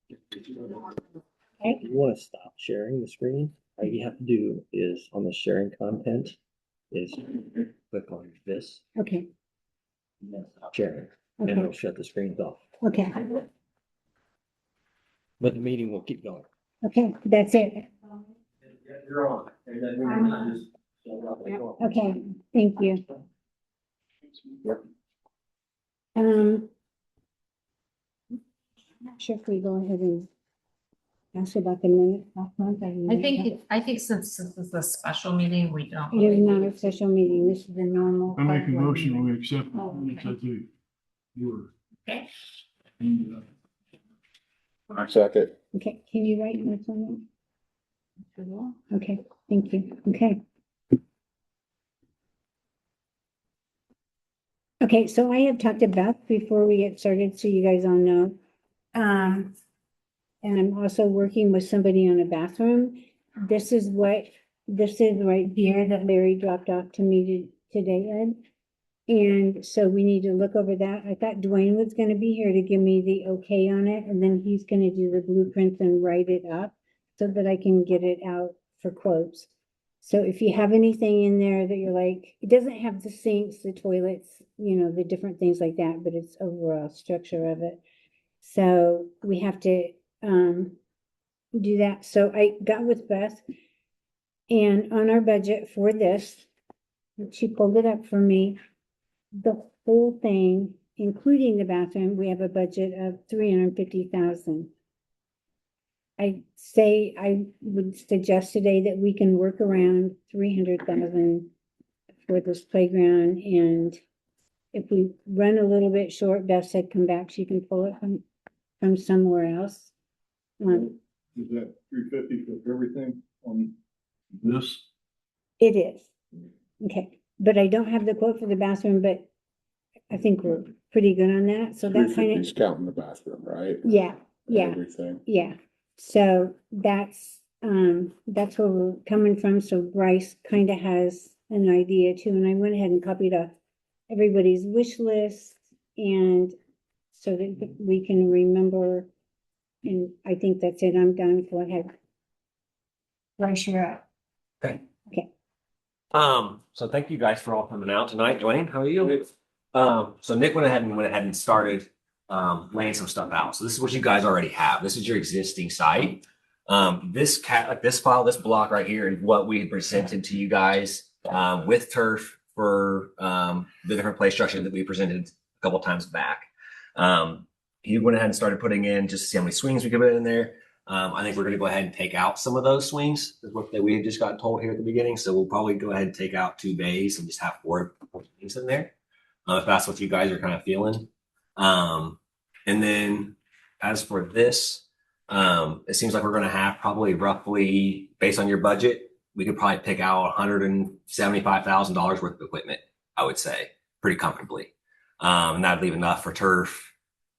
If you want to stop sharing the screen, all you have to do is on the sharing content is click on this Okay, and then stop sharing, and okay, it'll shut the screens off. okay, But the meeting will keep going. okay, that's it. You're on. And then when you're done, just shut it off. Okay, thank you. Not sure if we go ahead and ask about the minute last month. I think since this is a special meeting, we don't. It is not a special meeting, this is a normal. I make a regular motion, meeting. we accept Oh, the minutes as they were. Okay. I second. Okay, can you write notes on that? Okay, thank you, okay. Okay, so I have talked about before we get started, so you guys all know. And I'm also working with somebody on a bathroom. This is right here that Larry dropped off to me today, Ed. And so we need to look over that. I thought Dwayne was gonna be here to give me the okay on it, and then he's gonna do the blueprints and write it up so that I can get it out for quotes. So if you have anything in there that you're like, it doesn't have the sinks, the toilets, the different things like that, but it's overall structure of it. So we have to do that. So I got with Beth, and on our budget for this, she pulled it up for me. The whole thing, including the bathroom, we have a budget of 350,000. I would suggest today that we can work around 300,000 for this playground, and if we run a little bit short, Beth said come back, she can pull it from somewhere else. Is that 350 for everything on this? It is. Okay, but I don't have the quote for the bathroom, but I think we're pretty good on that, so that kind of, 350's counting the bathroom, right? yeah, Everything. yeah. So that's where we're coming from, so Bryce kind of has an idea too, and I went ahead and copied off everybody's wish list, and so that we can remember, and I think that's it, I'm done, go ahead. Bryce, you're up. Okay. Okay. So thank you guys for all coming out tonight. Dwayne, how are you? So Nick went ahead and started laying some stuff out. So this is what you guys already have. This is your existing site. This file, this block right here is what we presented to you guys with turf for the different play structure that we presented a couple times back. He went ahead and started putting in just to see how many swings we could put in there. I think we're going to go ahead and take out some of those swings, is what we had just got told here at the beginning. So we'll probably go ahead and take out 2 bays and just have 4 swings in there, if that's what you guys are kind of feeling. And then as for this, it seems like we're going to have probably roughly, based on your budget, we could probably pick out $175,000 worth of equipment, I would say, pretty comfortably. And that'd leave enough for turf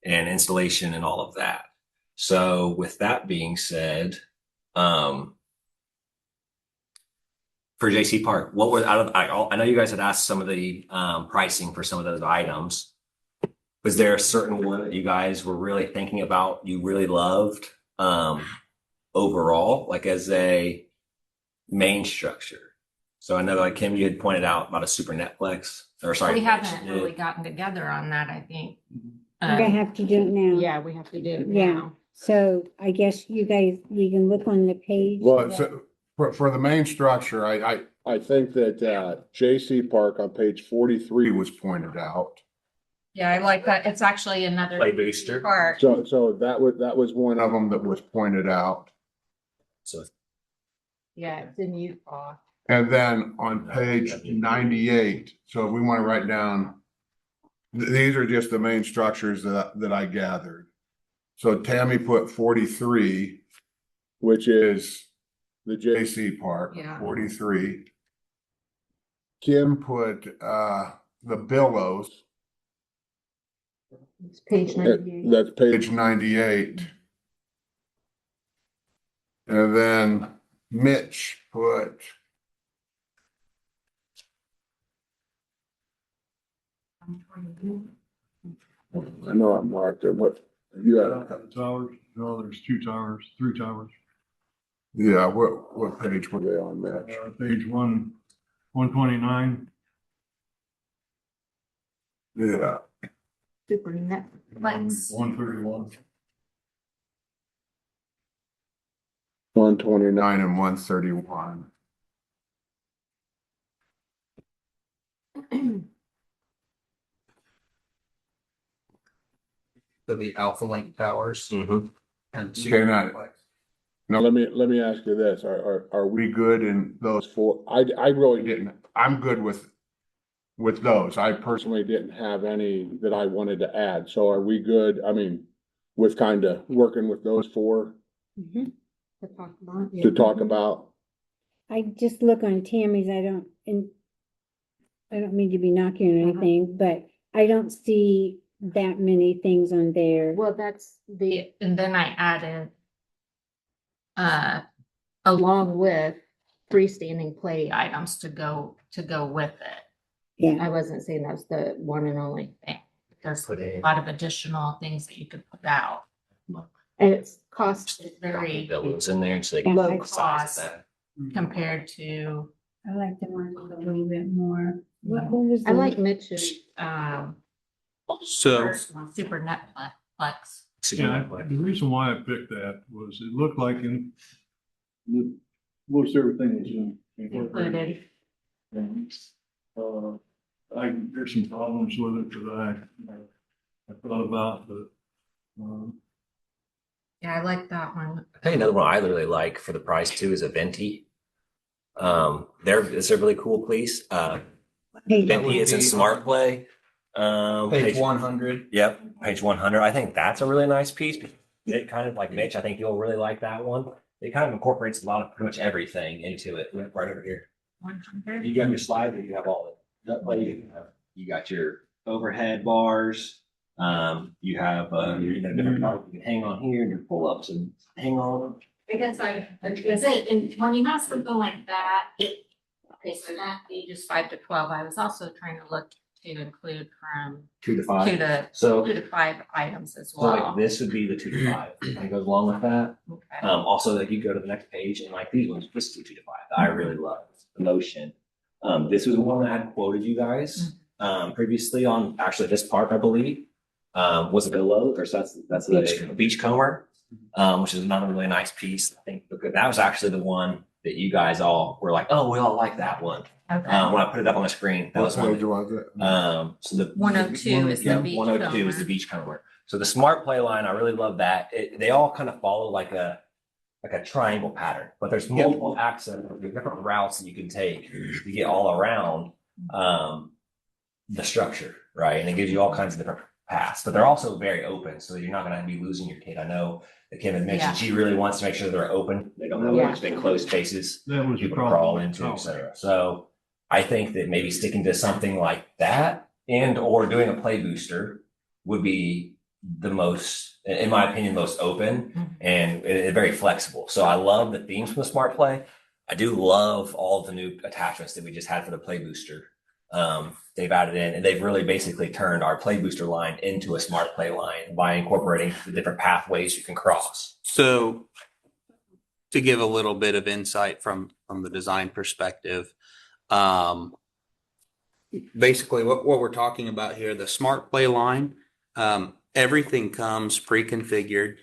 and installation and all of that. So with that being said, for JC Park, what were I know you guys had asked some of the pricing for some of those items. Was there a certain one that you guys were really thinking about, you really loved overall, like as a main structure? So I know, like Kim, you had pointed out about a super Netflix, or sorry, We haven't really gotten together on that, I think. We're gonna have to do it now. Yeah, we have to do it Yeah. now. So I guess you guys, we can look on the page. Well, so for the main structure, I think that JC Park on page 43 was pointed out. Yeah, I like that. It's actually another Play booster. part. So that was one of them that was pointed out. So Yeah, it's in Utah. And then on page 98, so if we want to write down, these are just the main structures that I gathered. So Tammy put 43, which is the JC Park, Yeah. 43. Kim put the Billows. It's page 98. That's page 98. And then Mitch put I know I marked it. What Yeah, Towers, no, there's 2 towers, 3 towers. yeah, what page were they on, Mitch? Page 129. Yeah, Super Netflix. 131. 129 and 131. The Alpha Link towers Mhm. and Okay, now let me ask you this, are we good in those 4? I really didn't, I'm good with those. I personally didn't have any that I wanted to add, so are we good, I mean, with kind of working with those 4 Mhm. to talk about? I just look on Tammy's, and I don't mean to be knocking or anything, but I don't see that many things on there. Well, that's and then I added, along with freestanding play items to go with it. Yeah, I wasn't saying that's the one and only thing. There's Put a in. lot of additional things that you could put out. And its cost is very Billows in there and so they Yeah, can low size of cost that. compared to, I like the one with a little bit more. What was I the- like Mitch's, So first one, Super Netflix. Yeah, the reason why I picked that was it looked like most everything was incorporated. Included. There's some problems with it that I thought about, but, Yeah, I like that one. I tell you another one I really like for the price too is a Venti. It's a really cool piece. Hey, Venti, it's in Smart Play. page 100. Yep, page 100. I think that's a really nice piece. It kind of like Mitch, I think you'll really like that one. It kind of incorporates a lot of pretty much everything into it right over here. 100. You got your slide, you have all the, you got your overhead bars. You have, different bars you can hang on here and your pull-ups and hang on them. I guess I was gonna say, and when you have something like that, okay, so that ages 5 to 12, I was also trying to look to include from 2 to 5. 2 to 5 items as So like well. this would be the 2 to 5. That goes along with that. Okay. Also, like you go to the next page and like these ones, this is 2 to 5 that I really love. The motion. This was one that I had quoted you guys previously on actually this park, I believe. Was a billow, or so that's a beach comber, which is another really nice piece. I think because that was actually the one that you guys all were like, oh, we all like that one. Okay. When I put it up on the screen, that was What one. page was it? So the 102 is the beach 102 is the comber. beach comber. So the smart play line, I really love that. They all kind of follow like a triangle pattern, but there's multiple accents, different routes that you can take to get all around the structure, right? And it gives you all kinds of different paths, but they're also very open, so you're not going to be losing your kid. I know that Kim had mentioned she really wants to make sure they're open. They don't have Yeah. much big closed spaces that was the people to problem. crawl into, et cetera. So I think that maybe sticking to something like that and or doing a play booster would be the most, in my opinion, most open and very flexible. So I love the themes from the smart play. I do love all of the new attachments that we just had for the play booster. They've added in and they've really basically turned our play booster line into a smart play line by incorporating the different pathways you can cross. So to give a little bit of insight from the design perspective, basically what we're talking about here, the smart play line, everything comes pre-configured.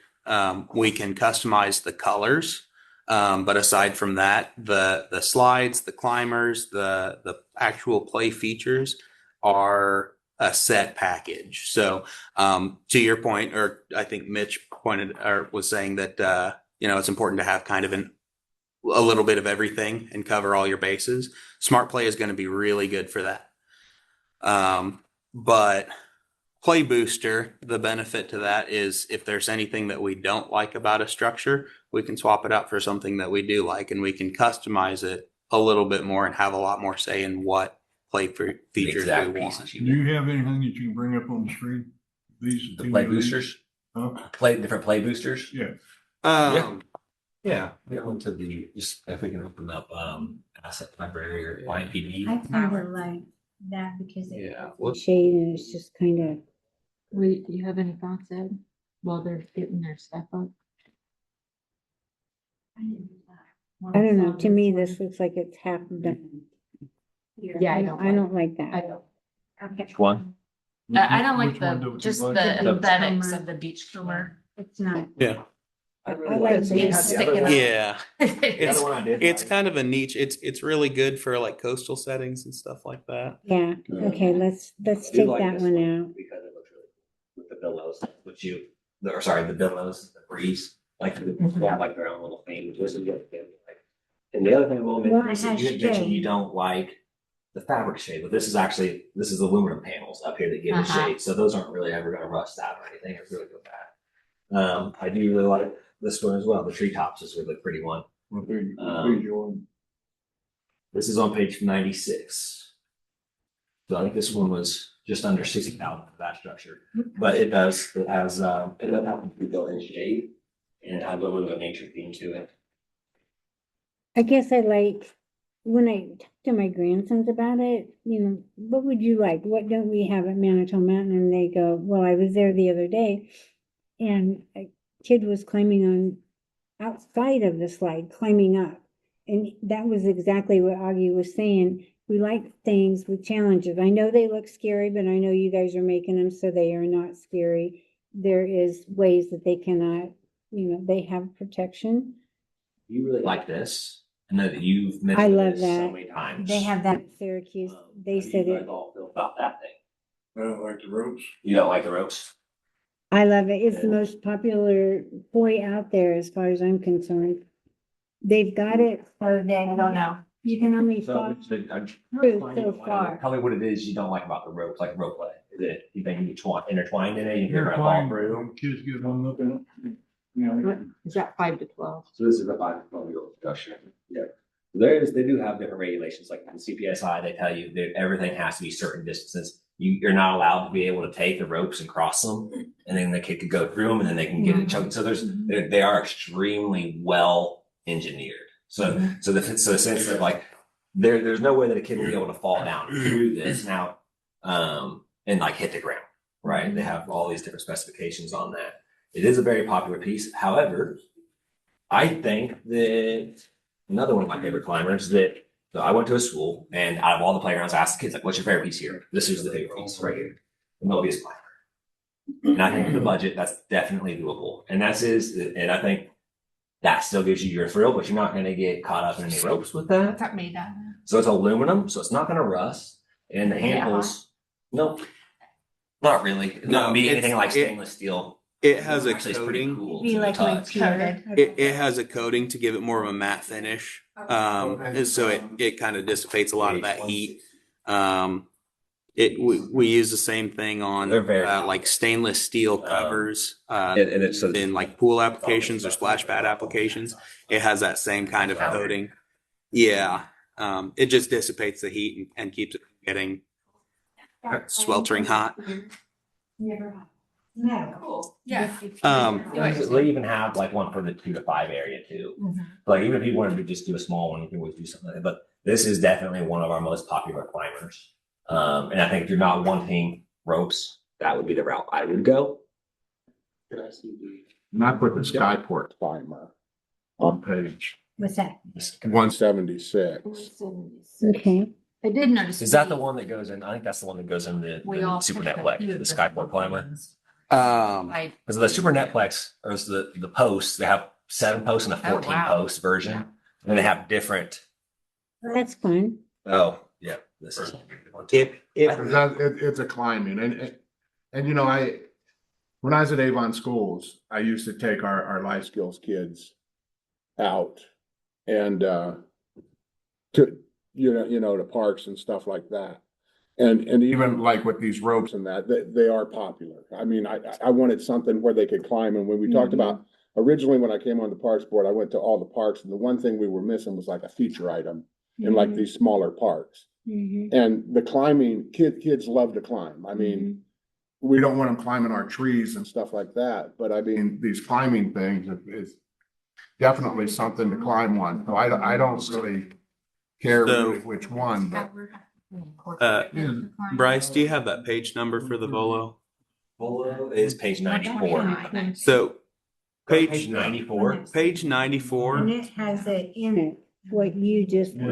We can customize the colors. But aside from that, the slides, the climbers, the actual play features are a set package. So to your point, or I think Mitch pointed or was saying that it's important to have kind of a little bit of everything and cover all your bases. Smart Play is going to be really good for that. But Play Booster, the benefit to that is if there's anything that we don't like about a structure, we can swap it out for something that we do like, and we can customize it a little bit more and have a lot more say in what play features Exact we pieces want. you Do you have anything that you can bring up on the screen? These the play boosters, Huh? different play boosters. Yeah. Yeah, we went to the, just if we can open up asset library or YPD. I kind of like that because Yeah, it's shade and it's just kind of. Wait, do you have any thoughts, Ed? while they're getting their stuff up. I don't know, to me, this looks like it's half done. Yeah, I don't like I that. don't. Which one? I don't like Which one do the, you just the like? aesthetics of the beach cooler. It's not. Yeah. I like It's this. sticking out. Yeah. The other one I did. It's kind of a niche. It's really good for like coastal settings and stuff like that. Yeah, okay, let's I do take like that this one out. because it looks really cool with the billows, which or sorry, the billows, the breeze, like they have like their own little thing. Just to get them, like, and the other thing I will Well, mention it is that has you had mentioned you shade. don't like the fabric shade, but this is aluminum panels up here that give it Uh-huh. shade, so those aren't really ever going to rust out or anything. It's really good bad. I do really like this one as well. The treetops is a really pretty one. What page you on? This is on page 96. So I think this one was just under 60,000 for that structure, but it has it does have to be built in shade and it has a little bit of a nature theme to it. I guess I like, when I talk to my grandsons about it, you know, what would you like? What don't we have at Manitou Mountain? And they go, well, I was there the other day and a kid was climbing on outside of the slide, climbing up. And that was exactly what Augie was saying. We like things with challenges. I know they look scary, but I know you guys are making them so they are not scary. There is ways that they cannot, you know, they have protection. You really like this. I know that you've I mentioned love this so that. many times. They have that at Syracuse. They How do said you guys it. all feel about that thing? I don't like the ropes. You don't like the ropes? I love it. It's the most popular toy out there as far as I'm concerned. They've got it so that I don't know. you can only So, fall I'm through so far. tell me what it is you don't like about the ropes, like rope play. Is it you think you intertwined in it? You can fall Intertwined, through. kids get hung up in it. You know, Is that 5 to 12? So this is a 5-12-year-old discussion. Yeah. They do have different regulations, like in CPSI, they tell you that everything has to be certain distances. You're not allowed to be able to take the ropes and cross them, and then the kid could go through them, and then they can get it choked. So they are extremely well engineered. So the sense that like there's no way that a kid will be able to fall down through this now, and like hit the ground, right? They have all these different specifications on that. It is a very popular piece. However, I think that another one of my favorite climbers that so I went to a school and out of all the playgrounds, I asked the kids, like, what's your favorite piece here? This is the favorite piece right here. The Mobius climber. And I think for the budget, that's definitely doable. And and I think that still gives you your thrill, but you're not going to get caught up in any ropes with that. What's that made out of? So it's aluminum, so it's not going to rust. And the handles, no, not really. It's No, not be anything it's- like stainless steel. It has a Actually, it's pretty coating. cool Be to the like my touch. t-shirt. It has a coating to give it more of a matte finish. And so it kind of dissipates a lot of that heat. We use the same thing on They're very like stainless steel covers And it's so in like pool applications or splash pad applications. It has that same kind of coating. Yeah. It just dissipates the heat and keeps it from getting sweltering hot. No. Cool. Yeah. they even have like one for the 2 to 5 area too. Like even if you wanted to just do a small one, you can always do something like that. But this is definitely one of our most popular climbers. And I think if you're not wanting ropes, that would be the route I would go. Not with the Skyport climber on page What's that? 176. Okay. I did notice. Is that the one that goes in? I think that's the one that goes in We the all Super picked a Netplex, few the of the Skyport climber. ones. Um, Because the Super Netplex or the posts, they have 7 posts and a 14 wow. post version. And they have different. Well, that's fun. Oh, yeah. This is one. It's a climbing and you know, when I was at Avon Schools, I used to take our life skills kids out and to to parks and stuff like that. And even like with these ropes and that, they are popular. I mean, I wanted something where they could climb. And when we talked about originally when I came on the parks board, I went to all the parks and the one thing we were missing was like a feature item in like these smaller parks. And the climbing, kids love to climb. I mean, we don't want them climbing our trees and stuff like that, but I mean, these climbing things is definitely something to climb on. So I don't really care really which one, but Bryce, do you have that page number for the Volo? Volo is page 94. So Page page 94. page And 94. it has it in it, what you just put.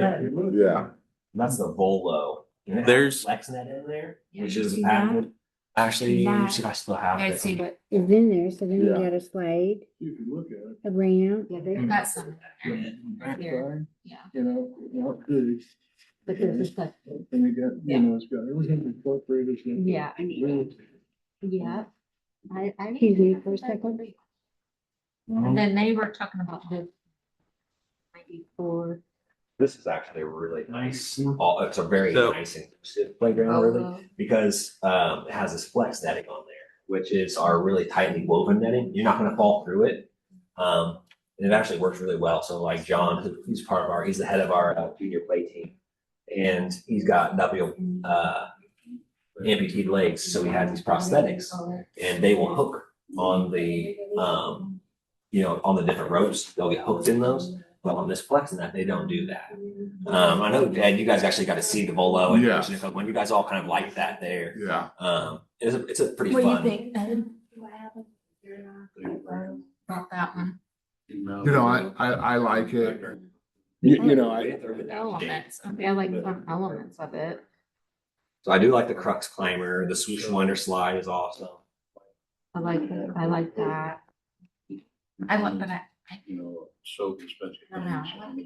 Yeah. That's the Volo. There's- FlexNet in there, which is See patented. Actually, That- should I still have I it? see what, Is in there, so then you Yeah. got a slide, You can look at it. a ramp. yeah, they've got some. Backside, Here, yeah. you know, not big. But this is the, And you got, you know, it's got everything incorporated. in it. yeah, yeah. I. Excuse me for a second. And then they were talking about the 94. This is actually a really nice. It's a very So- nice inclusive playground, really, because it has this flex netting on there, which is our really tightly woven netting. You're not going to fall through it. And it actually works really well. So, like John, who's part of he's the head of our junior play team, and he's got W amputated legs, so he has these prosthetics, and they will hook on the on the different ropes. They'll get hooked in those. But on this flex net, they don't do that. I know, Ed, you guys actually got to see the Volo and Yes. when you guys all kind of like that there. Yeah. It's a pretty What do you fun. think, Ed? About that one? You know, I like it. You know, Elements, I like some elements of it. So I do like the Crux Climber. The Swoosh Wonder Slide is awesome. I like it, I like that. I like, but I You know, so expensive. don't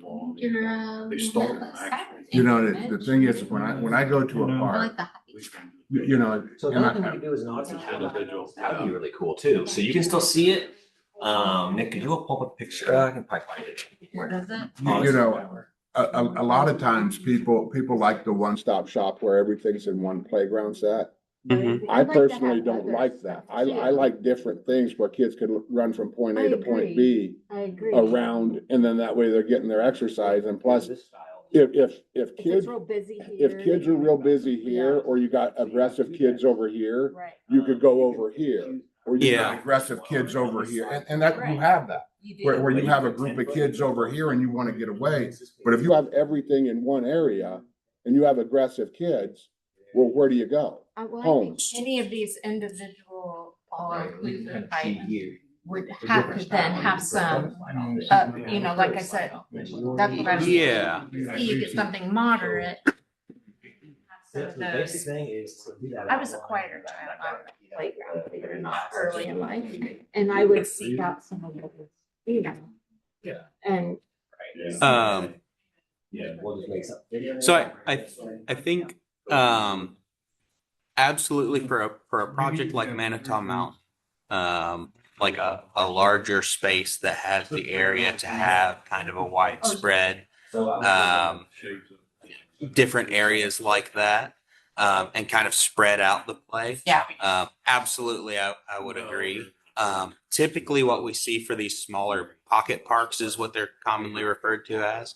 know. They stole them, actually. you know, the thing is, when I go to a I park, like the. you know, So and another thing we I, could do is an Odyssey cabin. That would be really cool too. So you can still see it. Nick, could you pull up a picture? I can probably find it. Where does it? you know, a lot of times people like the one-stop shop where everything's in one playground set. Mhm. I personally don't like that. I like different things where kids can run from point A I to point agree. B I agree. around, and then that way they're getting their exercise. And plus, This style. if If kids, it's real busy here. if kids are real busy here, or you got aggressive kids over here, Right. you could go over here. Or you Yeah. got aggressive kids over here, and that, you have that, You where do. you have a group of kids over here and you wanna get away. But if you have everything in one area and you have aggressive kids, well, where do you go? Well, I think homes. any of these individual all-inclusive items Here. would have to then have some, you know, like I said, that's what I was. Yeah. You get something moderate. Some The of basic those. thing is to do that I was a online. quieter child on the playground, believe it or not, early in life, and I would seek out some of those, you know. Yeah. And Yeah, we'll just make something. So I think absolutely for a project like Manitow Mountain, like a larger space that has the area to have kind of a widespread different areas like that, and kind of spread out the play. yeah, Absolutely, I would agree. Typically what we see for these smaller pocket parks is what they're commonly referred to as.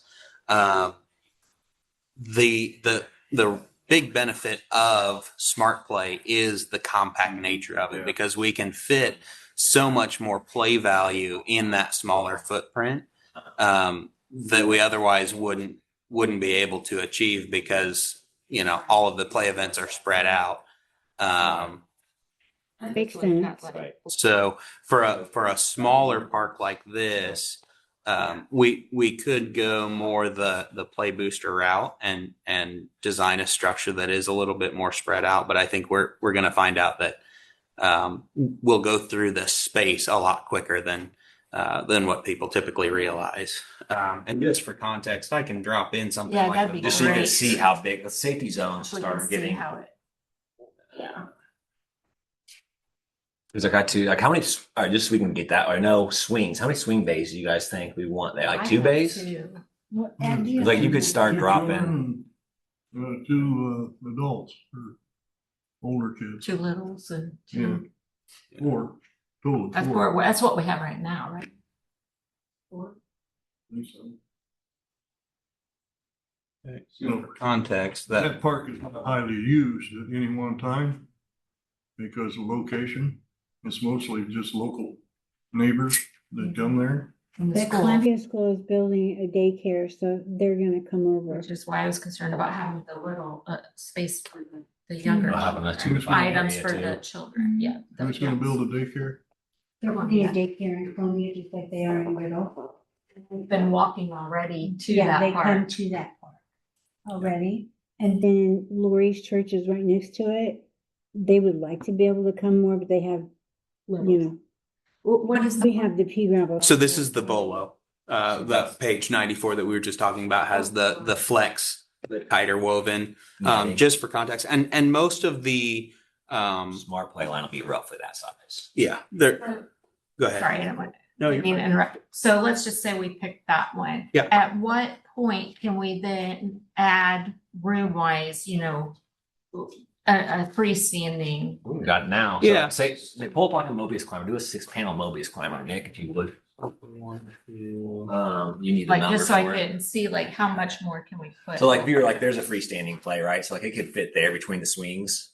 The big benefit of Smart Play is the compact nature of it, because we can fit so much more play value in that smaller footprint that we otherwise wouldn't be able to achieve, because you know all of the play events are spread out. Makes sense. Right. So for a smaller park like this, we could go more the play booster route and design a structure that is a little bit more spread out. But I think we're going to find out that we'll go through this space a lot quicker than what people typically realize. And just for context, I can drop in something Yeah, like that'd the be Just so you can great. see how big the safety zones so you can start see getting. how it. Yeah. Because I got to like how many? All right, just so we can get that. I know swings. How many swing bays do you guys think we want there? Like I two have bays? two. Like you could start dropping. Two adults or older kids. Two littles and Yeah. two. Four. Total. That's four. where, that's what we have right now, right? Four. I think so. So for context, That park is not highly used at any one time because of location. It's mostly just local neighbors that come there. In the The school, Columbia School is building a daycare, so they're gonna come over. which is why I was concerned about having the little space for the younger We'll have enough to- items area for too. the children, yeah. Who's gonna build a daycare? There will be a daycare in Columbia, just like they are in Riddle. We've been walking already to Yeah, they that come part. to that part already. And then Lori's church is right next to it. They would like to be able to come more, but they have, you know, What is we have the pea gravel. So this is the bolo. That page 94 that we were just talking about has the flex tighter woven, Netting. just for context. And most of the, Smart play line will be roughly that size. yeah, there, go ahead. Sorry, I don't want No, I you're mean, fine. interrupt. So let's just say we picked that one. Yeah. At what point can we then add room wise, you know, a freestanding? We got it now. So Yeah. say, pull up like a Mobius climber. Do a 6-panel Mobius climber, Nick, if you would. You need the Like number just so I for it. can see like how much more can we put? So like if you're like, there's a freestanding play, right? So like it could fit there between the swings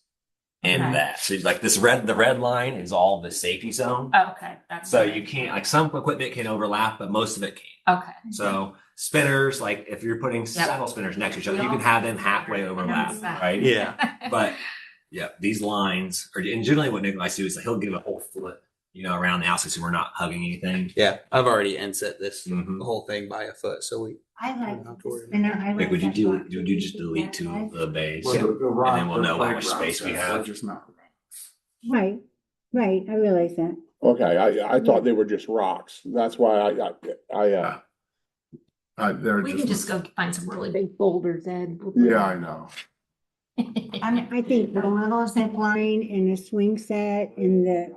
and Okay. that. So like the red line is all the safety zone. Okay, that's. So good. you can't, like some equipment can overlap, but most of it can't. Okay. So spinners, like if you're putting saddle spinners next to each other, you can have them halfway overlap, right? Yeah. But yeah, these lines are, and generally what Nick likes to do is like he'll give a whole foot, you know, around the outside so we're not hugging anything. Yeah, I've already inset this Mhm. whole thing by a foot, so we. I like Not to worry. spinner. I Like, like would you that do, one. do you just delete two of the bays? Well, the rock- And then we'll know how much the space we playground have. stuff, just not- Right, right, I realize that. Okay, I thought they were just rocks. That's why They're We can just go find some really big boulders, Ed. Yeah, I know. I think the little zip line and the swing set and the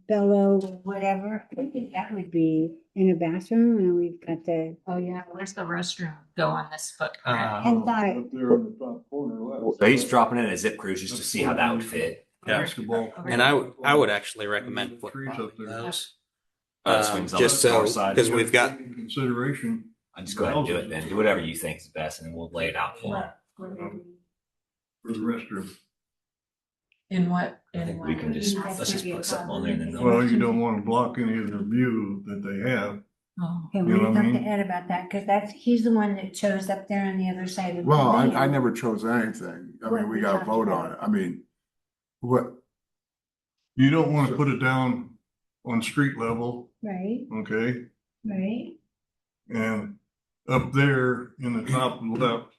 bellow, whatever, I think that would be in a bathroom, and we've got the, Oh, yeah, where's the restroom go on this footprint? and the, Up there in the top corner left. So he's dropping in a zip cruise just to see how that would fit. Yeah. Basketball. And I would actually recommend flip Trees up there. those. Swings on Just the so, north side. because we've got, In Consideration. I just go ahead and do it then. Do whatever you think is best and we'll lay it out for him. For the restroom. In what? I think we can just, let's just put something on there and then they'll. Well, you don't wanna block any of the view that they have. Oh, okay, we You know need to what I talk to mean? Ed about that, cause that's, he's the one that chose up there on the other side of. the Well, I lane. never chose anything. I mean, we gotta vote on it. I mean, what, You don't wanna put it down on street level, Right, okay? right, And up there in the top left,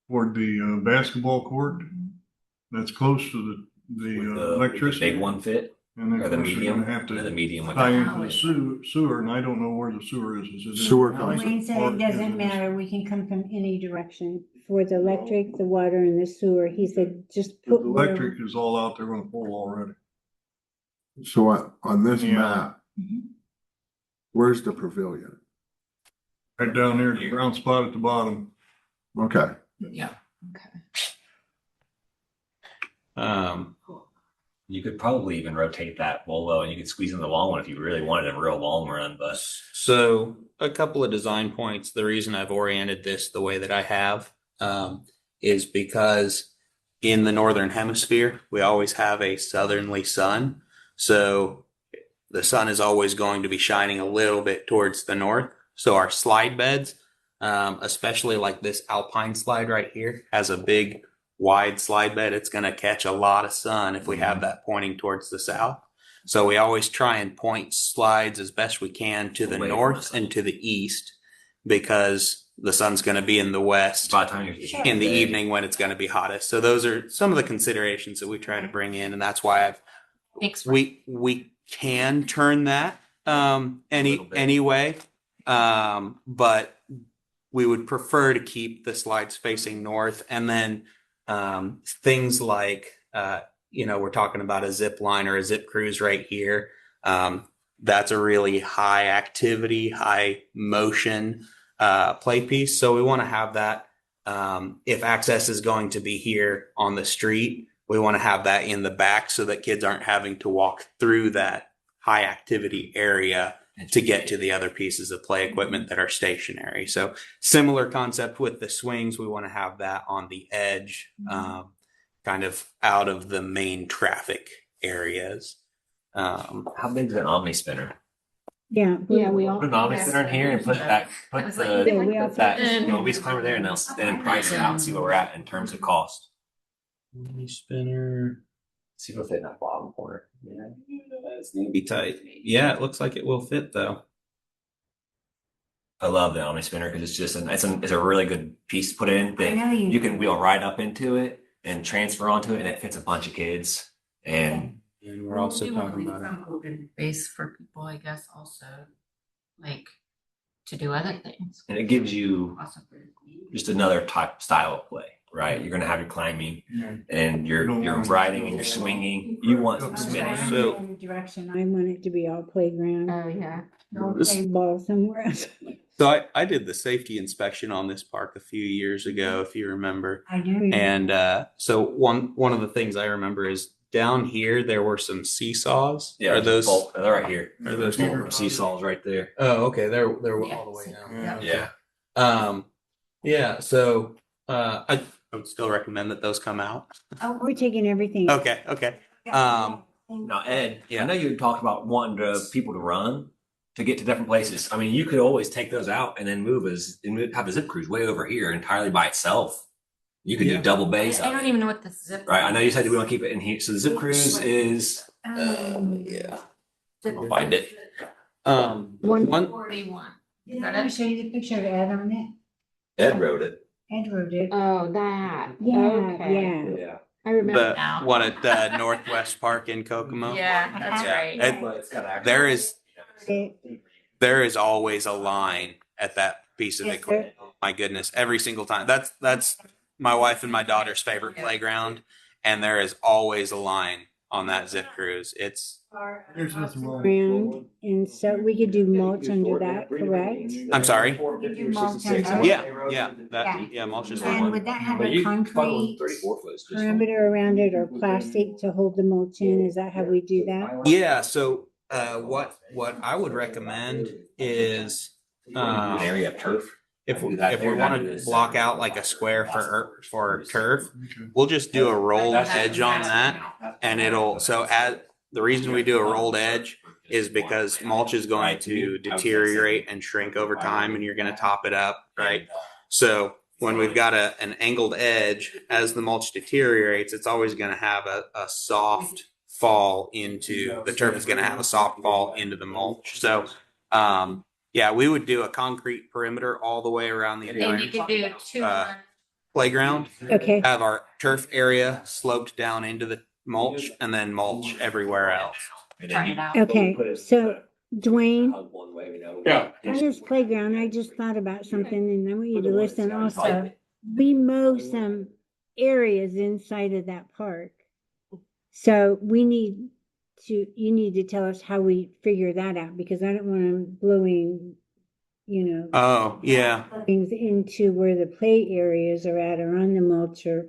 toward the basketball court, that's close to the Would the electricity. big one fit And then or of the course you're medium, gonna have or the to medium with tie that. into the sewer, and I don't know where the sewer is. Is it in Sewer the comes- house Wayne said or it is doesn't it- matter, we can come from any direction, for the electric, the water, and the sewer, he said, just The put whatever. electric is all out there on the pole already. so on this Yeah. map, Mhm. where's the pavilion? Right down there, the brown spot at the bottom. Okay, yeah, okay. You could probably even rotate that Volvo and you could squeeze in the long one if you really wanted a real long run, but so a couple of design points. The reason I've oriented this the way that I have, is because in the Northern Hemisphere, we always have a southerly sun. So the sun is always going to be shining a little bit towards the north. So our slide beds, especially like this alpine slide right here, has a big wide slide bed. It's going to catch a lot of sun if we have that pointing towards the south. So we always try and point slides as best we can to the Away from the north sun. and to the east, because the sun's going to be in the west by the time you're in the evening when it's going to be hottest. So those are some of the considerations that we try to bring in, and that's why Thanks for. we can turn that Little bit. anyway, but we would prefer to keep the slides facing north. And then things like we're talking about a zip line or a zip cruise right here. That's a really high activity, high motion play piece. So we want to have that. If access is going to be here on the street, we want to have that in the back so that kids aren't having to walk through that high activity area to get to the other pieces of play equipment that are stationary. So similar concept with the swings. We want to have that on the edge, kind of out of the main traffic areas. How big is an Omni spinner? Yeah. we all. Put an Omni spinner in here and put I was like, the Yeah, we all that put in- Mobius climber there and then price it out and see where we're at in terms of cost. Spinner. See if it'll fit in that bottom corner. Yeah, it's gonna be tight. Yeah, it looks like it will fit though. I love the Omni Spinner because it's just it's a really good piece to put in that I know you you can do. wheel right up into it and transfer onto it, and it fits a bunch of kids. And And we're also We want talking to leave about some open space for people, I guess, also, like, to do other things. it gives you Possibly. just another type style of play, right? You're gonna have your climbing and you're riding and you're swinging. You want some spinning. So- In the direction, I want it to be all playground. Oh, yeah. Don't This- play ball somewhere else. So I did the safety inspection on this park a few years ago, if you remember. I do. And so one of the things I remember is down here there were some seesaws. Yeah, Are those? they're right here. Are those seesaws right there? Oh, okay. They're all the way down. Yeah. So I would still recommend that those come out. Oh, we're taking everything. Okay. Now, Ed, Yeah. I know you talked about wanting people to run to get to different places. I mean, you could always take those out and then have a zip cruise way over here entirely by itself. You could Yeah. do double bass. I don't even know what the zip. Right. I know you said we want to keep it in here. So the zip cruise is Yeah. I'll find it. One 141. Did I show you the picture of Ed on it? Ed wrote it. Ed wrote it. Oh, that. Yeah. Yeah. I remember the now. one at the Northwest Park in Kokomo. Yeah, that's Yeah. right. There is always a line at that piece of Yes, equipment. Oh my goodness, every single time. That's my wife and my daughter's favorite playground, and there is always a line on that zip cruise. It's There's nothing wrong. Around, and so we could do mulch under that, correct? I'm sorry? do mulch under it. Yeah, mulch is And one. would that have But a you can funnel concrete 34 foot. perimeter around it or plastic to hold the mulch in? Is that how we do that? Yeah, so what I would recommend is An area of turf. if we want to block out like a square for turf, we'll just do a rolled edge on that, and the reason we do a rolled edge is because mulch is going to deteriorate and shrink over time, and you're going to top it up, right? So when we've got an angled edge, as the mulch deteriorates, it's always going to have a soft fall into the turf is going to have a soft fall into the mulch. So, yeah, we would do a concrete perimeter all the way around the And you entire could do two. playground. Okay, Have our turf area sloped down into the mulch, and then mulch everywhere else. Try it out. okay, so Dwayne, Yeah. on this playground, I just thought about something and I want you to listen also. We mow some areas inside of that park. So you need to tell us how we figure that out because I don't want them blowing, Oh, yeah. things into where the play areas are at or on the mulch or,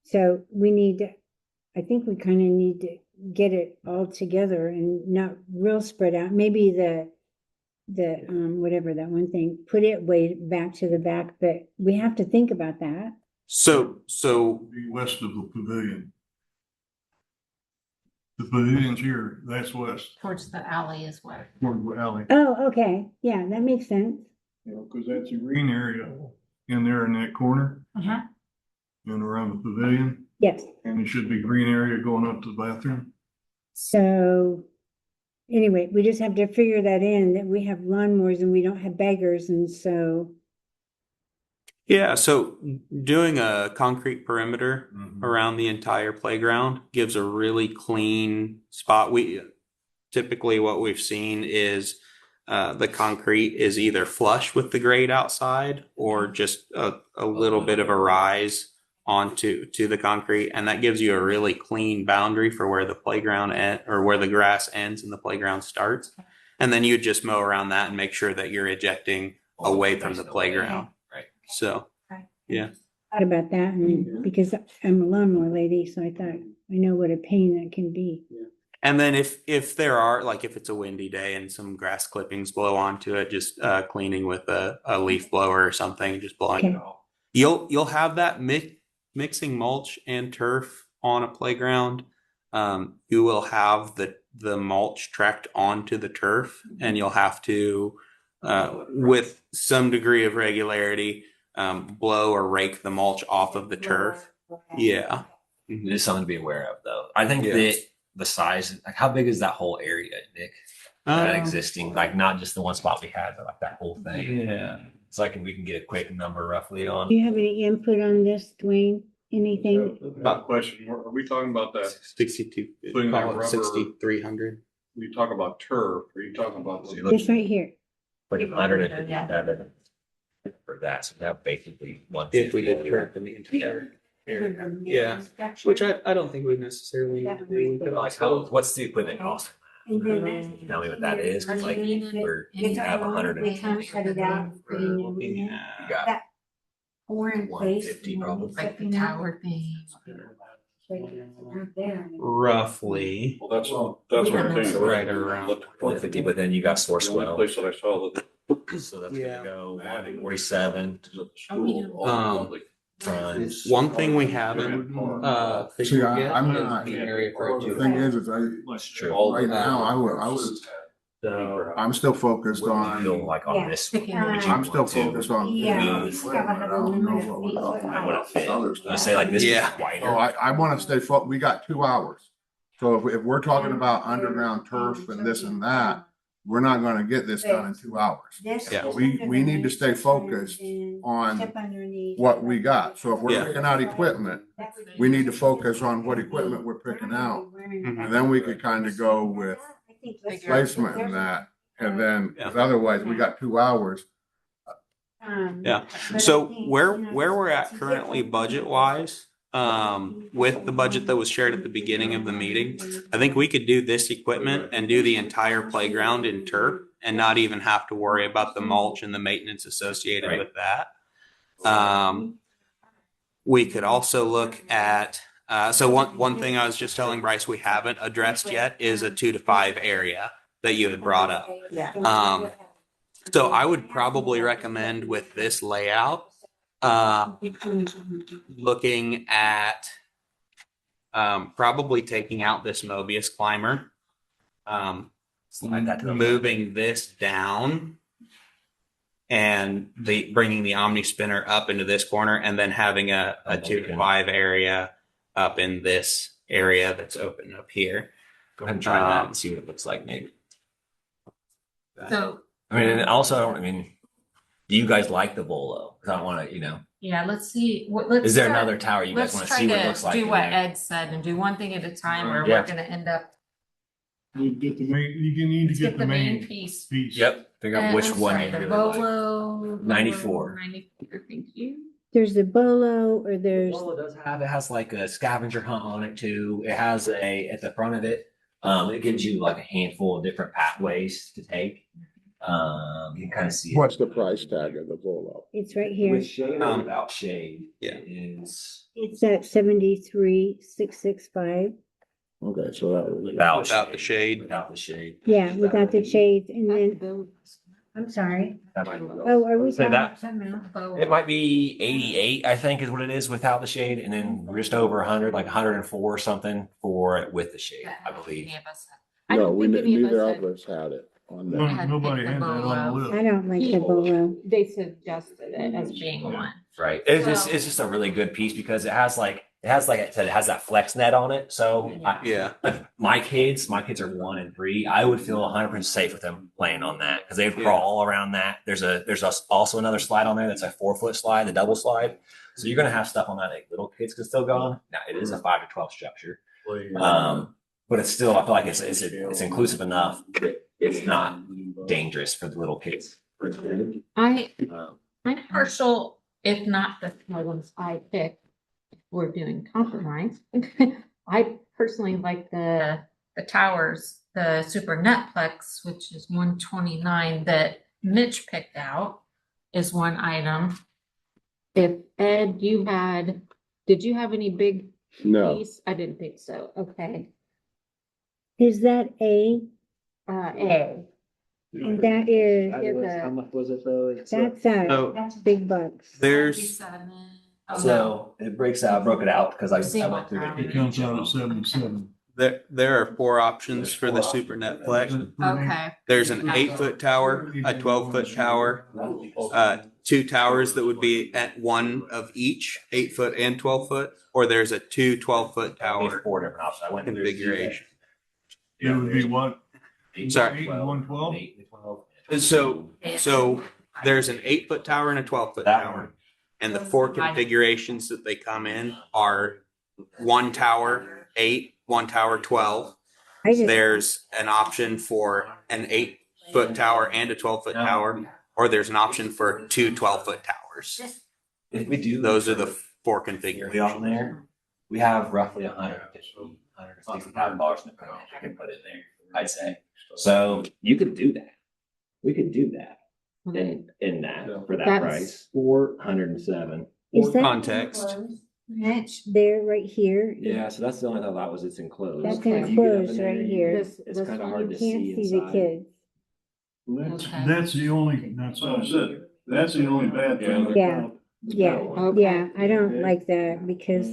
so I think we kind of need to get it all together and not real spread out. Maybe the whatever that one thing, put it way back to the back, but we have to think about that. So Be west of the pavilion. The pavilion's here, that's west, Towards the alley as well. toward the alley. Oh, okay, yeah, that makes sense. Cause that's a green area in there in that corner Uh-huh. and around the pavilion. Yes, And it should be green area going up to the bathroom. so anyway, we just have to figure that in, that we have lawnmowers and we don't have beggars, and so. yeah, so doing a concrete perimeter around the entire playground gives a really clean spot. Typically what we've seen is the concrete is either flush with the grade outside or just a little bit of a rise onto the concrete, and that gives you a really clean boundary for where the playground or where the grass ends and the playground starts. And then you just mow around that and make sure that you're ejecting away from the playground. Right. So yeah. Thought about that, and because I'm a lawnmower lady, so I thought, I know what a pain that can be. And then if there are, like if it's a windy day and some grass clippings blow onto it, just cleaning with a leaf blower or something, just blowing it Okay. off. You'll have that mixing mulch and turf on a playground. You will have the mulch tracked onto the turf, and you'll have to, with some degree of regularity, blow or rake the mulch off of the turf. Yeah. It is something to be aware of, though. I think Yeah. that the size, like, how big is that whole area, Nick? That existing, like, not just the one spot we had, but like that whole thing. Yeah. So I can we can get a quick number roughly on. Do you have any input on this, Dwayne? Anything? About question, are we talking about that, 62, Putting that call it rubber- 6,300. when you talk about turf, are you talking about? So you look This right here. like 157 for that. So that basically one. If we did turf in the entire area. Yeah, which I don't think we necessarily. Like, what's the equipment cost? And then that's- Tell me what that is. 'Cause, like, we're It's have all- 100 They kind of cut it out. for the new Looking one. at You got That Four in place. 150 and then probably. it's Like the up in tower thing. there. roughly Well, that's what I'm saying. right around. 150, but then you got source The only well. place that I saw that. So that's Yeah. gonna go 147 times. One thing we haven't See, figured I- yet I'm is not- the area for a The two. thing is That's true. right now, So I'm still focused I feel on, like on Yeah. this. I'm still focused on. Yeah. I don't know what we're talking I want about. to fit. I say like this Yeah. is wider. So I wanna stay we got 2 hours. So if we're talking about underground turf and this and that, we're not gonna get this done in 2 hours. This Yeah. is We need to stay focused on step underneath. what we got. So if we're Yeah. picking out equipment, we need to focus on what equipment we're picking out. And then we could kind of go with placement in that. And then, 'cause otherwise, we got 2 hours. Yeah. So where we're at currently budget wise, with the budget that was shared at the beginning of the meeting, I think we could do this equipment and do the entire playground in turf and not even have to worry about the mulch and the maintenance associated Right. with that. We could also look at, so one thing I was just telling Bryce we haven't addressed yet is a 2 to 5 area that you had brought up. So I would probably recommend with this layout, looking at probably taking out this Mobius climber, Slide that to the moving this down, and bringing the Omni spinner up into this corner, and then having a 2 to 5 area up in this area that's open up here. Go ahead and try that and see what it looks like, maybe. So, I mean, and also, I mean, do you guys like the Bolo? Because I want to, yeah, let's see, let's. is there start- another tower you guys Let's want to try see what it looks to like? do in what there? Ed said and do one thing at a time, or Yeah. we're gonna end up, You get the main, you need to let's get the main piece. piece. Yep, figure out which I'm one sorry, you the really like. Bolo. 94. 94, thank you. There's the bolo or there's, Bolo does have, it has like a scavenger hunt on it too. It has at the front of it, it gives you like a handful of different pathways to take. You can kind of see it. What's the price tag of the Bolo? it's right here. With shade or without shade? Yeah. It is It's at 73,665. Okay, so that was. Without the shade. Without the shade. Yeah, without the shades. And then, I'm sorry. That might be- Oh, are we Say talking that. about something else? It might be 88, I think, is what it is without the shade, and then just over 100, like 104 or something for it with the shade, I believe. Any of us had- I No, don't we, think any neither us of us had it on No, that. nobody had that on the I list. don't like the bolo. They suggested it as being one. Right. It's just a really good piece because it has like I said, it has that flex net on it. So Yeah. my kids are 1 and 3. I would feel 100% safe with them playing on that because they would crawl all around that. There's also another slide on there that's a 4-foot slide, the double slide. So you're gonna have stuff on that that little kids can still go on. Now it is a 5 to 12 structure, but it's still, I feel like it's inclusive enough that it's not dangerous for the little kids. I'm Um, partial, if not the ones I picked, if we're doing compromise. I personally like the towers, the super netplex, which is 129 that Mitch picked out is one item. If Ed, did you have any big No, piece? I didn't think so. Okay. Is that A? A. And that is, How much was it though? that's big bucks. There's, So it broke it out because I went through It it. comes out at 77. there are 4 options for the Super Netplex. Okay. There's an 8-foot tower, a 12-foot tower, two towers that would be at one of each, 8 foot and 12 foot, or there's a two 12 foot There's tower 4 different options. I went through this. configuration. It would be what? Sorry. 8 and 112? 8 and 12. So there's an 8 foot tower and a 12 foot That tower. one. And the four configurations that they come in are one tower 8, one tower 12. I just, There's an option for an 8 foot tower and a 12 foot tower, or there's an option for two 12 foot towers. If we do Those are the four we on configurations. there, we have roughly $150,000 in the program I can put in there, I'd say. So you could do that. We could do that in that for that That's- price. 407. is that? Context. Mitch, there, right here. Yeah, so that's the only thought was it's enclosed. That's If you get up enclosed in there, right here. This- It's this kind of one, hard You to can't see see the inside. kids. Okay. That's the only, that's what I said. That's the only bad thing. Yeah. Yeah, Okay. yeah, I don't like that because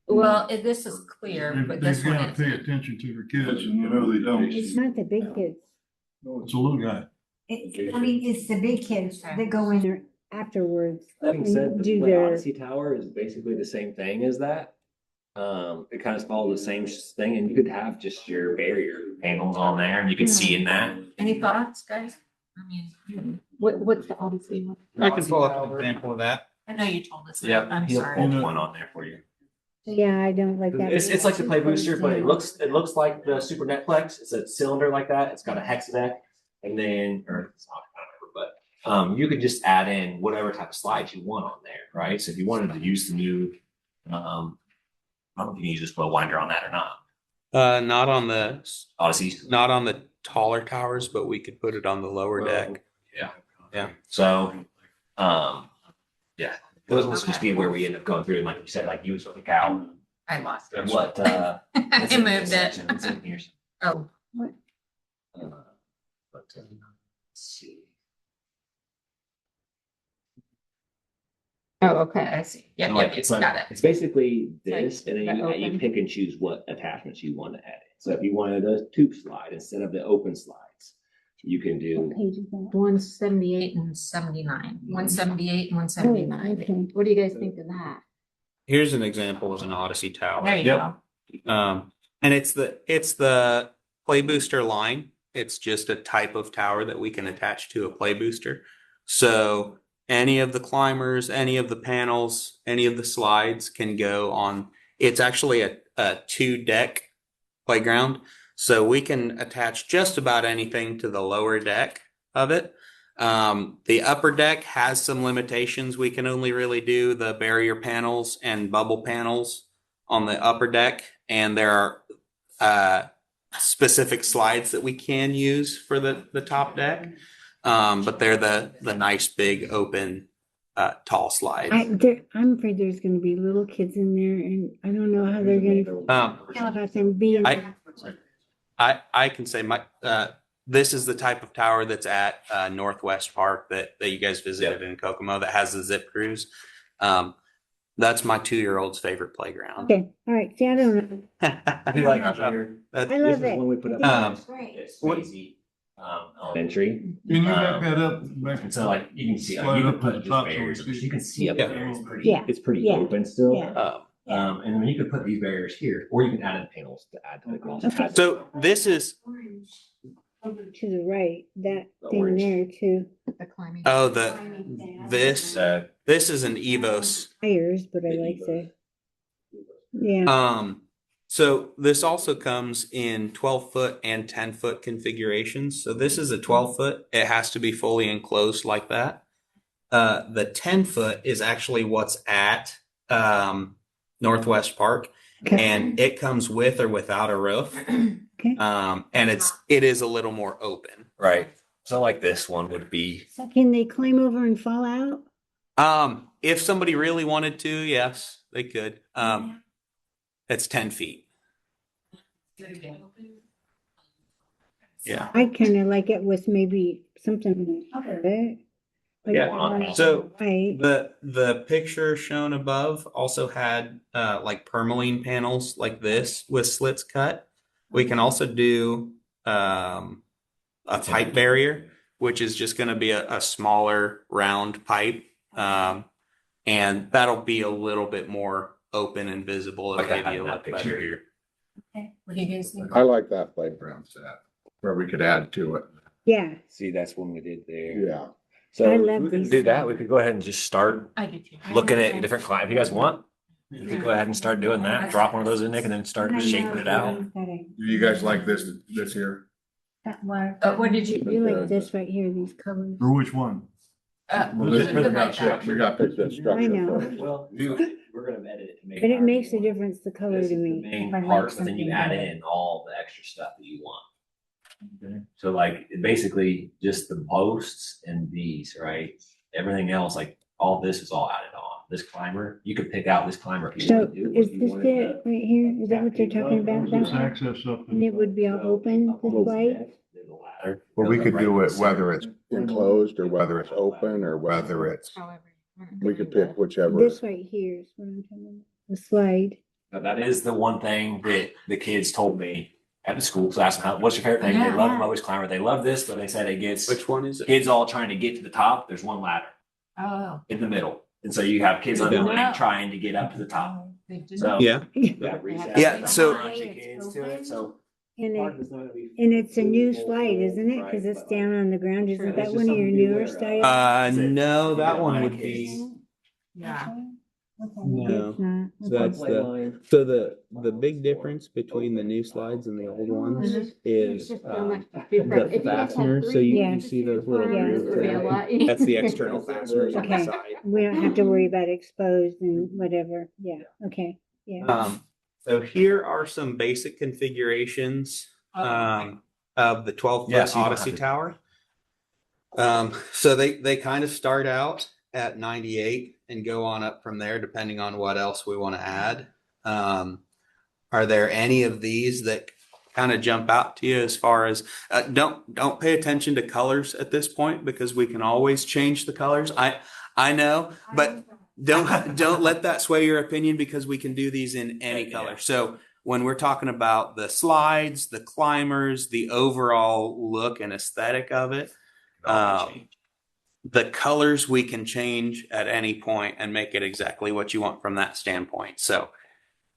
Well, this is clear, but this They've one got to pay is. attention to their kids, and you know they don't. it's not the big kids. It's a little guy. It's the big kids that go in there afterwards. That being said, and do the their, Odyssey Tower is basically the same thing as that. It kind of follows the same thing, and you could have just your barrier panels on there, and you could see in that. Any thoughts, guys? I mean, what's the Odyssey one? I can pull up an example of that. I know you told us. that. Yep, I'm he'll sorry. pull one on there for you. yeah, I don't like that. It's like the Play Booster, but it looks like the Super Netplex. It's a cylinder like that. It's got a hex deck, and then or it's not, I don't remember, but you could just add in whatever type of slides you want on there, right? So if you wanted to use the new, I don't know if you can use this flow winder on that or not. Not on the Odyssey. taller towers, but we could put it on the lower deck. So, yeah, those will just be where we end up going through, and like you said, like you would pick out I lost it. what. I moved it. It's in here. Oh, But, let's see. oh, okay, I see. Yep, Like, yep, it's got like, it. it's basically Like this, and then the you open. pick and choose what attachments you want to add. So if you wanted a tube slide instead of the open slides, you can What do. page is that? 178 and 79. 178 and 179. Oh, okay. What do you guys think of that? Here's an example of an Odyssey tower. There you Yep. go. And it's the Play Booster line. It's just a type of tower that we can attach to a Play Booster. So any of the climbers, any of the panels, any of the slides can go on. It's actually a 2-deck playground. So we can attach just about anything to the lower deck of it. The upper deck has some limitations. We can only really do the barrier panels and bubble panels on the upper deck. And there are specific slides that we can use for the top deck. But they're the nice, big, open, tall slides. I'm afraid there's gonna be little kids in there and I don't know how they're gonna feel about them being. I can say this is the type of tower that's at Northwest Park that you guys visited in Kokomo that has the zip cruise. That's my 2-year-old's favorite playground. Okay, all right, see, I don't know. I feel like here, I this love is it. when we put up. I think great. It's crazy. Elementary. Can you back that up? Back And so like you can see, Slide you up can to put the just top so barriers, we see. you can see up Yeah. there, it's pretty, Yeah. it's pretty Yeah. open still. Yeah. And then you could put these barriers here, or you can add in panels to add to the cross. Okay. So this is To the right, that The thing orange. there too, The climbing. this is an Evos. tires, but I like the, yeah, So this also comes in 12-foot and 10-foot configurations. So this is a 12-foot. It has to be fully enclosed like that. The 10-foot is actually what's at Northwest Park, okay, and it comes with or without a roof. okay. And it is a little more open. Right. So like this one would be, So can they climb over and fall out? If somebody really wanted to, yes, they could. It's 10 feet. Yeah. I kinda like it with maybe something on top of it. Like, Yeah. So right, the picture shown above also had like permaline panels like this with slits cut. We can also do a pipe barrier which is just gonna be a smaller round pipe. And that'll be a little bit more open and visible. It'll Like I give have you a that look picture better. here. Okay, what do you guys think? I like that playground set where we could add to it. Yeah, See, that's when we did there. Yeah. So I if love we can these do that. things. We could go ahead and just start I do too. looking at different clients. If you guys want, you could go ahead and start doing that. Drop one of those in, Nick, and then start shaping it out. Do you guys like this here? What did you? You like this right here, these colors. For which one? Well, this, we got to pick this I structure know. first. Well, we're gonna edit it to make. But it makes a difference, the color This to is the me. main if I like part, but then you something add better. in all the extra stuff that you want. So like basically just the posts and these, right? Everything else, like all this is all added on. This climber, you could pick out this climber if you So want to do. is this it right here? Is that what they're talking about? That Just one? access up. And it would be all open, this light? Well, we could do it whether it's enclosed or whether it's open or whether it's, However. we could pick whichever. This right here is what I'm talking about, the slide. Now, that is the one thing that the kids told me at the school. So I asked them, what's your favorite thing? They love the Mobius climber. They love this, but they said it gets Which one is it? kids all trying to get to the top. There's one ladder Oh. in the middle. And so you have kids on the No. line trying to get up to the top. They didn't. So Yeah. Yeah, so- a bunch of kids to it. So And it's a new slide, isn't it? Cause it's down on the ground. Isn't that one of your newer styles? No, that one would be, Yeah. No. It's not. So that's so the big difference between the new slides and the old ones Mhm. is Just so much the different. If you guys had fasteners. So three, you Yeah. see those little Yeah. grooves It would be a there? lot That's the external fasteners on the Okay. side. We don't have to worry about exposed and whatever. Yeah, okay, yeah. So here are some basic configurations of the 12 Yeah, foot so you don't Odyssey have to- tower. So they kind of start out at 98 and go on up from there, depending on what else we want to add. Are there any of these that kind of jump out to you as far as don't pay attention to colors at this point because we can always change the colors. I know, but don't let that sway your opinion because we can do these in any color. So when we're talking about the slides, the climbers, the overall look and aesthetic of it, the colors we can change at any point and make it exactly what you want from that standpoint. So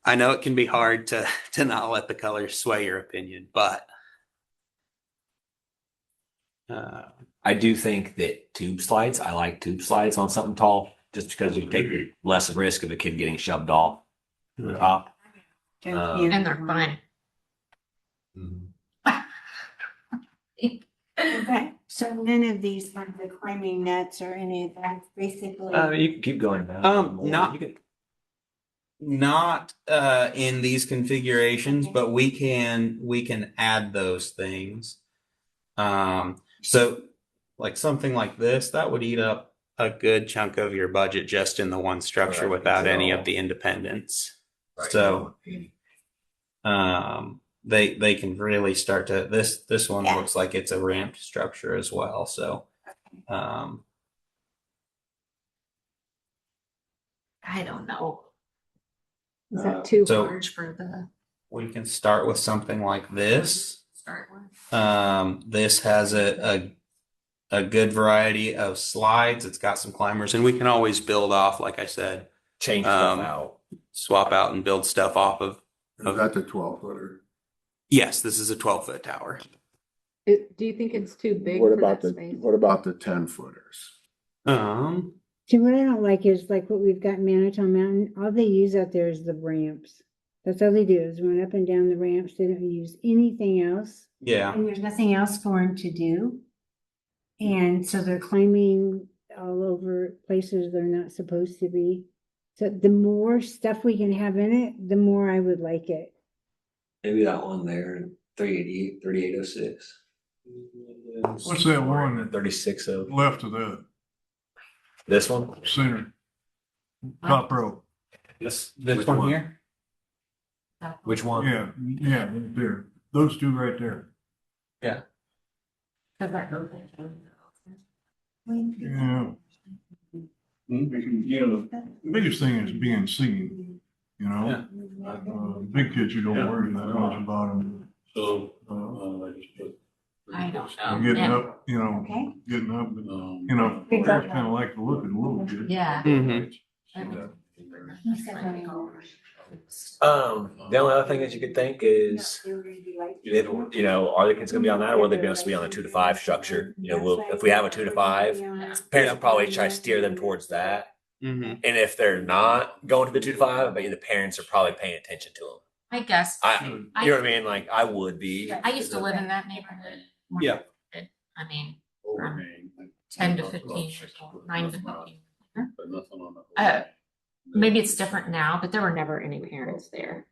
I know it can be hard to not let the colors sway your opinion, but I do think that tube slides, I like tube slides on something tall, just because you take less risk of a kid getting shoved off the top. And they're fun. Okay, so none of these are the climbing nuts or any of that, basically. You can keep going. Not- You can- not in these configurations, but we can add those things. So like something like this, that would eat up a good chunk of your budget just in the one structure Right, without any so- of the independence. Right. So they can really start to this one Yeah. looks like it's a ramped structure as well. So I don't know. Is that too so- large for the we can start with something like this. start with? This has a good variety of slides. It's got some climbers, and we can always build off, like I said, Change stuff out. swap out and build stuff off of. Is that the 12-footer? Yes, this is a 12-foot tower. Do you think it's too big What for about that the, space? what about the 10-footers? See, what I don't like is like what we've got in Manitou Mountain, all they use out there is the ramps. That's all they do is run up and down the ramps. They don't use anything else. Yeah. And there's nothing else for them to do. And so they're climbing all over places they're not supposed to be. So the more stuff we can have in it, the more I would like it. Maybe that one there, 388, 3806. What's that one 36 left of that This one? center? Top row. This Which one one? here. Which one? Yeah, yeah, right there. Those two right there. Yeah. Yeah. Hmm? You know, the biggest thing is being seen, you know? Big kids, you don't worry that much about them. So, I just put I don't know. Getting And- up, Okay. getting up, I kind of like to look at a little bit. Yeah. Mhm. The only other thing that you could think is, are the kids gonna be on that, or are they supposed to be on a 2 to 5 structure? If we have a 2 to 5, parents will probably try to steer them towards that. Mhm. And if they're not going to the 2 to 5, I bet you the parents are probably paying attention to them. I guess. You know what I mean? Like I would be. I used to live in that neighborhood. when Yeah. I was a kid. I mean, from 10 to 15 years old, 9 to 15. Maybe it's different now, but there were never any parents there.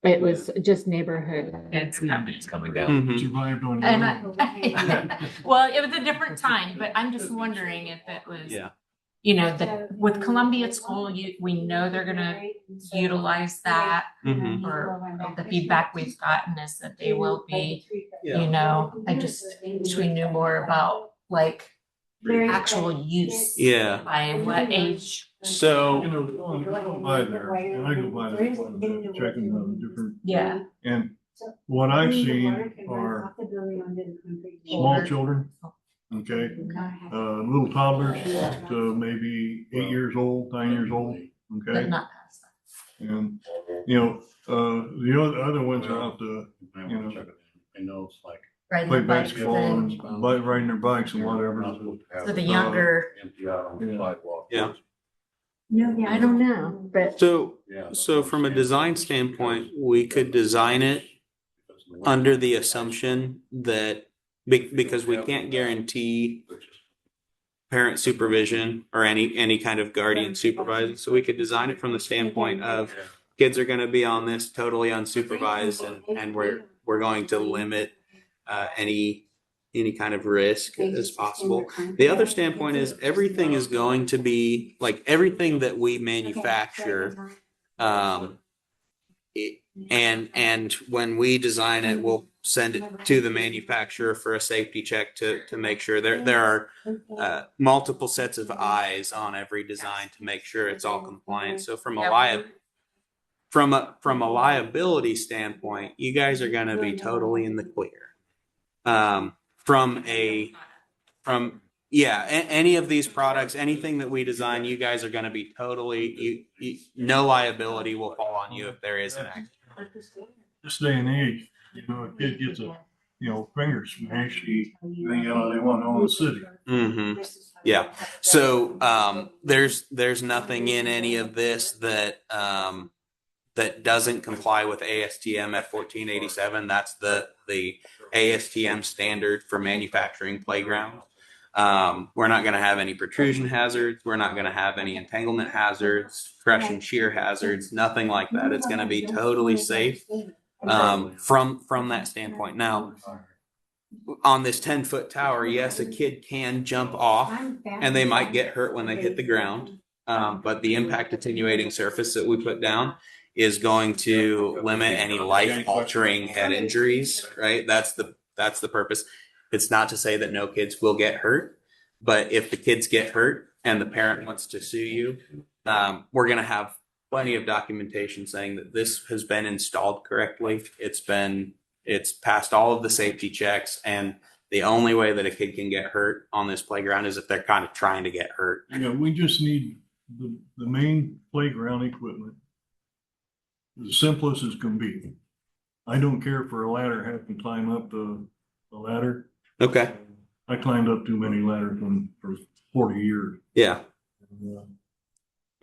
It was just neighborhood kids coming. It's coming down. Mhm. Survived on your And own. well, it was a different time, but I'm just wondering if it was, Yeah. with Columbia School, we know they're gonna utilize that. Mhm. Or the feedback we've gotten is that they will be, Yeah. I just wish we knew more about like actual use. Yeah. By what age. So, Going by there, and I go by there, checking on different, Yeah. and what I've seen are small children, okay? Little toddlers to maybe 8 years old, 9 years old, But okay? not past that. And, the other ones are out to, Riding play the bikes basketball and- and riding their bikes and whatever. So the younger, yeah. I don't know, but So from a design standpoint, we could design it under the assumption that because we can't guarantee parent supervision or any kind of guardian supervising, so we could design it from the standpoint of kids are going to be on this totally unsupervised, and we're going to limit any kind of risk as possible. The other standpoint is everything is going to be like everything that we manufacture. And when we design it, we'll send it to the manufacturer for a safety check to make sure there are multiple sets of eyes on every design to make sure it's all compliant. So from a liability standpoint, you guys are going to be totally in the clear. Any of these products, anything that we design, you guys are going to be totally, no liability will fall on you if there is an accident. This day and age, a kid gets finger smashed, they want to own the city. Mm-hmm. Yeah. So there's nothing in any of this that doesn't comply with ASTM F1487. That's the ASTM standard for manufacturing playground. We're not going to have any protrusion hazards. We're not going to have any entanglement hazards, crush and shear hazards, nothing like that. It's going to be totally safe from that standpoint. Now, on this 10-foot tower, yes, a kid can jump off and they might get hurt when they hit the ground. But the impact attenuating surface that we put down is going to limit any life-altering head injuries, right? That's the purpose. It's not to say that no kids will get hurt, but if the kids get hurt and the parent wants to sue you, we're going to have plenty of documentation saying that this has been installed correctly. It's passed all of the safety checks, and the only way that a kid can get hurt on this playground is if they're kind of trying to get hurt. We just need the main playground equipment. The simplest as can be. I don't care for a ladder, have to climb up the ladder. Okay. I climbed up too many ladders for 40 years. Yeah.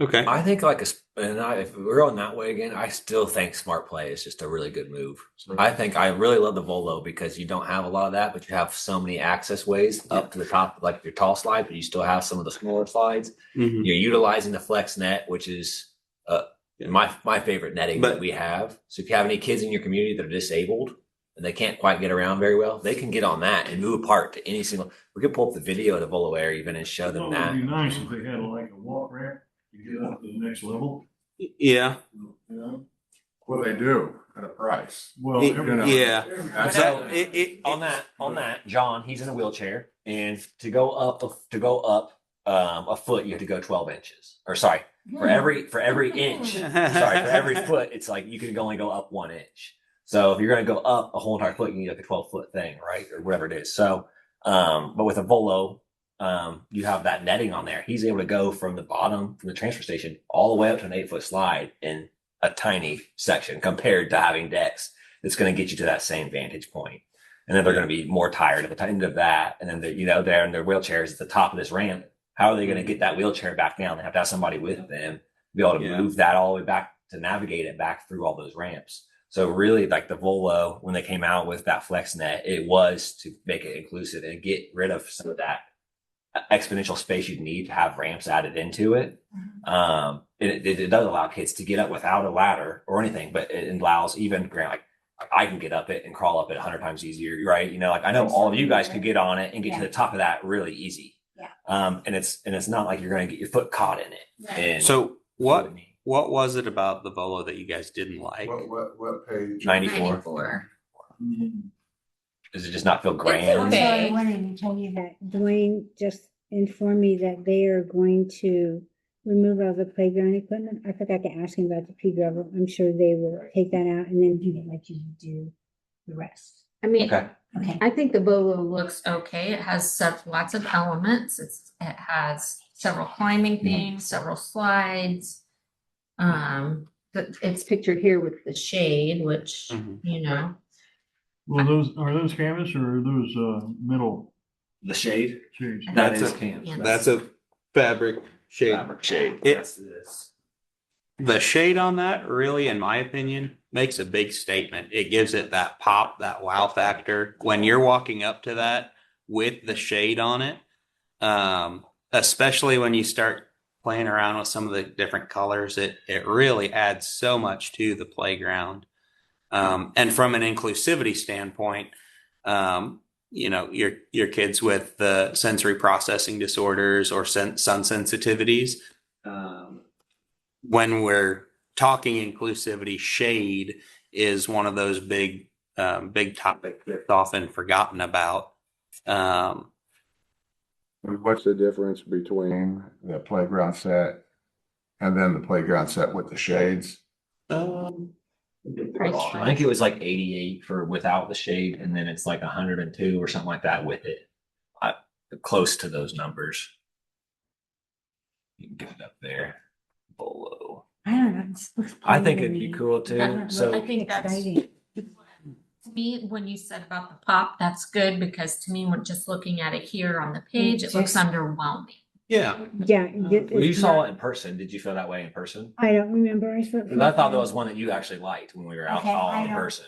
Okay. I think if we're going that way again, I still think Smart Play is just a really good move. I really love the Volo because you don't have a lot of that, but you have so many access ways up to the top, like your tall slide, but you still have some of the smaller slides. Mm-hmm. You're utilizing the Flex Net, which is my favorite netting that we have. So if you have any kids in your community that are disabled and they can't quite get around very well, they can get on that and move apart to any single. We could pull up the video of the Volo Air even and show them that. It'd be nice if they had like a walk ramp to get up to the next level. Yeah. Well, they do at a price. Well, Yeah. So on that, John, he's in a wheelchair, and to go up a foot, you have to go 12 inches. Or sorry, for every inch, for every foot, it's like you can only go up 1 inch. So if you're going to go up a whole entire foot, you need like a 12-foot thing, right? Or whatever it is. So, but with a Volo, you have that netting on there. He's able to go from the bottom, from the transfer station, all the way up to an 8-foot slide in a tiny section compared to having decks. That's going to get you to that same vantage point. And then they're going to be more tired at the end of that. And then they're, they're in their wheelchairs at the top of this ramp. How are they going to get that wheelchair back down? They have to have somebody with them, be able to move that all the way back to navigate it back through all those ramps. So really, like the Volo, when they came out with that FlexNet, it was to make it inclusive and get rid of some of that exponential space you'd need to have ramps added into it. It does allow kids to get up without a ladder or anything, but it allows even like I can get up it and crawl up it 100 times easier, right? Like I know all of you guys could get on it and get to the top of that really easy. And it's not like you're going to get your foot caught in it. And So what was it about the Volo that you guys didn't like? What page? 94. Does it just not feel grand? I'm sorry, I wanted to tell you that Dwayne just informed me that they are going to remove all the playground equipment. I forgot to ask him about the pea gravel. I'm sure they will take that out and then let you do the rest. I mean, Okay. Okay. I think the Volo looks okay. It has lots of elements. It has several climbing things, several slides. It's pictured here with the shade, which, Well, are those canvas or are those metal The shade? shades? That That's is a- canvas. yeah. That's a fabric shade. Fabric shade. It's- This. The shade on that really, in my opinion, makes a big statement. It gives it that pop, that wow factor. When you're walking up to that with the shade on it, especially when you start playing around with some of the different colors, it really adds so much to the playground. And from an inclusivity standpoint, your kids with the sensory processing disorders or sun sensitivities, when we're talking inclusivity, shade is one of those big topics that's often forgotten about. What's the difference between the playground set and then the playground set with the shades? I think it was like 88 for without the shade, and then it's like 102 or something like that with it. Close to those numbers. You can get it up there. Below. I don't know. I think it'd be cool too. So I think that's, exciting. to me, when you said about the pop, that's good because to me, when just looking at it here on the page, it looks underwhelming. Yeah. Yeah. well, you saw it in person. Did you feel that way in person? I don't remember. I thought there was one that you actually liked when we were out Okay, all I in don't- person.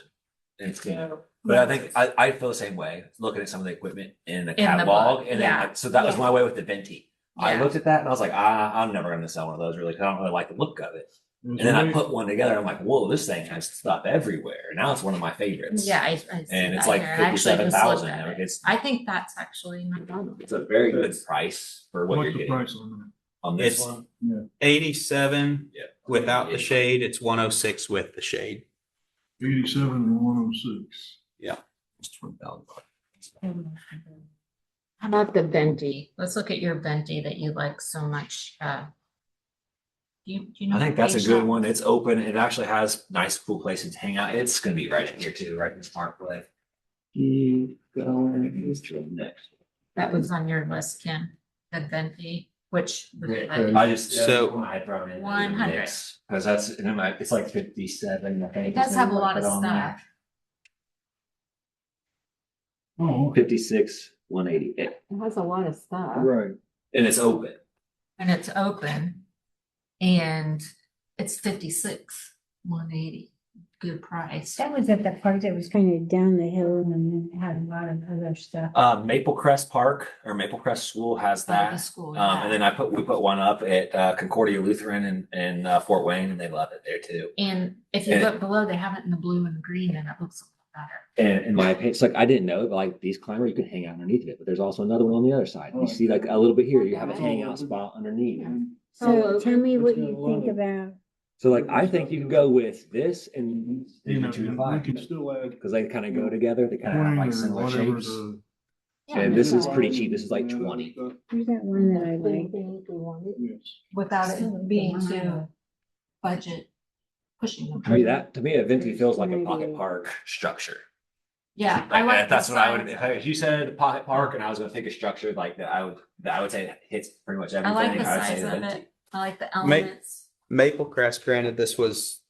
But I think I feel the same way, looking at some of the equipment in the In the catalog. book, And then, yeah. so that was my way with the Venti. I Yeah. looked at that and I was like, I'm never going to sell one of those really, because I don't really like the look of it. And then I put one together. I'm like, whoa, this thing has stuff everywhere. Now it's one of my favorites. Yeah, I see And it's that like here. I actually just looked 57,000. at it. It's I think that's actually not bad. it's a very good price for what What's you're the getting price on on this It's- one. 87 Yeah. without the shade. It's 106 with the shade. that? 87 and 106. It's $20,000. How about the Venti? Let's look at your Venti that you like so much. Do you know I think the that's a page good number? one. It's open. It actually has nice, cool places to hang out. It's going to be right in here too, right in Smart Play. Keep going. Who's to next? That was on your list, Ken, the Venti, which. I just So- I throw it in 100. because that's it's like 57. I think It does have a lot of Put on there. stuff. Oh, 56, 188, It has a lot of stuff. right. and it's open. And it's open. And it's 56, 180. Good price. That was at the park that was kind of down the hill and then had a lot of other stuff. Maple Crest Park or Maple Crest School has Oh, that. the school, And then yeah. we put one up at Concordia Lutheran in Fort Wayne, and they love it there too. And if you And- look below, they have it in the blue and the green and it looks a lot better. And in my opinion, it's like I didn't know, but like these climber, you can hang out underneath of it. But there's also another one on the other side. You see like a little bit here, you have a hangout spot underneath. So tell me what It's you got a think lot of- about, So like I think you can go with this and You know, 2 to we 5 can still add because they kind of go together. They kind of have 20 like or similar whatever shapes. the. Yeah, And this is maybe pretty cheap. This is like 20. here's that one that I like. Yes. without it being too budget pushing them. To me, a venti feels like a pocket park structure. Yeah, Like I like that. That's the what I would, size. if you said pocket park and I was gonna think a structure like that, I would say it hits pretty much I everything. like the I would say size the of venti. it. I like the elements. Maple Crest, granted, this was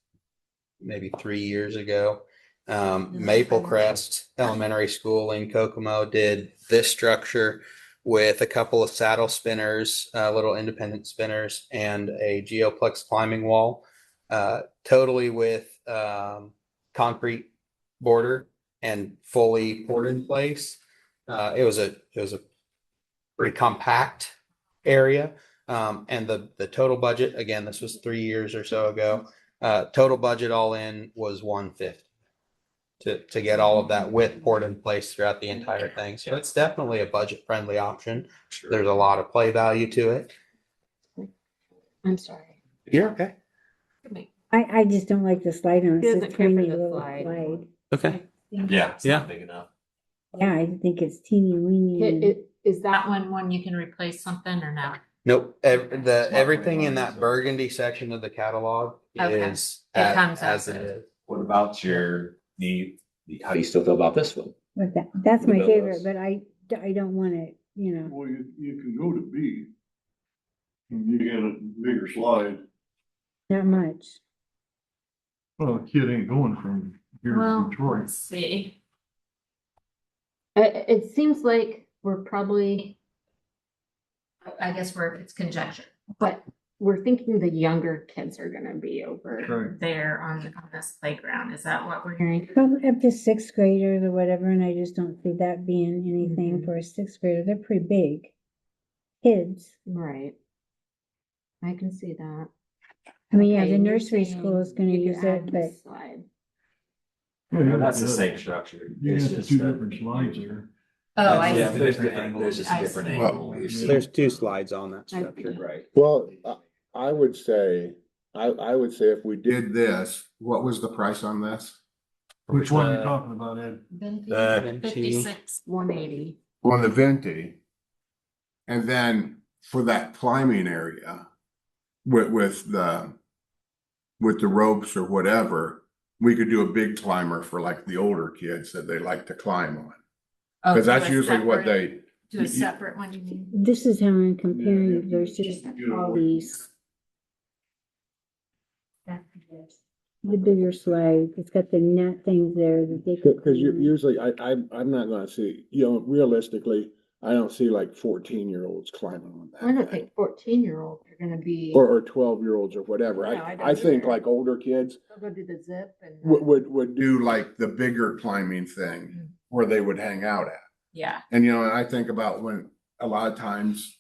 maybe 3 years ago. Maple Crest Elementary School in Kokomo did this structure with a couple of saddle spinners, little independent spinners, and a geoplex climbing wall, totally with concrete border and fully poured in place. It was a pretty compact area. And the total budget, again, this was 3 years or so ago. Total budget all in was 150 to get all of that width poured in place throughout the entire thing. So it's definitely a budget friendly option. There's a lot of play value to it. I'm sorry. You're okay. I just don't like the slide on it. He It's doesn't a care for tiny the little slide. slide. Okay. Yeah, it's Yeah. not big enough. Yeah, I think it's teeny weeny. Is that one you can replace something or no? Nope. Everything in that burgundy section of the catalog Okay. is It comes as as it is. is. What about how do you still feel about this one? But that's my Those. favorite, but I don't want it, Well, you can go to B. And you get a bigger slide. not much. Well, a kid ain't going from here to Well, Detroit. let's see. It seems like we're probably, I guess it's conjecture, but we're thinking the younger kids are gonna be over Right. there on this playground. Is that what we're hearing? Probably up to sixth graders or whatever, and I just don't see that being anything Mhm. for a sixth grader. They're pretty big kids. Right. I can see that. I mean, yeah, Okay, the and you're nursery saying school is gonna you could use add it, this but slide. That's the same structure. You It's have just, two different slides there. Oh, I Yeah, but see. there's different angles. There's just I different see. angles. There's 2 slides on that I structure. see. Right. Well, I would say, I would say if we did this, what was the price on this? Which one are you talking about, Ed? Venti, Venti. 56, 180. On the venti. And then for that climbing area with the ropes or whatever, we could do a big climber for like the older kids that they like to climb on. Oh, Cause do that's a usually what separate- they, Do a separate one, you mean? this is how I'm comparing Yeah. versus all these. The bigger slide, it's got the net things there that they could. Cause usually I'm not gonna see, realistically, I don't see like 14-year-olds climbing on I don't that. think 14-year-olds are gonna be. Or 12-year-olds or whatever. No, I don't I think either. like older kids They'll go do the zip and. would do, do like the bigger climbing thing Mm. where they would hang out at. Yeah, And, and I think about when a lot of times,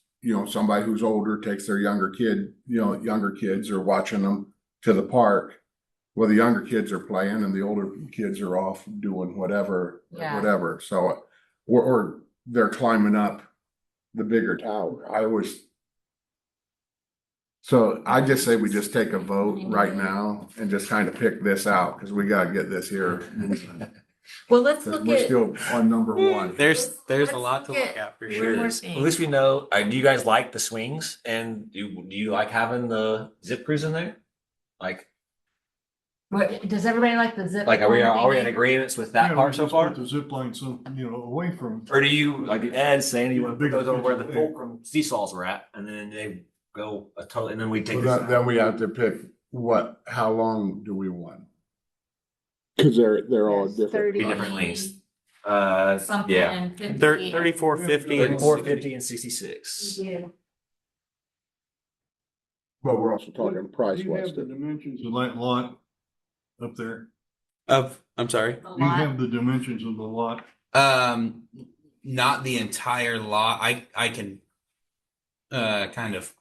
somebody who's older takes their younger kids are watching them to the park. Well, the younger kids are playing and the older kids are off doing whatever, Yeah. whatever. So, or they're climbing up the bigger tower. So I just say we just take a vote right now and just kind of pick this out because we gotta get this here. well, let's 'Cause look we're at. still on number one. There's Let's a lot to look at for where sure. we're At seeing. least we know. Do you guys like the swings? And do you like having the zip crews in there? Like, Does everybody like the zip? are we line in thing? agreement with that Yeah, part we so just far? put the zip line away from. Or do you, like Ed's saying, you want to put Bigger those over where the kids. fulcrum seesaws were at, and then they go and then we take So this then we have to pick how long do we want? cause they're all Yes, different. 30. different lengths. Something Yeah, and 50. 3450 and 3450 and 66. Yeah. But we're also talking price Do you have wise. the dimensions of that lot up there? I'm sorry. A Do you lot. have the dimensions of the lot? Not the entire lot. I can kind of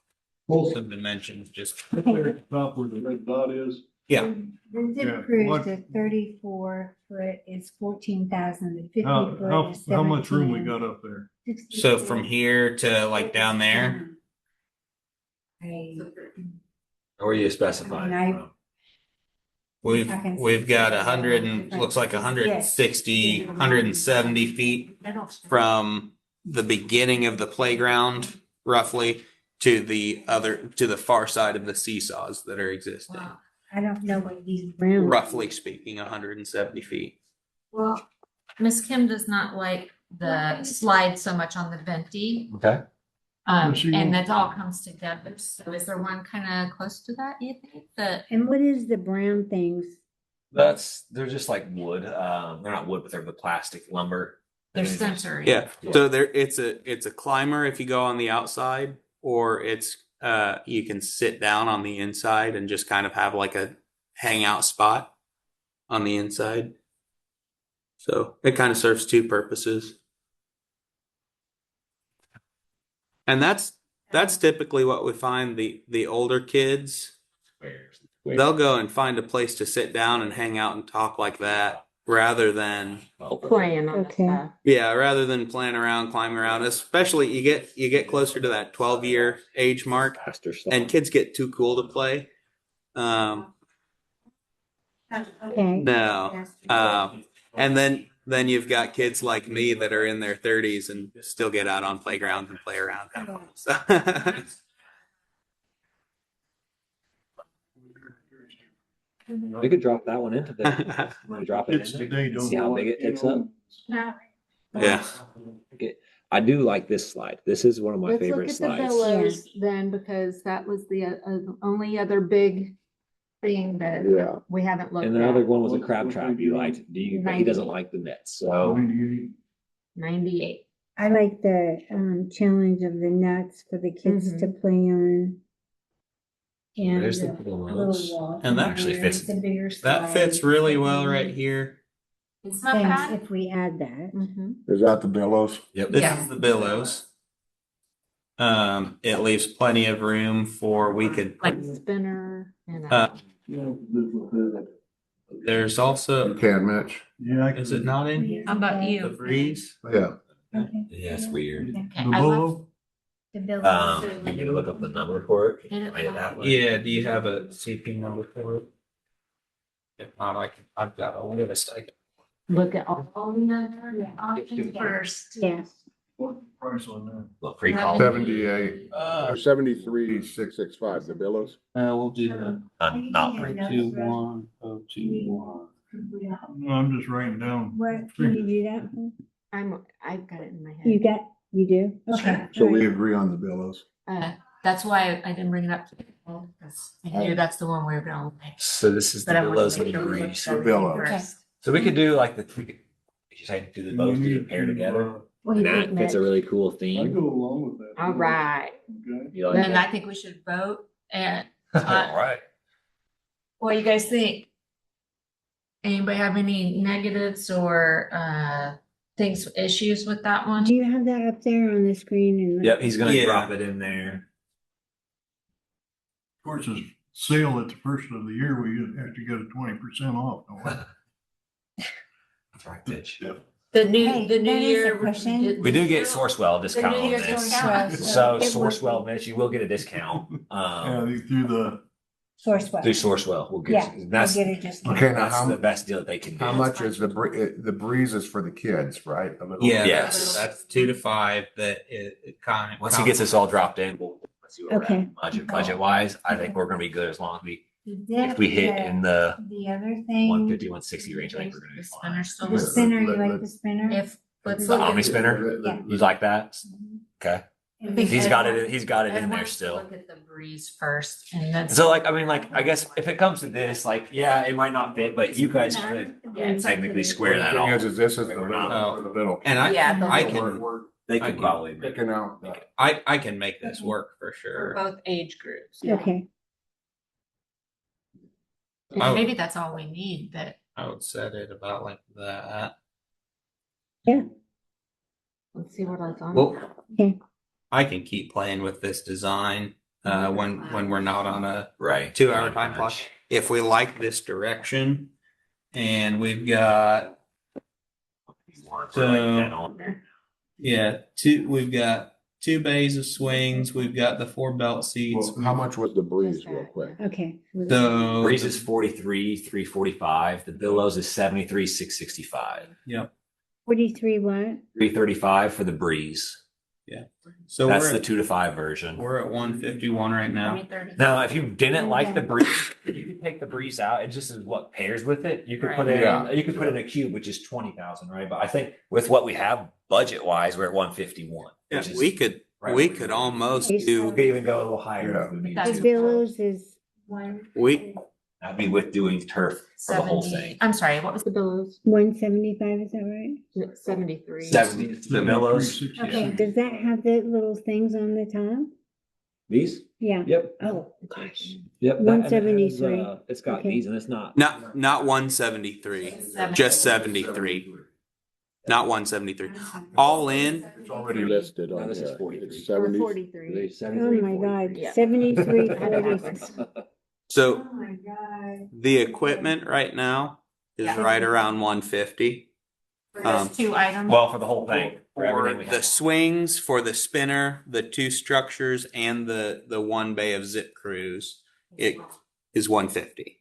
pull some dimensions just. Up there at the top where the red dot is? Yeah. The Yeah, zip cruise what- at 34 foot is 14,000, the 50 foot How is much room we 17. got up there? So from here to like down there. Or you specify. And I- We've got 100 and looks like 160, 170 feet from the beginning of the playground roughly to the far side of the seesaws that are existing. Wow. I don't know what these brown. roughly speaking, 170 feet. Well, Miss Kim does not like the slide so much on the venti. Okay. And it all comes together. So is there one kind of close to that, you think? That And what is the brown things? They're just like wood. They're not wood, but they're the plastic lumber. they're sensory. Yeah. So it's a climber if you go on the outside, or it's you can sit down on the inside and just kind of have like a hangout spot on the inside. So it kind of serves two purposes. And that's typically what we find the older kids, they'll go and find a place to sit down and hang out and talk like that rather than Playing on Okay. stuff. rather than playing around, climbing around. Especially you get closer to that 12-year age mark Faster stuff. and kids get too cool to play. Okay. No. And then you've got kids like me that are in their 30s and still get out on playgrounds and play around. So We could drop that one into the. Want to drop it It's in there? today, don't See how big it takes up. yeah. Okay. I do like this slide. This is one of my Let's look favorite at the slides. billows then, because that was the only other big thing that Yeah. we haven't looked And the other at. one was a crab trap you liked. But he doesn't like the nets. So 98. I like the challenge of the nuts for the kids to play on. And there's the the billows. little wall. And that actually fits- It's a bigger That fits slide. really well right here. It's not Thanks, bad. if we add that. Mhm. Is that the billows? Yep. This Yeah. is the billows. It leaves plenty of room for we could. Like spinner and Uh, There's also. You can, Mitch. Yeah. I Is it not in here? How about The you? breeze. Yeah. Okay. Yeah, it's weird. Okay. Okay, The I love billow, The bill. You need to look up the number for it. And it- Find it that way. Yeah. Do you have a CP number for it? If not, I've got a list. look at all the other options first. Yes. what's the price on that? Look, free call. 78. 73,665, the billows. We'll do the Not 321-021. No, I'm just writing down. What, can you do that? I've got it in my You head. you do? Okay. So we agree on the billows. That's why I didn't bring it up. Because I knew that's the one we were going with. So this is the But I wanted billows to and make the sure we looked breeze. at everything Billows. first. So we could do like you say do the both do the pair together. What And do you that think, fits a Mitch? really cool I theme. go along with that. All right. Okay. You like Then that? I think we should vote. And All right. what do you guys think? Anybody have any negatives or issues with that one? Do you have that up there on the screen? And Yep, he's gonna Yeah. drop it in there. Of course, it's sale at the first of the year, we have to get a 20% off. don't we? That's right, bitch. The Hey, new that is a year. question. We do get Sourcewell discount The New on Year's this. discount. So It would Sourcewell, Mitch, you will get a discount. Yeah, through the, Sourcewell. Through Sourcewell, we'll Yeah, get. I'll That's get it just. Okay, now that's how, the best deal that they can do. how much is the breeze is for the kids, right? A little- Yeah. Yes. That's 2 to 5. That it kind of. Once he gets this all dropped in, we'll see where we're Okay. at. Budget wise, I think we're gonna be good as long as if we hit in the The other thing. 150, 160 range, I think we're gonna be The fine. spinner still. The spinner, you like the spinner? If, let's The look Omni at. spinner, Yeah. you like that? Okay, I think he's got Ed it. He's got it in Ed there wants to still. Look at the breeze first and then. So like, I mean, like, I guess if it comes to this, like, yeah, it might not fit, but you guys could technically square that Thing off. is this is the little. And Yeah, I the- can They I could can- probably make Picking out. I can make this work for For sure. both age groups. Okay, And I would- maybe that's all we need, that, I would set it about like that. let's see what else on. Well, Okay. I can keep playing with this design when we're not on a right 2-hour time clock. If we like this direction, and we've got we've got 2 bays of swings. We've got the 4 belt seats. How much was the breeze real quick? okay. So Breeze is 43, 345. The Billows is 73, 665. Yep. 43 what? 335 for the Breeze. So That's we're the at, 2 to 5 version. we're at 151 right now. Now, if you didn't like the breeze, you could take the breeze out. It just is what pairs with it. You could put it Right. in, you could put in a cube, which is 20,000, right? But I think with what we have budget wise, we're at 151. Yeah, Which is we could right we where could we want. almost We do could even go a little higher Yeah. if we need That's The to. billows is we That'd be with doing turf for the whole thing. I'm sorry, what was the billows? 175, is that right? 73. 70, the billows. Okay, does that have the little things on the top? These? Yeah. Yep. Oh, gosh. Yep. 173. It's got Okay. these and it's not. not 173, just 73, not 173. All in, It's already listed No, on this is there. 43. It's Or 70. 43. Oh, my God. Yeah. 73, I had 40. so Oh, my God. the equipment right now is Yeah. right around 150. For those 2 items. Well, for the whole thing. For For everything we the have. swings, for the spinner, the 2 structures, and the 1 bay of zip crews, it is 150.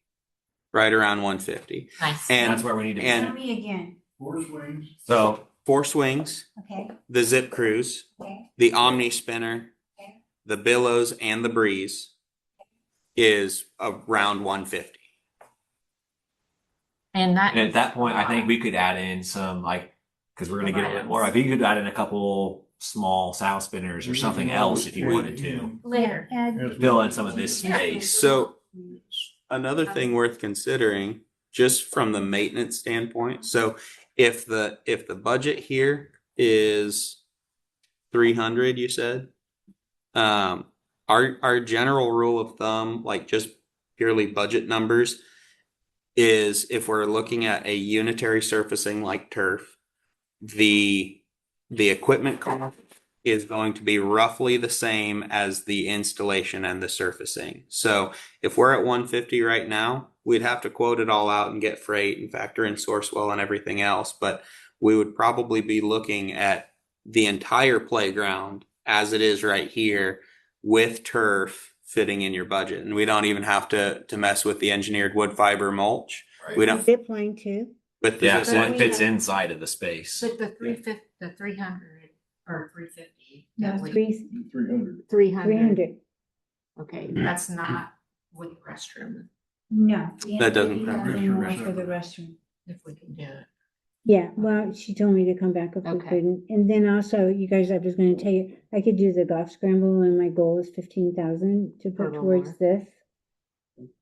Right around 150. Nice. And That's where we need to be. and- Tell me again. 4 swings. So 4 swings, Okay, the zip crews, okay. the omni spinner, the billows, and the breeze is around 150. And that. and at that point, I think we could add in some like, because we're gonna get a bit more. I think you could add in a couple small sow spinners or something else if you wanted to. Later. Add- Fill in some of this space. So another thing worth considering, just from the maintenance standpoint, so if the budget here is 300, you said, our general rule of thumb, like just purely budget numbers, is if we're looking at a unitary surfacing like turf, the equipment cost is going to be roughly the same as the installation and the surfacing. So if we're at 150 right now, we'd have to quote it all out and get freight and factor in Sourcewell and everything else. But we would probably be looking at the entire playground as it is right here with turf fitting in your budget. And we don't even have to mess with the engineered wood fiber mulch. We don't Zip line too. with the Yeah, so zip it line. fits inside of the space. But the 350, the 300 or 350. No, that we- 300. 300. 300. Okay, that's not with the restroom, No. That doesn't cover Any more restroom. for the restroom. if we can do it. Yeah, well, she told me to come back if we Okay. couldn't. And then also, you guys, I was gonna tell you, I could do the golf scramble and my goal is 15,000 to For put the towards more. this.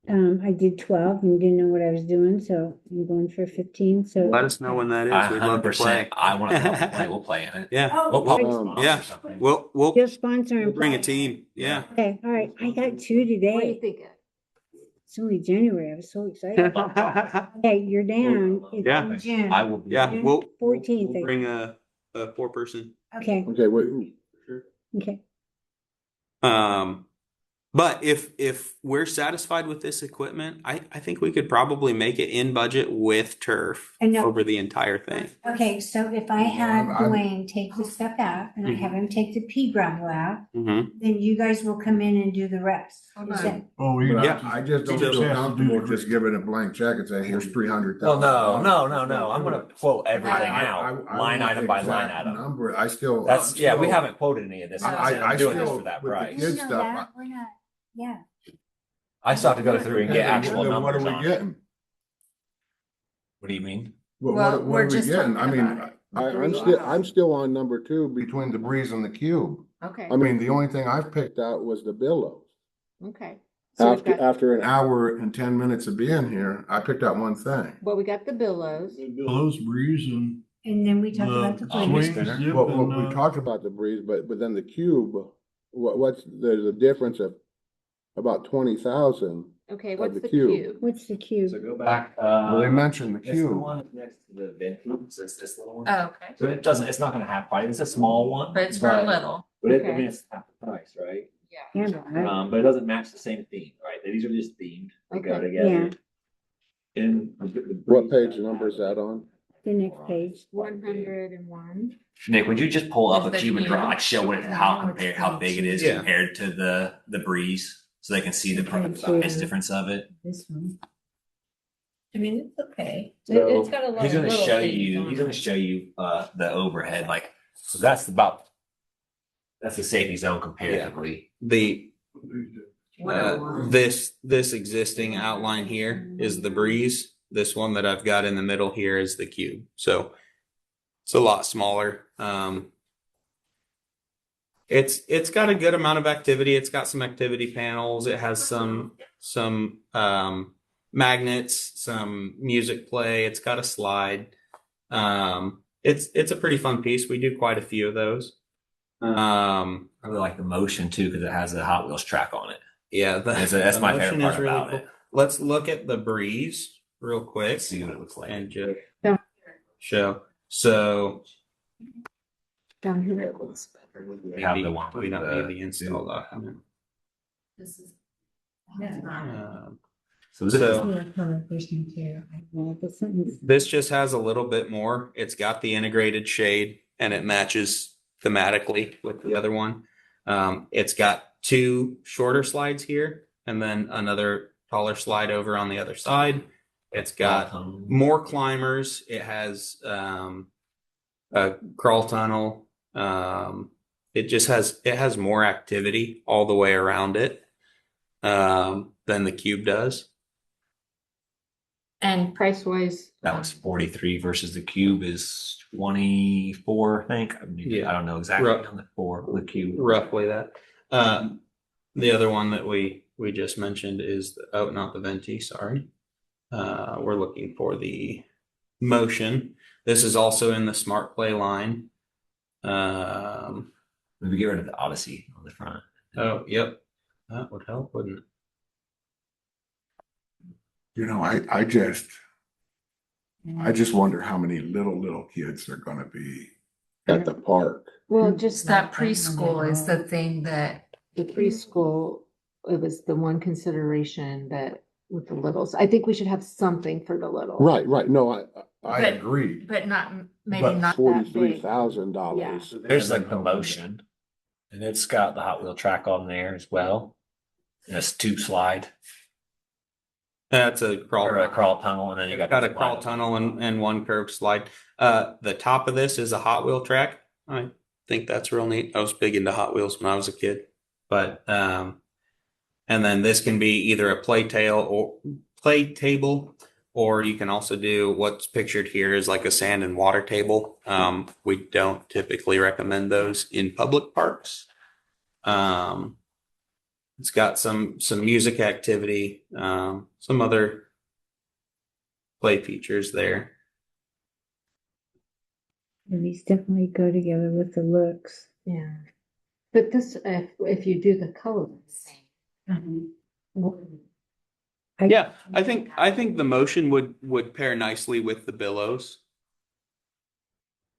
I did 12 and didn't know what I was doing, so I'm going for 15, so. Let us know when that is. We'd love to play. 100%. I want to play. We'll play in it. Yeah, We'll probably Um, sponsor yeah. something. we'll Just sponsor and bring a play. team. Yeah. Okay, all right, I got 2 What do you today. think? It's only January, I was so excited. Okay, you're down. It's Yeah. in June. I will. Yeah, June we'll 14th. we'll bring a 4-person. Okay, Okay, wait, okay. But if we're satisfied with this equipment, I think we could probably make it in budget with turf I know. over the entire thing. Okay, so if I had I'm- Dwayne take the stuff out and I have him take the pea gravel out, Mm-hmm. then you guys will come in and do the rest. Hold Is on. that- Oh, But you Yeah. I just don't Just feel has to do comfortable the just giving a blank check and say, here's 300,000. Well, no. I'm going to quote everything out, line item by line item. Number, I still. That's I'm yeah. We still- haven't quoted any of this. I'm doing this for that with the price. kids- We know stuff, that, we're not, yeah. I still have to go through and get actual Then what numbers are we on it. getting? What do you mean? Well, What we're are we just getting? I talking mean, about it. I'm still on number 2 between the breeze and the cube. Okay, I mean, the only thing I've picked picked out was the billows. okay. So we've got, After an an hour and 10 minutes of being here, I picked out one thing. well, we got the billows. Billows, breeze, and And then we talked about the swing, flavors. zip, Well, and, we talked about the breeze, but then the cube, what's, there's a difference of about 20,000. Okay, Of what's the the cube. cube? What's the cube? So go back. Well, they mentioned the It's the cube. one next to the vent tube. So it's this little one. Oh, okay, So it doesn't. It's not going to have quite. It's a small one. but it's for a little. But it, I Okay. mean, it's half the price, right? Yeah. Yeah, right. But it doesn't match the same theme, right? These are just themed. They go Okay. together. And the What page number is that on? The next page. 101. Nick, would you just pull up a Is the cube and draw, cube? like show what it, how big it is Yeah. compared to the breeze, so they can see the Okay, price so- difference of it. This one. I mean, it's okay. So It's got a lot he's of going to little show things you. on He's going it. to show you the overhead. Like so that's about That's the safety zone comparatively. This existing outline here is the breeze. This one that I've got in the middle here is the cube. So it's a lot smaller. It's got a good amount of activity. It's got some activity panels. It has some magnets, some music play. It's got a slide. It's a pretty fun piece. We do quite a few of those. I really like the motion too because it has a Hot Wheels track on it. Yeah, That's the my motion favorite is part really about cool. it. Let's look at the breeze real quick Let's see what it looks like. and just Yeah. show. So Down here it looks better. We have the one we with don't the- need the install document. This is. So this So- Well, the sentence- This just has a little bit more. It's got the integrated shade and it matches thematically with the other one. It's got two shorter slides here and then another taller slide over on the other side. It's got more climbers. It has a crawl tunnel. It has more activity all the way around it than the cube does. And price wise. that was 43 versus the cube is 24, I think. I mean, Yeah. I don't know exactly Rough. on the cube. Roughly that. The other one that we just mentioned is not the Venti, sorry. We're looking for the Motion. This is also in the Smart Play line. Maybe get rid of the Odyssey on the front. Oh, yep. That would help, wouldn't it? You know, I just wonder how many little kids are gonna be at the park. Well, Just that preschool is the thing that, the preschool, it was the one consideration that with the littles, I think we should have something for the little. Right, no, I But- agree. but not, maybe But not that big. $43,000. There's like the Motion, and it's got the Hot Wheel track on there as well. And it's tube slide That's a crawl. or a crawl tunnel, and then you got Got a the crawl slide. tunnel and one curved slide. The top of this is a Hot Wheel track. I think that's real neat. I was big into Hot Wheels when I was a kid. But and then this can be either a play table, or you can also do what's pictured here is like a sand and water table. We don't typically recommend those in public parks. It's got some music activity, some other play features there. And these definitely go together with the looks. Yeah. But this, if you do the colors. Yeah, I think the Motion would pair nicely with the Billows.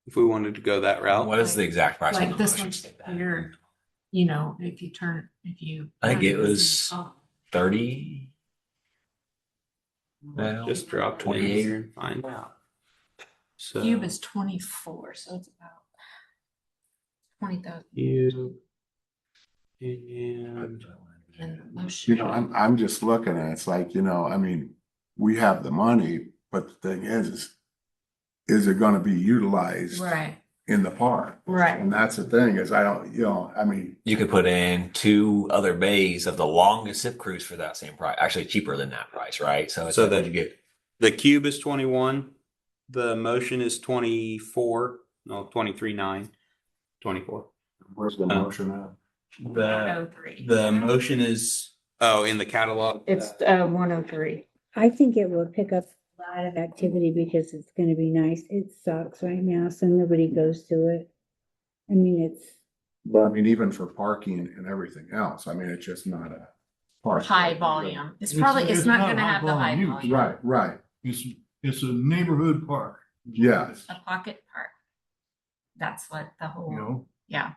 If we wanted to go that route. What is the exact price? on Like the this Motion? one's here, you know, if you. I think turn it this was off. 30. Well, Just drop 28 here and find out. So Cube is 24, so it's about 20,000. Cube and And the Motion. You know, I'm just looking at it, it's like, you know, I mean, we have the money, but the thing is it gonna be utilized Right, in the park? right. And that's the thing is I don't, you know, I mean, you could put in 2 other bays of the longest zip cruise for that same price. Actually, cheaper than that price, right? So So that that- you get the Cube is 21. The Motion is 24. No, 23.9. 24. where's the motion at? The 103. the Motion is in the catalog. It's 103. I think it will pick up a lot of activity because it's gonna be nice. It sucks right now, so nobody goes to it. I mean, it's, But I mean, even for parking and everything else, I mean, it's just not a park. High volume. It's probably, it's not gonna have the high volume. volume. Right, It's a neighborhood park, yes, A pocket park. That's what the you whole, know? yeah.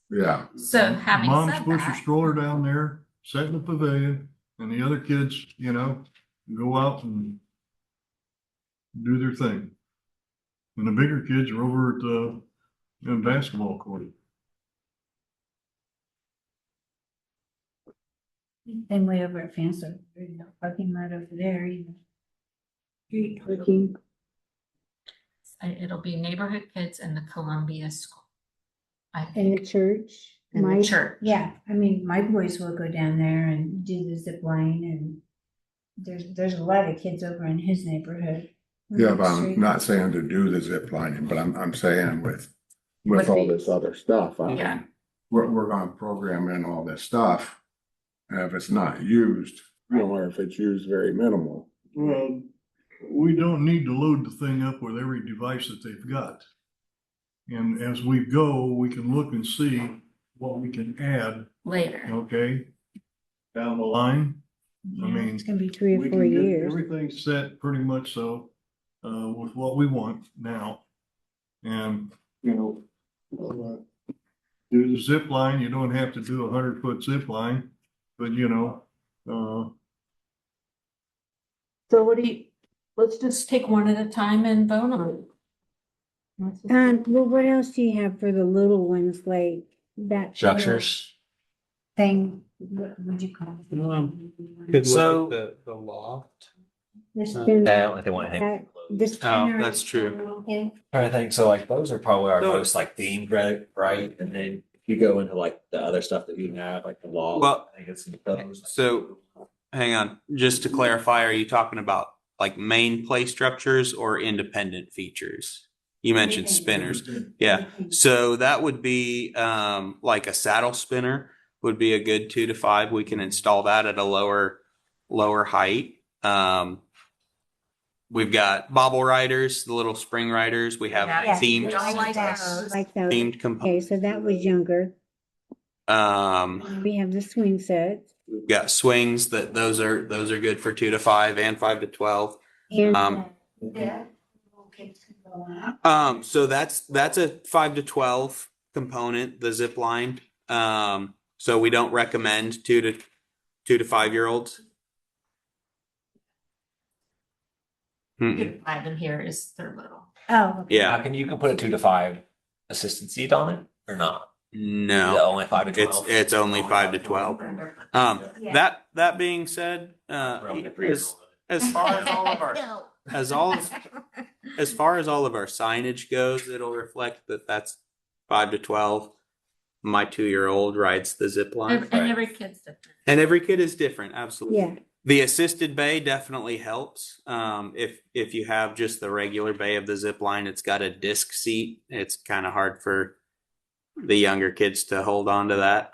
yeah. So having Moms said push a that, stroller down there, sit in the pavilion, and the other kids, you know, go out and do their thing. And the bigger kids are over at the basketball court. and way over at Fansler, parking right over there, street parking. it'll be neighborhood kids in the Columbia School. I And think the church, in My- the church. Yeah, I mean, my boys will go down there and do the zip line and there's a lot of kids over in his neighborhood. Yeah, but I'm not saying to do the zip lining, but I'm saying with all this other stuff. I Yeah. mean, we're gonna program in all this stuff. And if it's not used, Or if it's used very minimal. Well, we don't need to load the thing up with every device that they've got. And as we go, we can look and see what we can add, Later. okay? Down the line. I Yeah, mean, it's gonna be 3 or we 4 can get years. everything set pretty much so, with what we want now. And, you know, do the zip line, you don't have to do 100-foot zip line, but you know, So what do you, let's just take one at a time and vote on it. Let's just- Well, what else do you have for the little ones, like that? Structures. Thing, what would you call it? Could So- look at the loft. The spin- I don't know if they want anything. the spinner that's is true. in- I think so. Like those are probably our So- most like themed, right? And then if you go into like the other stuff that you have, like the law. Well, I think it's those. So, hang on, just to clarify, are you talking about like main play structures or independent features? You mentioned spinners. Yeah, so that would be like a saddle spinner would be a good 2 to 5. We can install that at a lower height. We've got bobble riders, the little spring riders. We have Yeah. themed I like that. those. Like those. themed Okay, components. so that was younger. We have the swing sets. We've got swings that those are good for 2 to 5 and 5 to 12. And So that's a 5 to 12 component, the zip line. So we don't recommend 2 to 5 year olds. Five in here is their little. oh, okay. Yeah, You can put a 2 to 5 assistant seat on it or not? no, Only 5 to 12. it's only 5 to 12. That being said, as far as all of our as far as all of our signage goes, it'll reflect that that's 5 to 12. My 2-year-old rides the zip line, And every kid's different. and every kid is different. Absolutely. Yeah, The assisted bay definitely helps. If you have just the regular bay of the zip line, it's got a disc seat. It's kind of hard for the younger kids to hold on to that.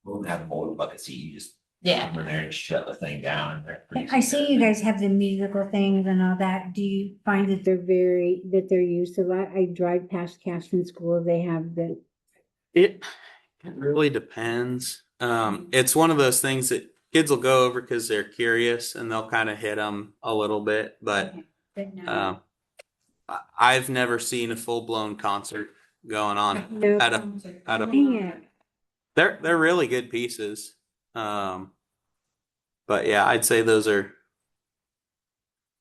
We'll have a molded bucket seat. You just Yeah. come in there and shut the thing down. I see you guys have the musical things and all that. Do you find that they're used a lot? I drive past Castron School, they have the, It really depends. It's one of those things that kids will go over because they're curious and they'll kind of hit them a little bit. But no. I've never seen a full blown concert going on No. at a. Dang it. They're really good pieces. But yeah, I'd say those are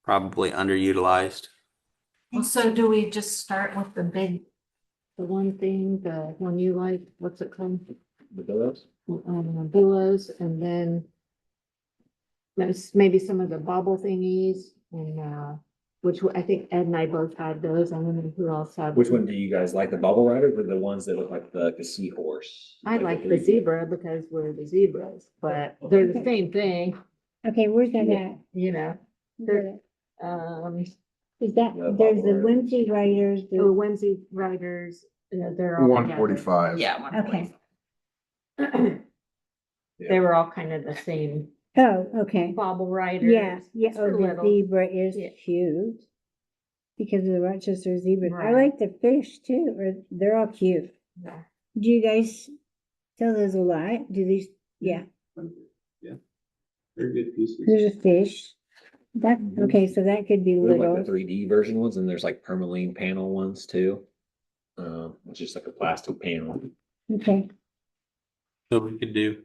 probably underutilized. Well, so do we just start with the one thing, the one you like, what's it called? The billows? Billows, and then maybe some of the bobble thingies, and which I think Ed and I both had those. I don't know who else had. Which one do you guys like? The bubble riders or the ones that look like the seahorse? I like the zebra because we're the zebras, but they're the same thing, Okay, where's that at? you know. Where's Um, that? Is that, The there's the bubble whimsy riders, the the, Wednesday riders, they're all. 145. Yeah. okay. 145. They were all kind of the same Oh, okay. bobble riders. Yeah, yeah, They're oh, the little. zebra is Yeah. cute. Because of the Rochester zebra. I Right. like the fish too, or they're all cute. Yeah. Do you guys sell those a lot? Do these, yeah, They're good pieces. there's a fish. That, okay, so that could be There's like little. the 3D version ones, and there's like permaline panel ones too. Which is like a plastic panel. Okay, So we could do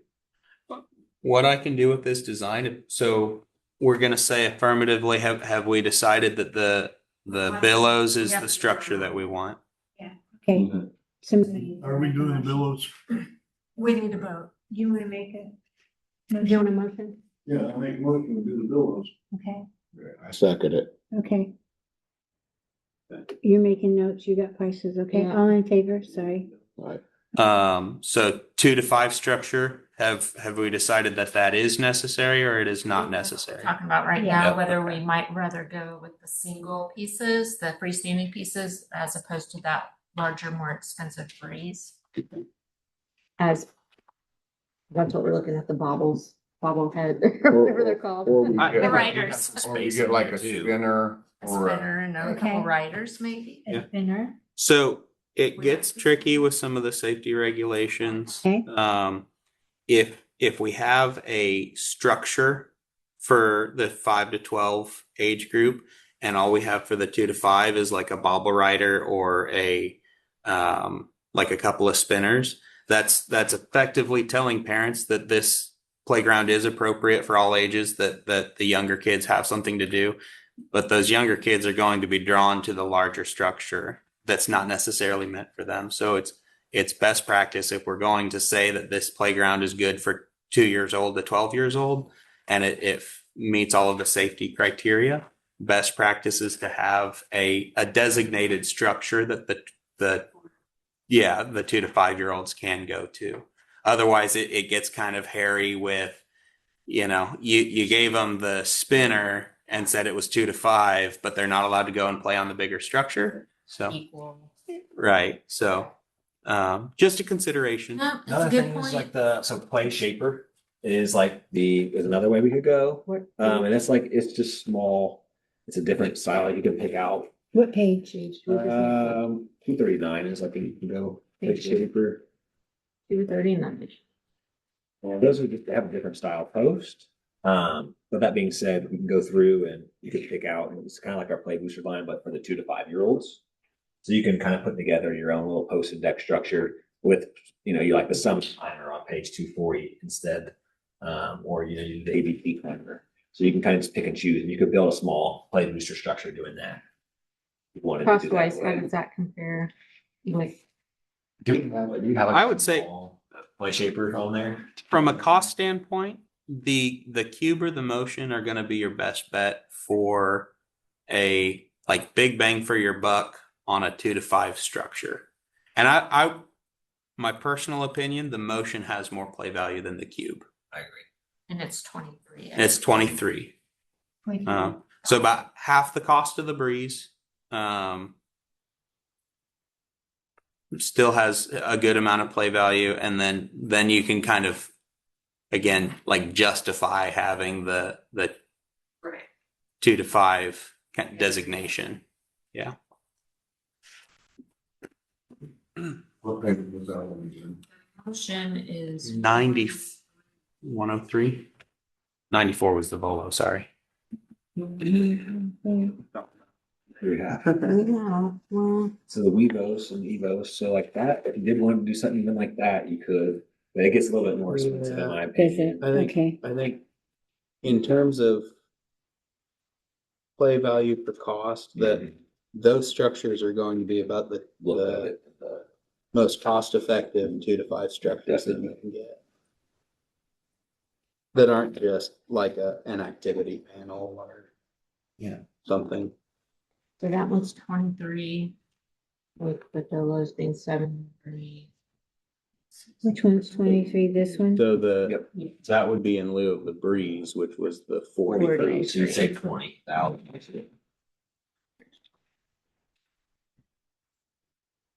what I can do with this design. So we're gonna say affirmatively, have we decided that the billows is the structure that we want? okay. are we doing the billows? We need a vote. You wanna make it? Do you want a motion? Yeah, I make motion to do the billows. Okay, I second it. okay. You're making notes, you got prices, okay? Yeah. All in favor, sorry. Right. So 2 to 5 structure, have we decided that that is necessary or it is not necessary? Talking about right Yeah. now, whether we might rather go with the single pieces, the freestanding pieces, as opposed to that larger, more expensive breeze. As that's what we're looking at, the bobblehead, or whatever they're called. Or we get The like- riders. Or you get like a spinner A or a. spinner and a Okay. couple riders, maybe. Yeah. A spinner. So it gets tricky with some of the safety regulations. Okay. If we have a structure for the 5 to 12 age group, and all we have for the 2 to 5 is like a bobble rider or a like a couple of spinners, that's effectively telling parents that this playground is appropriate for all ages, that the younger kids have something to do, but those younger kids are going to be drawn to the larger structure that's not necessarily meant for them. So it's best practice, if we're going to say that this playground is good for 2 years old to 12 years old, and it meets all of the safety criteria, best practice is to have a designated structure that the 2 to 5 year olds can go to. Otherwise it gets kind of hairy with, you gave them the spinner and said it was 2 to 5, but they're not allowed to go and play on the bigger structure. So, Equal. right. So, just a consideration. No, that's a Another good thing is point. like so play shaper is like is another way we could go. And it's just small. It's a different style you can pick out. What page? 239 is like you can go play shaper. 239. And those are just, they have a different style post. But that being said, we can go through and you can pick out, and it's kind of like our play booster line, but for the 2 to 5 year olds. So you can kind of put together your own little post and deck structure with, you like the sum timer on page 240 instead. Or, you do the ABC timer. So you can kind of just pick and choose, and you could build a small play booster structure doing that. If you wanted to do that Cost-wise, how way. does that compare with? Do you have like I a would say- small play shaper on there? From a cost standpoint, the cube or the motion are going to be your best bet for a like big bang for your buck on a 2 to 5 structure. And my personal opinion, the motion has more play value than the cube. I agree. And it's 23. And it's 23. So about half the cost of the breeze. Still has a good amount of play value, and then you can kind of, again, like justify having the Right. 2 to 5 kind of designation. Yeah. What page was that one again? Motion is 103. 94 was the Volo, sorry. Yeah. Yeah, well, So the Weavos and Evos, so like that, if you did want to do something even like that, you could, but it gets a little bit more expensive in my Does opinion. it? Okay. I think in terms of play value for cost, that those structures are going to be about the most cost effective 2 to 5 structures that you can get. That aren't just like an activity panel or something. so that one's 23 with the Dolos being 73. Which one's 23? This one? So Yep. that would be in lieu of the breeze, which was the 40. So you'd say 20,000.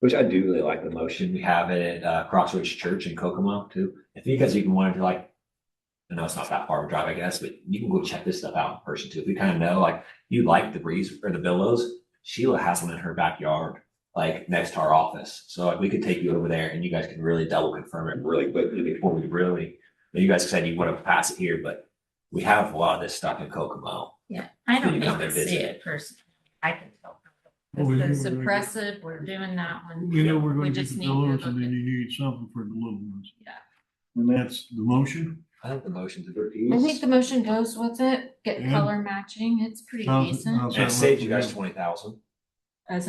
Which I do really like the motion. We have it at Crossroads Church in Kokomo too. If you guys even wanted to I know it's not that far of a drive, I guess, but you can go check this stuff out in person too. If you kind of know, like you like the breeze or the billows, Sheila has one in her backyard, like next to our office. So like we could take you over there and you guys can really double confirm it really quickly before we really, you guys said you want to pass it here, but we have a lot of this stuff in Kokomo. Yeah, I don't You need come to and see visit. it personally. I can tell. Well, we- It's suppressive, we're doing that one. We know we're We gonna get just the need to pillows look and then at- you need something for the little ones. Yeah. And that's the motion. I think the motion's a good I think piece. the motion goes with it, get Yeah. color matching, it's pretty How's it- decent how's And it saves you guys 20,000. as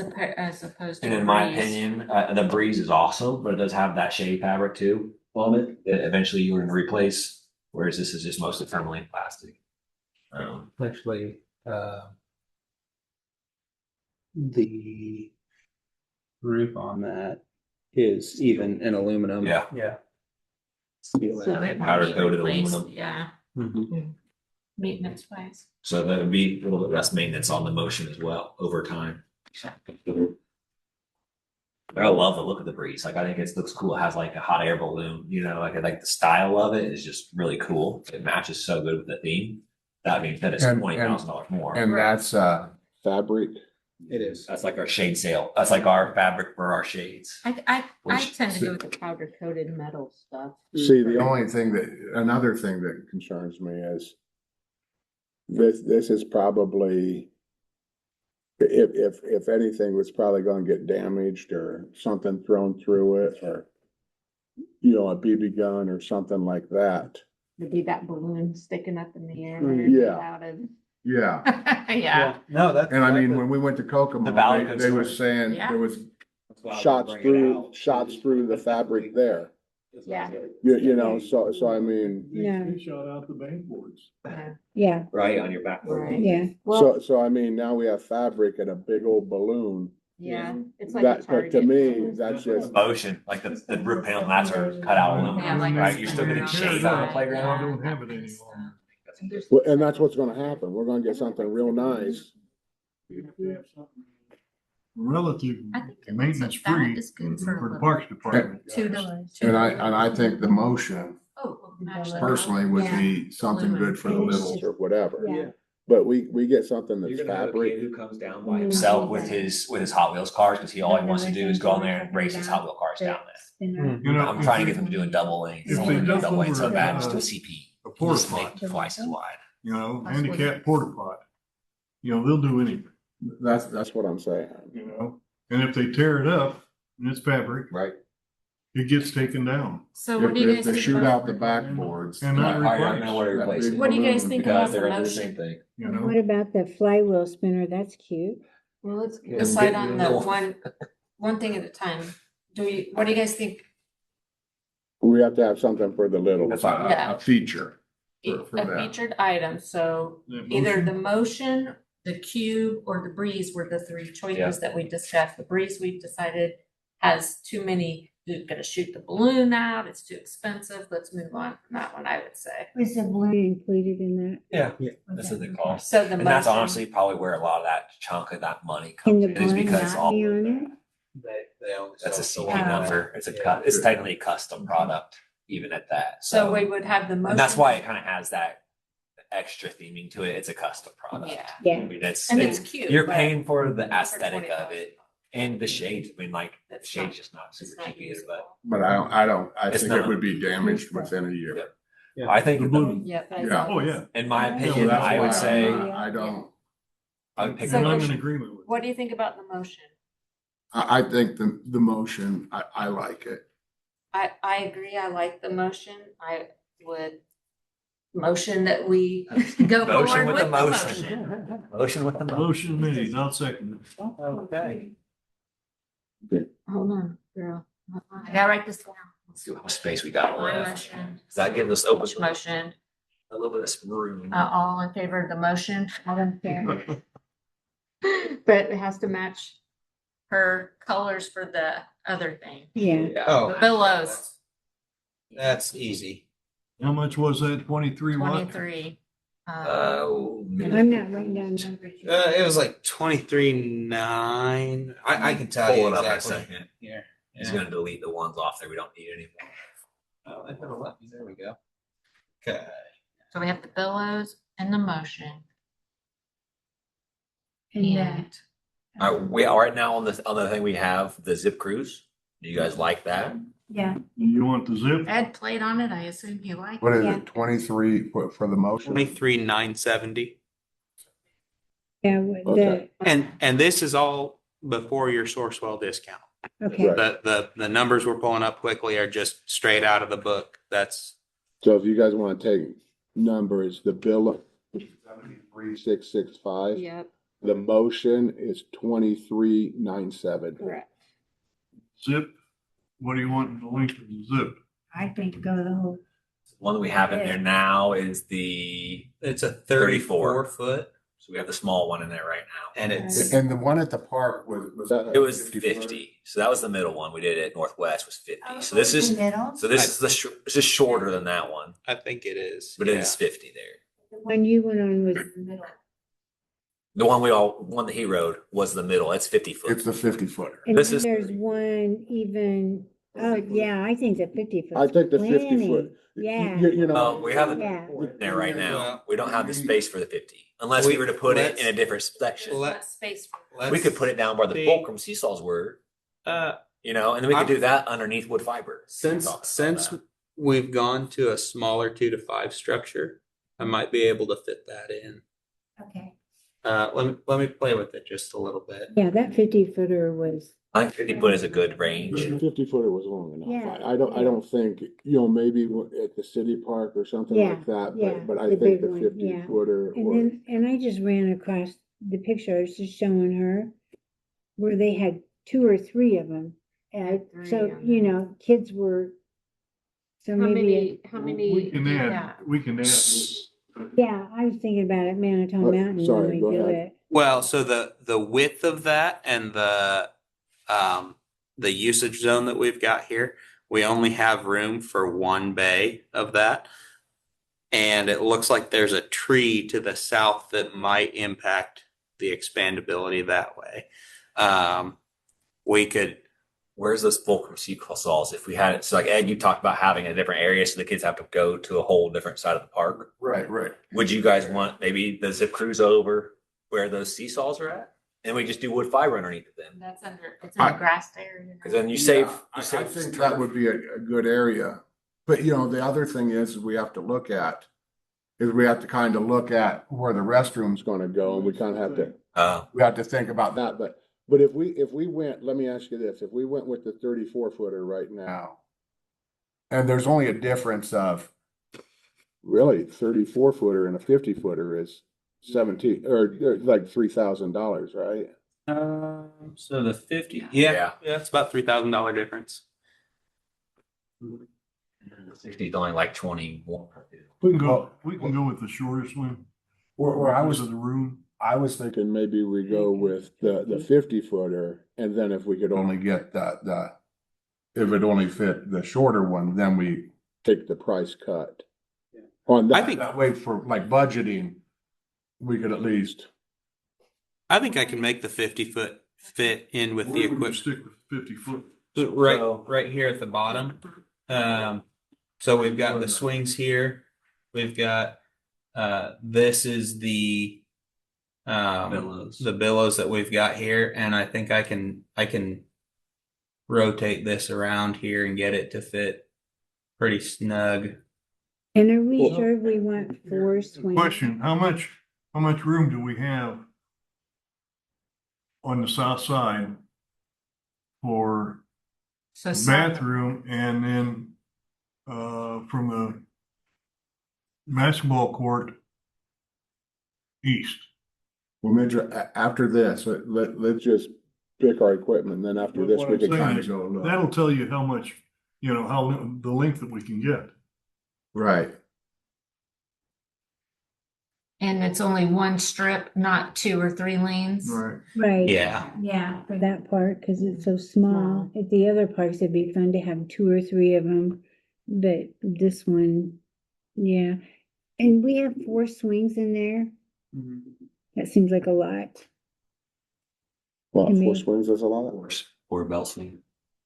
opposed to. And in my breeze. opinion, the breeze is awesome, but it does have that shade fabric too on it that eventually you're going to replace. Whereas this is just mostly permanently plastic. Actually, the roof on that is even in aluminum. Yeah. Yeah. So Yeah, that might powder be coated replaced, aluminum. Yeah, Mhm. maintenance wise. So that would be a little bit less maintenance on the motion as well over time. I love the look of the Breeze. Like I think it looks cool. It has like a hot air balloon, you know, like the style of it is just really cool. It matches so good with the theme. That being said, it's And- $20,000 more. And that's, Fabric. It is. That's like our shade sale. That's like our fabric for our shades. I Which- tend to go with the powder coated metal stuff. See, the the only, only thing another thing that concerns me is this is probably, if anything was probably gonna get damaged or something thrown through it or, you know, a BB gun or something like that. It'd be that balloon sticking up in the air. Yeah. Out of. yeah. Yeah. No, that's. And I mean, when we went to Kokomo, The Valley they was Consumer. saying Yeah. there was Shots through the fabric there. Yeah. You know, so I mean, No. They shot out the baseboards. Yeah, Right on your back. Right. yeah. Well, so I mean, now we have fabric and a big old balloon. yeah, it's like a That, to target. me, that's just, Motion, like the roof panel mats are cut out aluminum, Yeah, like right? the You're still getting spinner on shades the on the side. playground. I don't have it anymore. well, and that's what's gonna happen. We're gonna get something real nice. You have to have something relative I think it maintenance looks like free that is good for for the a Parks Department. and I think the motion Oh, personally would be something good for the littles. Or whatever. Yeah. But we get something that's You're gonna have a kid fabric. who comes down by himself with his Hot Wheels cars, because all he wants to do is go on there and race his Hot Wheel cars down there. Spinner. You know, I'm trying to get them to do a double lane. if they dump Double lane so over, bad, just do a CP. a porta Just make pot, it twice as wide. you know, handicap porta pot, you know, they'll do anything, That's what I'm saying. you know? And if they tear it up and it's fabric, Right. it gets taken down. So what do you If guys they think shoot about, out the backboards. And not Probably not gonna want to that replace big it. what do you guys balloon, think Because about they're the gonna do the same motion? thing. You What know, about the flywheel spinner? That's cute. Well, let's Yeah, decide get on the the little- one thing at a time. What do you guys think? We have to have something for the little. It's a feature. For A that. featured item, so that either motion- the motion, the cube, or the breeze were the three Yeah. choices that we discussed. The breeze, we've decided, has too many, you're gonna shoot the balloon out, it's too expensive, let's move on from that one, I would say. Was the balloon included in that? Yeah, Okay. that's what they call. So the And that's motion- honestly probably where a lot of that chunk of that money Can comes the in, is balloon because not all be on it? that's a CP Oh. number. It's technically a custom product, even at that. So we would have the motion. and that's why it kind of has that extra theming to it. It's a custom product. Yeah. Yeah. I mean, it's And it's cute. you're but paying for the for aesthetic of 25. it and the shades. I mean, like the It's shade's not- just not it's super not cheap either, usable. But I It's think it not. would be damaged within a year. but I think The blue. Yeah. but I Yeah. thought Oh, it was- yeah. in my Yeah, So opinion, that's I why would I'm say not- I don't, I would pick So the And I'm in motion. agreement with What do you think about the motion? I think the motion, I like it. I agree, I like the motion, I would motion that we go Motion forward with with the the motion. motion. Motion with the it. motion. Motion made, I'll second it. Okay. Hold on, girl. I gotta write this down. Let's see how much space we got My left. motion. Does that give us open Motion, a little bit of room? all in favor of the motion? I don't care. But it has to match her colors for the other thing. Yeah. Oh, Billows, that's easy. How much was that? 23 what? 23. Oh, I'm not writing down numbers. It was like 23.9. I can tell you Pull it up in a exactly. second. Here. He's gonna delete the ones off there we don't need anymore. Oh, I never left you. There we go. Okay. So we have the billows and the motion. And that. And We are right now on the thing we have the Zip Cruise. Do you guys like that? Yeah. You want the zip? Ed played on it, I assume he liked What it. is Yeah. it, 23 for the motion? 23,970. Yeah. Okay. And this is all before your Sourcewell discount. Okay. Right. The numbers we're pulling up quickly are just straight out of the book. That's So if you guys want to take numbers, the bill 73,665. Yep, The motion is 23,970. correct. Zip? What do you want in the length of the zip? I think go the whole. One that we have in there now is the it's a 34 34 foot. So we have the small one in there right now. And it's, And the one at the park was. It was 50. So that was the middle one. We did it at Northwest was 50. So this is this is shorter than that one, I think it is. but it is 50 there. The one you went on was in the middle. The one that he rode was the middle. That's 50 foot. It's the 50-footer. And This then is- there's one even, oh, yeah, I think the 50 foot. I think the 50-foot. Yeah. You know. We have it Yeah. there right now. Well, We don't have the space for the 50 unless we were to put it in a different section. There's not space for. We could put it down where the see. fulcrum seesaws were, Uh, and then we could I'm- do that underneath wood fiber. since we've gone to a smaller 2 to 5 structure, I might be able to fit that in. Okay. Let me play with it just a little bit. Yeah, that 50 footer was, I think 50 foot is a good range. 50-footer was long enough. Yeah. I don't think, maybe at the city park or something Yeah, like that, yeah, but I the think big the one, yeah. 50-footer. and I just ran across the picture, I was just showing her, where they had 2 or 3 of them. And Three so, on kids were, so How maybe, many? We can yeah. add. yeah, I was thinking about it, Manitow Mountain when sorry, we go do ahead. it. Well, so the width of that and the usage zone that we've got here, we only have room for one bay of that. And it looks like there's a tree to the south that might impact the expandability that way. We could, Where's those fulcrum seesaws? If we had it, so like Ed, you talked about having a different area so the kids have to go to a whole different side of the park. Right. Would you guys want maybe the zip cruise over where those seesaws are at? And we just do wood fiber underneath it then? That's it's in a grassed area. Because then you save, I think that would be a good area. But the other thing is we have to look at, we have to kind of look at where the restroom's gonna go, and we kind of have to, we have to think about that. But if we went, let me ask you this, if we went with the 34-footer right now, And there's only a difference of, really 34-footer and a 50-footer is 17 or like $3,000, right? so the 50, Yeah. it's about $3,000 difference. 60 is only like 21. We can go with the shortest one. where I was, Because of the room. I was thinking Then maybe we go with the 50-footer, and then if we could only only get if it only fit the shorter one, then we, take the price cut. On I that, think- that way for like budgeting, we could at least. I think I can make the 50-foot fit in with the Where would we equipment. stick with 50-foot? Right here at the bottom. So we've got the swings here. We've got, this is the Billows. the billows that we've got here. And I think I can rotate this around here and get it to fit pretty snug. And are we Well- sure we want 4 swings? Question, how much room do we have on the south side for So the bathroom and then, from the basketball court east? well, Major, after this, let's just pick our equipment, and then after this, What we I'm can saying kind is, of go look. that'll tell you how much, the length that we can get. Right. And it's only one strip, not 2 or 3 lanes. Right. Right. Yeah. Yeah, for that part, because it's so small. At the other parks, it'd be fun to have 2 or 3 of them, but this one, yeah. And we have 4 swings in there. That seems like a lot. Well, to me. 4 swings is a lot. Or bell swing.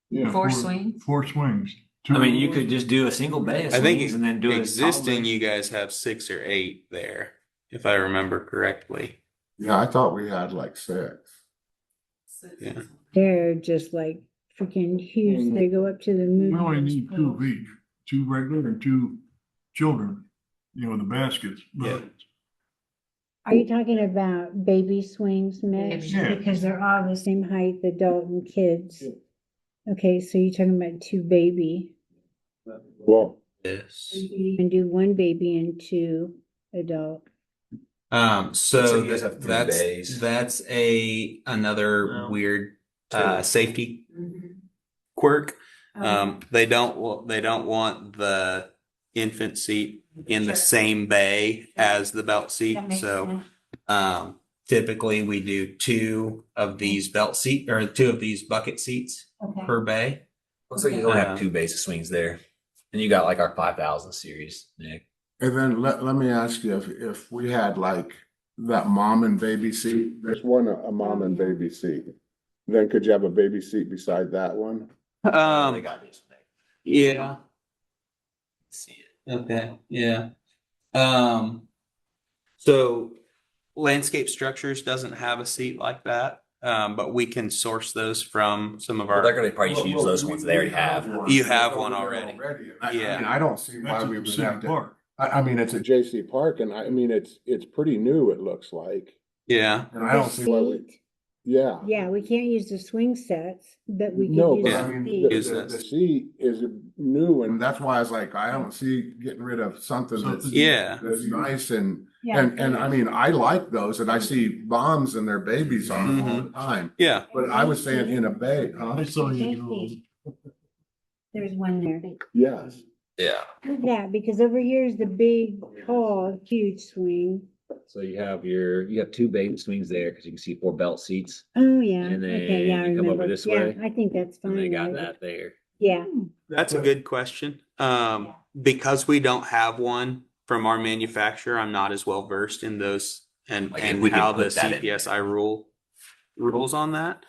Yeah, 4 swings. 4 swings. I mean, you could just do a single bay of I think swings and then do existing, you guys have 6 or 8 there, if I remember correctly. Yeah, I thought we had like 6. Yeah. They're just like freaking huge. They go up to the moon. We only need 2 of each, 2 regular and 2 children, the baskets. But Are you talking about baby swings, Mitch? Yeah. Because they're all the same height, adult and kids. Okay, so you're talking about 2 baby. Well, Yes. You can do 1 baby and 2 adult. So So you guys have 3 that's bays. that's another No. weird Two. safety quirk. Um, They don't want the infant seat in the same bay as the belt seat. That makes So sense. Typically we do 2 of these belt seat or 2 of these bucket seats Okay. per bay. Looks like you only have 2 basic swings there. And you got like our 5000 series, Nick. And then let me ask you, if we had like that mom and baby seat, There's one, a mom and baby seat. Then could you have a baby seat beside that one? They got these. Yeah. See it. Okay, yeah. So Landscape Structures doesn't have a seat like that, but we can source those from some of Well, they're our. gonna probably just use those ones they already have. You have one already. I mean, I don't see why That's at we the would city have to. park. I mean, it's a, JC Park, and I mean, it's pretty new, it looks like. Yeah, and I don't see why we. Seat, Yeah. yeah, we can't use the swing sets, but we No, could but use Yeah. I the mean, seat. Use the this. seat is new And and that's why I was like, I don't see getting rid of something that's. Yeah. That's nice and Yeah. I mean, I like those and I see moms and their babies on them all the time. yeah. But I was saying in a bay, huh? I saw you. There's one there. yes. Yeah. Yeah, because over here is the big, tall, huge swing. So you have 2 baby swings there because you can see 4 belt seats. Oh, yeah, And okay, yeah, I then you come over remember. this Yeah, way, I think that's And they got fine. that there. Yeah, That's a good question. Because we don't have one from our manufacturer, I'm not as well versed in those and, Like, if and we can how the put that in CPSI rules on that.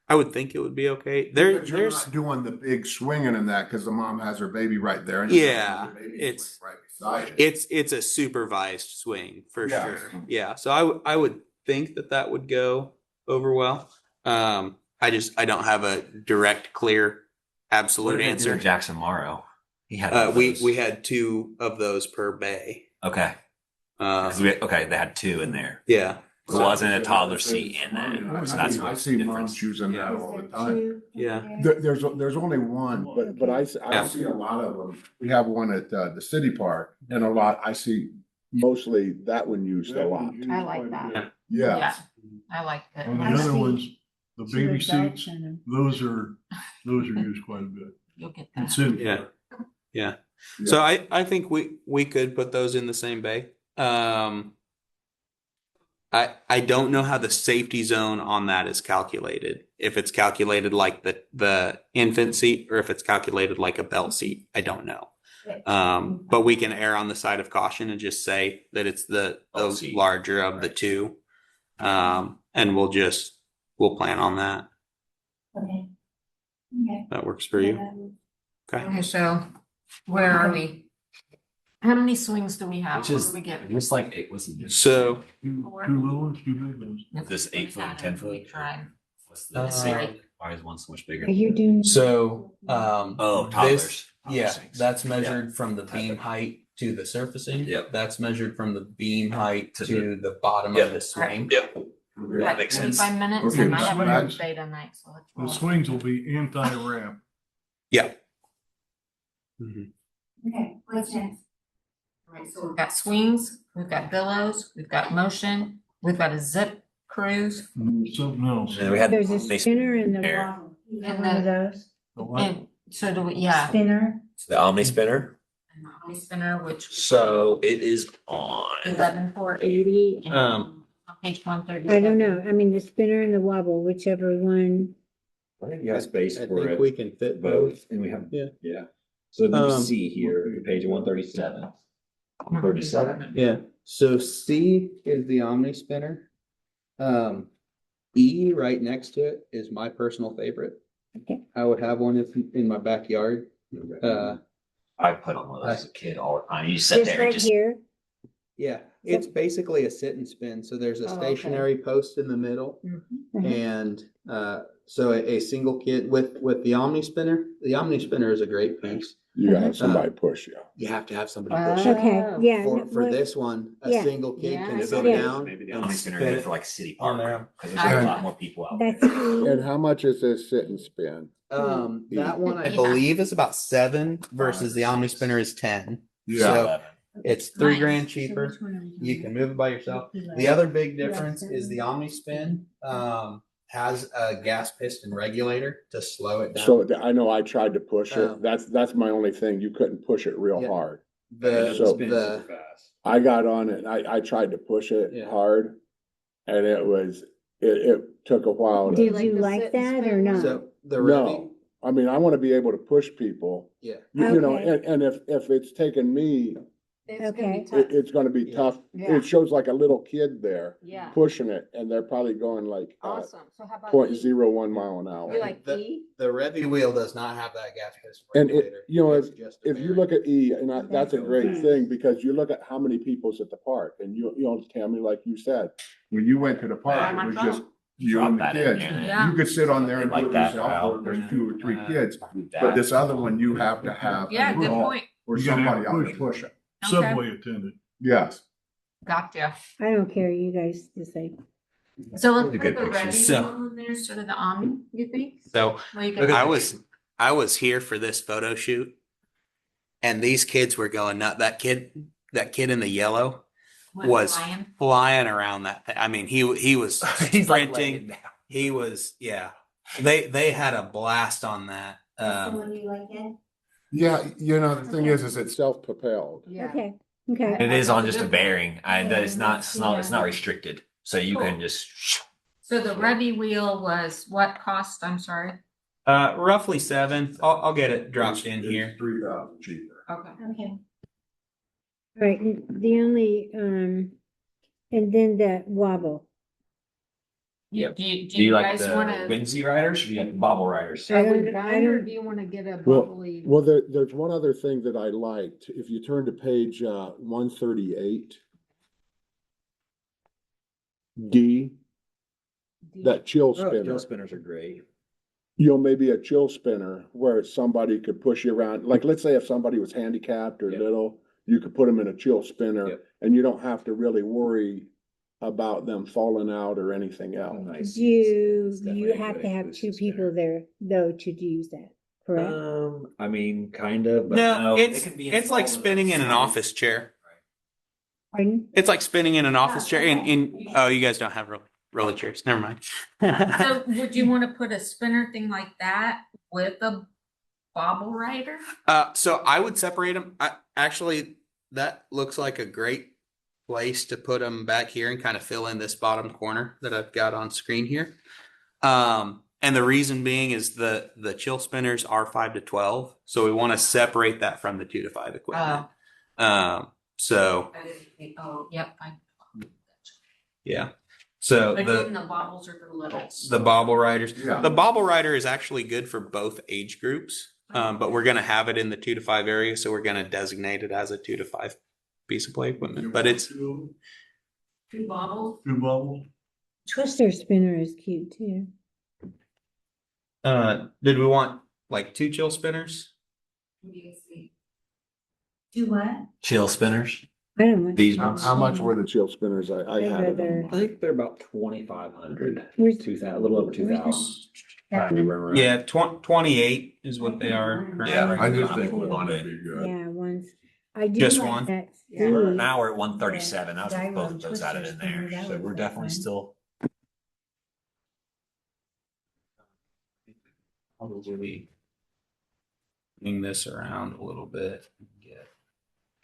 I would think it would be okay. But you're There's not doing the big swinging and that because the mom has her baby right there. and Yeah, the baby it's- right beside it. it's a supervised swing for Yeah. sure. Yeah, so I would think that would go over well. I don't have a direct, clear, absolute answer. Jackson Morrow. He had one of We those. had 2 of those per bay. Okay. 'Cause they had 2 in there. Yeah. There wasn't a toddler seat in that. So that's I what see the moms difference. using that Yeah. all the time. Yeah. There's only one, but I Yeah. see a lot of them. We have one at the city park and I see, Mostly that one used a lot. I like that. yeah. Yeah, I like And that. the I other see. ones, the Two baby adults seats, in them. those are used quite a bit. You'll get In that. city. Yeah. Yeah. So I think we could put those in the same bay. I don't know how the safety zone on that is calculated. If it's calculated like the infant seat or if it's calculated like a belt seat, I don't know. But we can err on the side of caution and just say that it's the Belt seat. larger of the 2. And we'll plan on that. Okay. Okay. That works for you. Okay. Okay, so where are we? How many swings do we have? Which What is do we get? it looks like it was So Two little ones, 2 big ones. this 8 foot and 10 foot. We tried. What's the why is one so much bigger? Are you doing? Oh, toddlers. Yeah, Things. that's measured from the beam height to the surfacing. Yep. That's measured from the beam height To to the bottom Yep. of the swing. Yep. That Like makes sense. 25 minutes Okay, and I have a swings. birthday tonight, so let's The roll. swings will be anti-ramp. Yeah. Okay, what's next? Alright, so we've got swings, we've got billows, we've got motion, we've got a zip cruise. Something else. And then we had There's a they- spinner and the Air. wobble. You And have one of then- those? The what? And so do we, yeah. Spinner. the Omni spinner. And the Omni spinner, which. So it is on. 11,480 and Um, on page 130. I don't know. I mean, the spinner and the wobble, whichever one. I think you have space I for think it. we can fit both. Both, and we have, Yeah. yeah. So you Um, see here, page 137. 37. Yeah, so C is the Omni spinner. E right next to it is my personal favorite. Okay. I would have one in my backyard. I put on one of those as a kid all the time. You just sit This there and right just. here. Yeah, it's basically a sit and spin. So there's a Oh, okay. stationary post in the middle. Mhm. And so a single kid with the Omni spinner is a great piece. You gotta have somebody push you. You have to have somebody push it. Okay, yeah. For no, for what- this one, a Yeah. single kid Yeah, can I sit see. down. Maybe the and Omni spinner spin is it for like city on park. there. Because there's a lot more people out there. That's E. And how much is this sit and spin? That one I Yeah. believe is about 7 versus the Omni spinner is 10. Yeah. So it's $3 grand Nice. cheaper. So which one are we You doing? can move it by yourself. The Yeah. other big difference is the Omni spin has a gas piston regulator to slow it down. So I know I tried to push Oh. it. That's my only thing. You couldn't push it real Yeah. hard. The So- I got on it, I tried to push it Yeah. hard. And it took a while to. Did you like that or not? So the Revy, No, I mean, I wanna be able to push people, yeah, you know, Okay. and if it's taken me, It's gonna be Okay. tough. it's gonna be Yeah. tough. Yeah. It shows like a little kid there Yeah, pushing it, and they're probably going like, awesome. So how about point E? zero one mile an You hour. like E? the Revy wheel does not have that gas piston And regulator. you know, It's just a if you bearing. look at E, and that's a great That's thing, because you look at how many people's at the park, and you know, Tammy, like you said, when you went to the park, By it was myself. just you and the Drop that in kids. there. Yeah. You could sit on there and Like do it that yourself, or route. there's 2 or 3 kids, but That. this other one, you have to have. Yeah, good control, point. Or You gotta have somebody out there push. pushing. Okay. Subway attendant. Yes. Gotcha. I don't care, you guys decide. So let's Those are put good the pictures. Revy So- wheel in there instead of the Omni, you think? So What do you Look at guys- I was here for this photo shoot, and these kids were going nuts. That kid in the yellow Went was flying? flying around that thing. I mean, he was He's like sprinting. laying down. He was, yeah. They had a blast on that. you like that? Yeah, you know, the thing is it's self-propelled. Yeah. Okay, okay. It is on just a Good. bearing. It's not restricted. So you can Cool. just. So the Revy wheel was what cost? I'm sorry. Roughly 7. I'll get it dropped in It's here. 3,000 cheaper. Okay. Okay. Right, the only, and then the wobble. Yep. Do you Do you like guys the wanna? Whimsy riders or do you like the bobble riders? I Are don't- we I done or don't- do you wanna get a Well- bubbly? Well, there's one other thing that I liked. If you turn to page 138. D, that chill spinner. spinners are great. You know, maybe a chill spinner where somebody could push you around. Like, let's say if somebody was handicapped or Yep. little, you could put them in a chill spinner Yep. and you don't have to really worry about them falling out or anything else. You have to have 2 people there though to use that, correct? I mean, kind of, but No, it it's can be like installed spinning in an slide. office chair. Pardon? It's like spinning in an office chair. Oh, you guys don't have roller chairs. Never mind. So would you wanna put a spinner thing like that with a bobble rider? So I would separate them. Actually, that looks like a great place to put them back here and kind of fill in this bottom corner that I've got on screen here. And the reason being is the chill spinners are 5 to 12, so we want to separate that from the 2 to 5 equipment. So I didn't think- Oh, yep. yeah. So But even the the bobbles are for littles. bobble riders. Yeah. The bobble rider is actually good for both age groups, but we're going to have it in the 2 to 5 area, so we're going to designate it as a 2 to 5 piece of play equipment. But it's 2 bobbles? 2 bubbles. Twister spinner is cute too. did we want like 2 chill spinners? What do you see? Do what? Chill spinners. I don't want. These How ones. how much were the chill spinners? I I'd had it rather- on. I think they're about 2,500. Where's- 2,000, a little over 2,000. That If I remember right. Yeah, 28 is what they are. Yeah, I just think we one want would it. be good. Yeah, ones. I do Just like one? that Yeah. food. Now we're at 137. I was with Gyro both of those added twister in there. spinner, that So would we're be definitely fun. still. Probably. Moving this around a little bit. Yeah.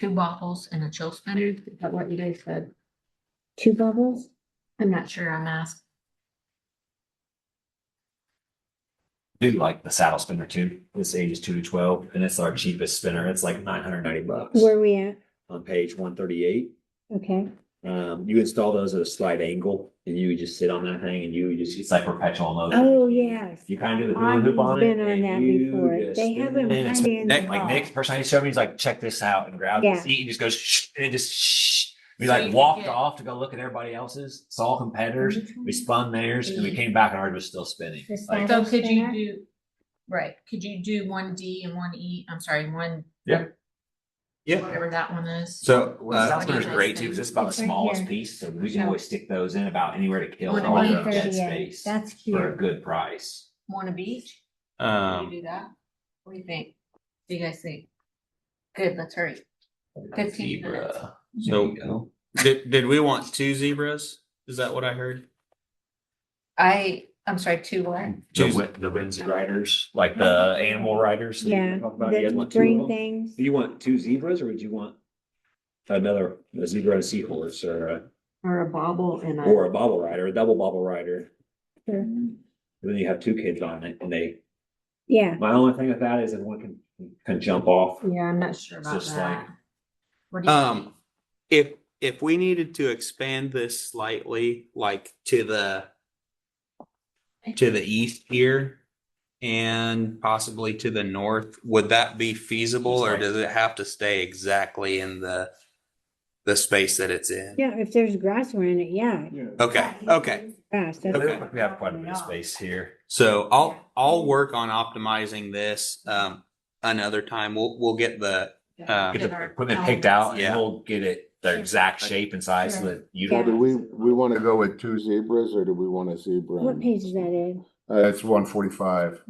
2 bobbles and a chill spinner? Is that what you guys said? 2 bubbles? I'm not sure. I'm asked. Do like the saddle spinner too. This age is 2 to 12, and it's our cheapest spinner. It's like $990 Where we at? on page 138. Okay. You install those at a slight angle, and you just sit on that thing, and it's like perpetual motion. Oh, yes. You kind of do the hula I've hoop on it. been on and that you before. just They spin have them it, and it's kinda in the Nick, like car. Nick, person he showed me, he's like, check this out, and grabs Yeah. the seat and just goes, shh, and it just shh. We So you like can walked get- off to go look at everybody else's. Saw competitors. We spun theirs, and we came back, and ours was still spinning. The Like, saddle So could you spinner? do, right, could you do 1D and 1E? I'm sorry, one. Yeah. Yeah. Whatever that one is. So Well, the saddle spinner's what do you great guys too, because think? it's about It's the right smallest here. piece, so we can Yeah. always stick those in about anywhere to kill One all at the dead 138. space That's for a cute. good price. One of each? Can you do that? What do you think? What do you guys think? Good, let's hurry. 15 minutes. Zebra. So- There you go. did we want 2 zebras? Is that what I heard? I'm sorry, 2 what? The Windsor riders, like the animal riders. that you Yeah, talk about. You guys the want 2 of green them? things. Do you want 2 zebras or would you want a zebra and a seahorse Or a bobble and or a bobble rider, a double bobble rider. Sure. And then you have two kids on it and Yeah, my only thing with that is that one can jump off. Yeah, I'm not sure It's about just that. like- What do you think? If we needed to expand this slightly, like to the east here and possibly to the north, would that be feasible, or does it have to stay exactly in the space that it's in? yeah, if there's grass around it, yeah. Okay. Grass, that's, We have quite a bit of space here. So I'll work on optimizing this. Another time we'll get the Get the equipment picked out and Yeah. we'll get it the exact shape and size so that you Yeah. So do we wanna go with two zebras or do we want a zebra? what page is that in? It's 145.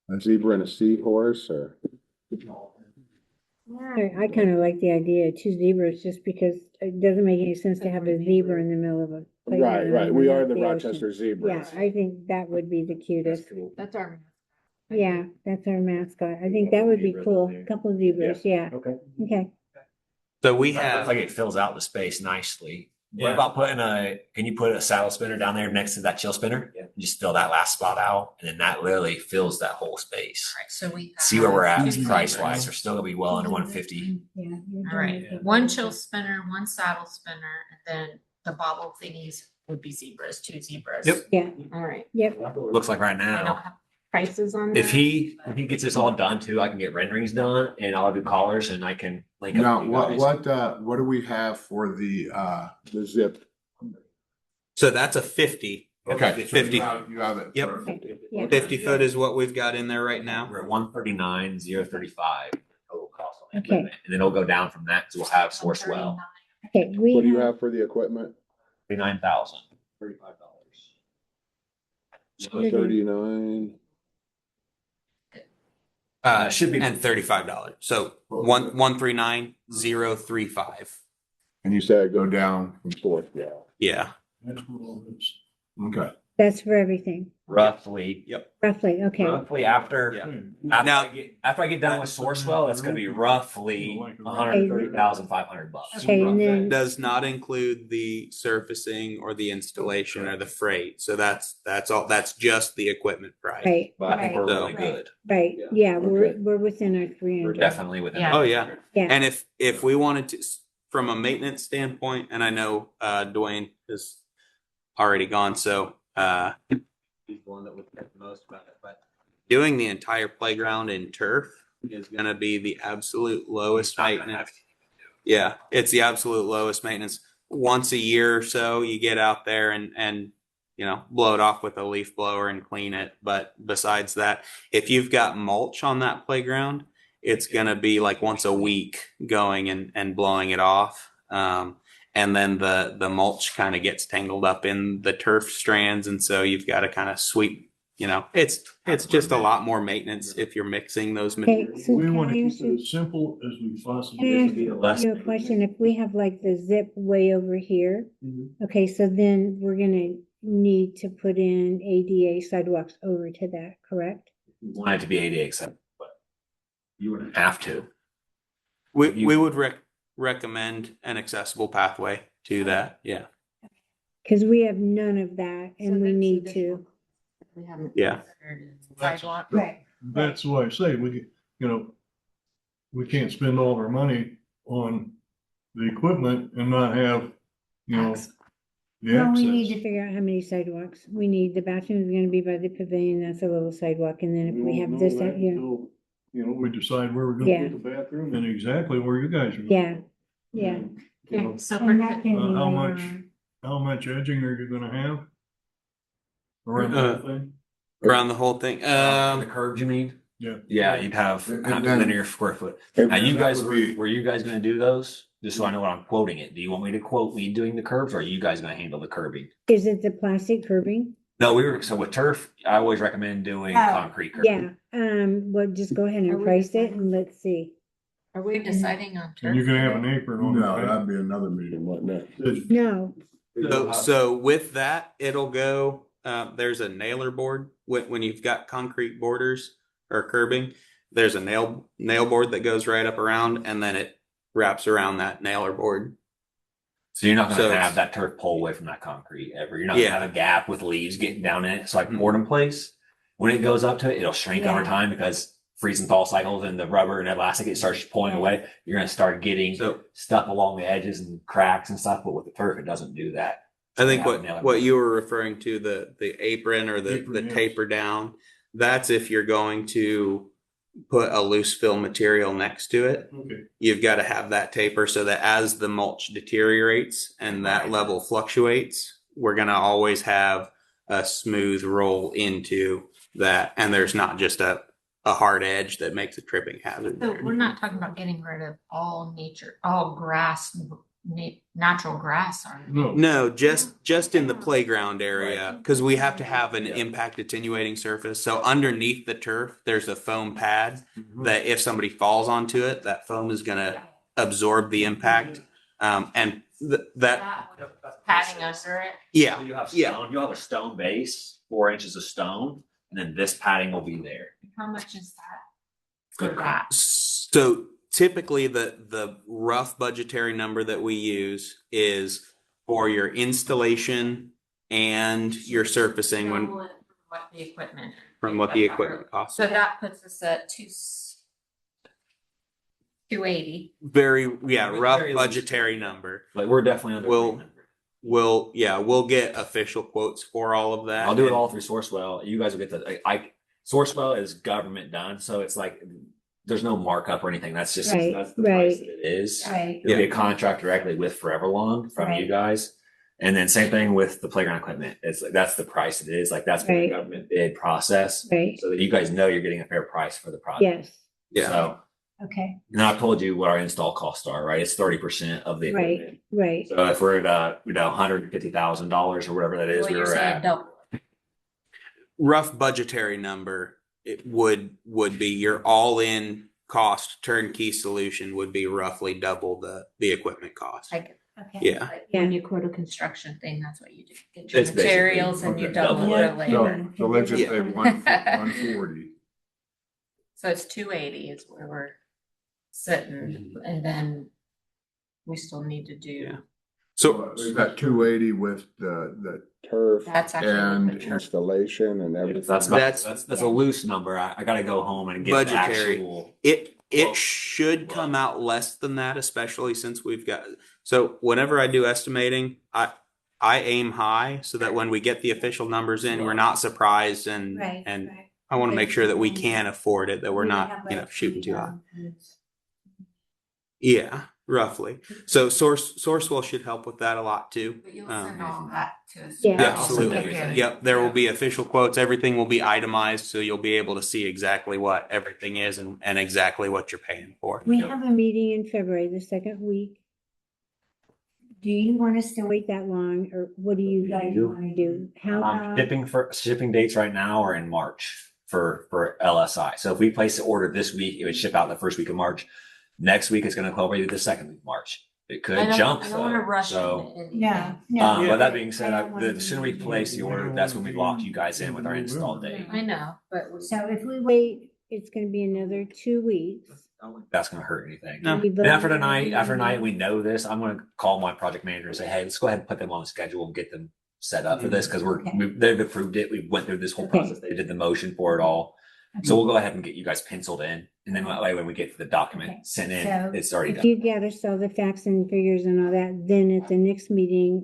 A zebra and a seahorse or? I kind of like the idea of two zebras just because it doesn't make any sense to have a zebra in the middle of a. playground Right, we are overlooking the ocean. Rochester Yeah, zebras. I think that would be the cutest. That's our. Yeah, that's our mascot. I think that would be cool. Couple of zebras, yeah. Okay. Okay. so we Looks have like it fills out the space nicely. What Yeah. about can you put a saddle spinner down there next to that chill spinner? Yeah. Just fill that last spot out and then that literally fills that whole space. Right, so we. See where we're at two price wise. zebras. We're still gonna be well under 150. Yeah. All right, one chill spinner, one saddle spinner, and then the bobble thingies would be zebras, two zebras. Yep. Yeah, All right. yep. Looks like right I don't now. have prices on that. If he gets this all done too, I can get renderings done and I'll do collars and I can link up. Now, with you guys. what do we have for the zip. so that's a 50. Okay. so 50. You have it. Yep. Yeah. 50 foot is what we've got in there right now. We're at 139,035 total cost on the Okay. equipment. And then it'll go down from that because we'll have source well. Okay, What do you have for the equipment? $39,000. Mhm. 39. Should be. And $35. So 139,035. And you said go down from fourth. Yeah. Yeah. That's what all this. Okay. That's for everything, Roughly. Yep. roughly, okay. Roughly after. Yeah. Now, after I get done with Sourcewell, that's gonna be roughly $130,500. Okay, and then, Does not include the surfacing or the installation or the freight. So that's all. That's just the equipment price. right, But I think we're really Right. good. right, yeah, Okay. we're within our We're 300. definitely within. Yeah. that. Oh yeah. Yeah. And if we wanted to, from a maintenance standpoint, and I know Dwayne is already gone, so he's the one that would care the most about it. But doing the entire playground in turf is going to be the absolute lowest Not gonna maintenance. have- Yeah, it's the absolute lowest maintenance. Once a year or so, you get out there and blow it off with a leaf blower and clean it. But besides that, if you've got mulch on that playground, it's gonna be like once a week going and blowing it off. And then the mulch kind of gets tangled up in the turf strands, and so you've got to kind of sweep. It's just a lot more maintenance if you're mixing those Okay, materials. so We can want I to ask keep it you, as simple as we can I possibly ask you a question? If we have like the zip way over here, okay, so then we're gonna need to put in ADA sidewalks over to that, correct? We want it to be ADA acceptable, but you wouldn't have to. We would recommend an accessible pathway to that. Yeah. Cause we have none of that and we need to. We haven't. Yeah. considered Sidewalk. Right. That's why I say we can't spend all our money on the equipment and not have, the Well, we need to access. figure out how many sidewalks. We need, the bathroom is gonna be by the pavilion, that's a little sidewalk, and then if we won't have know this that out here. until, we decide where we're Yeah. gonna put the bathroom and exactly where you guys are. gonna Yeah, put it. yeah. You know, Okay, so And that can be how later much? on. How much edging are you gonna have? Around the whole thing? Around the whole thing. The curves, you mean? Yeah. Yeah, you'd have And kind of then- linear square foot. And Now, you that guys, would be- were you guys gonna do those? Just so I know what I'm quoting it. Do you want me to quote me doing the curves or are you guys gonna handle the curbing? Is it the plastic curbing? No, so with turf, I always recommend doing concrete curb. Yeah, well, just go ahead Are and we price it deciding? and let's see. Are we deciding on turf? And you're gonna have an apron on. No, it, right? that'd be another meeting, wouldn't it? No, So with that, it'll go, there's a nailer board when you've got concrete borders or curbing, there's a nail board that goes right up around and then it wraps around that nailer board. So you're not going So to it's- have that turf pull away from that concrete ever. You're not going Yeah. to have a gap with leaves getting down in it. So like Mhm. board in place, when it goes up to it, it'll shrink over Yeah. time because freeze and thaw cycles and the rubber and elastic, it starts pulling away. You're going to start getting So stuff along the edges and cracks and stuff. But with the turf, it doesn't do that. I think Yeah, nail it. what you were referring to, the apron or the Apron, yes. taper down, that's if you're going to put a loose fill material next to it. Okay. You've got to have that taper so that as the mulch deteriorates and that level fluctuates, we're going to always have a smooth roll into that. And there's not just a hard edge that makes a tripping hazard. So there. we're not talking about getting rid of all grass, natural grass, are we? No. No, just in the playground area, because we have to have an impact attenuating surface. So underneath the turf, there's a foam pad that if somebody falls onto it, that foam is going to absorb the impact. And that, Padding under it. yeah, So you have yeah. stone, you'll have a stone base, 4 inches of stone, and then this padding will be there. How much is that? For Good. that? So typically the rough budgetary number that we use is for your installation and your surfacing when What the equipment. from what the equipment costs. So that puts us at 280. Very, yeah, rough Very budgetary number. Like we're definitely under. We'll we'll get official quotes for all of that. I'll do it all through Sourcewell. You guys will get Sourcewell is government done, so it's like there's no markup or anything. That's just Right, that's the price right. that it is. Right. It'll be a contract directly with Foreverlawn from you Right. guys. And then same thing with the playground equipment. It's like that's the price it is. Like that's been Right. the government bid process. Right. So that you guys know you're getting a fair price for the product. Yes. Yeah. So Okay. and I've told you what our install costs are, right? It's 30% of the Right. equipment. Right. So if we're at $150,000 or whatever that is, Well, we you're were saying at. double. Rough budgetary number, it would be your all-in cost turnkey solution would be roughly double the equipment cost. Like, Okay. Yeah. like when you quote a construction thing, that's what you do. Get your It's basically- materials and you okay, double double the it. labor. So let's just say Yeah. 140. So it's 280 is where we're sitting, and then we still need to do, Yeah. So We've got 280 with the Turf that's actually. And the church. installation and everything. That's a loose number. I gotta go home and get the Budgetary. actual. it should come out less than that, especially since we've got, so whenever I do estimating, I aim high so that when we get the official numbers in, we're not surprised and Right. I want to make sure that we can afford it, that we're not, shooting too high. Yeah, roughly. So Sourcewell should help with that a lot too. But you'll send all that to us. Yeah. Yeah, I'll send Absolutely. everything. Yep, there will be official quotes. Everything will be itemized, so you'll be able to see exactly what everything is and exactly what you're paying for. We have a meeting in February, the second week. Do you want us to wait that long, or what do you guys want to do? How, Shipping dates right now are in March for LSI. So if we place the order this week, it would ship out the first week of March. Next week it's going to probably be the second week of March. It could jump I don't want to though. rush So, into yeah, anything. no. but that being said, I don't wanna the sooner we do place the order, that's when we lock you guys in with our install date. I know, but we- So if we wait, it's gonna be another 2 weeks. I don't think that's going to hurt anything. No. We And after vote- tonight, we know this. I'm going to call my project manager and say, hey, let's go ahead and put them on the schedule and get them set up for this because Okay. they've approved it. We went through this whole Okay. process. They did the motion for it all. So we'll go ahead and get you guys penciled in. And then that way, when we get to the document Okay. sent in, So it's already If done. you gather all the facts and figures and all that, then at the next meeting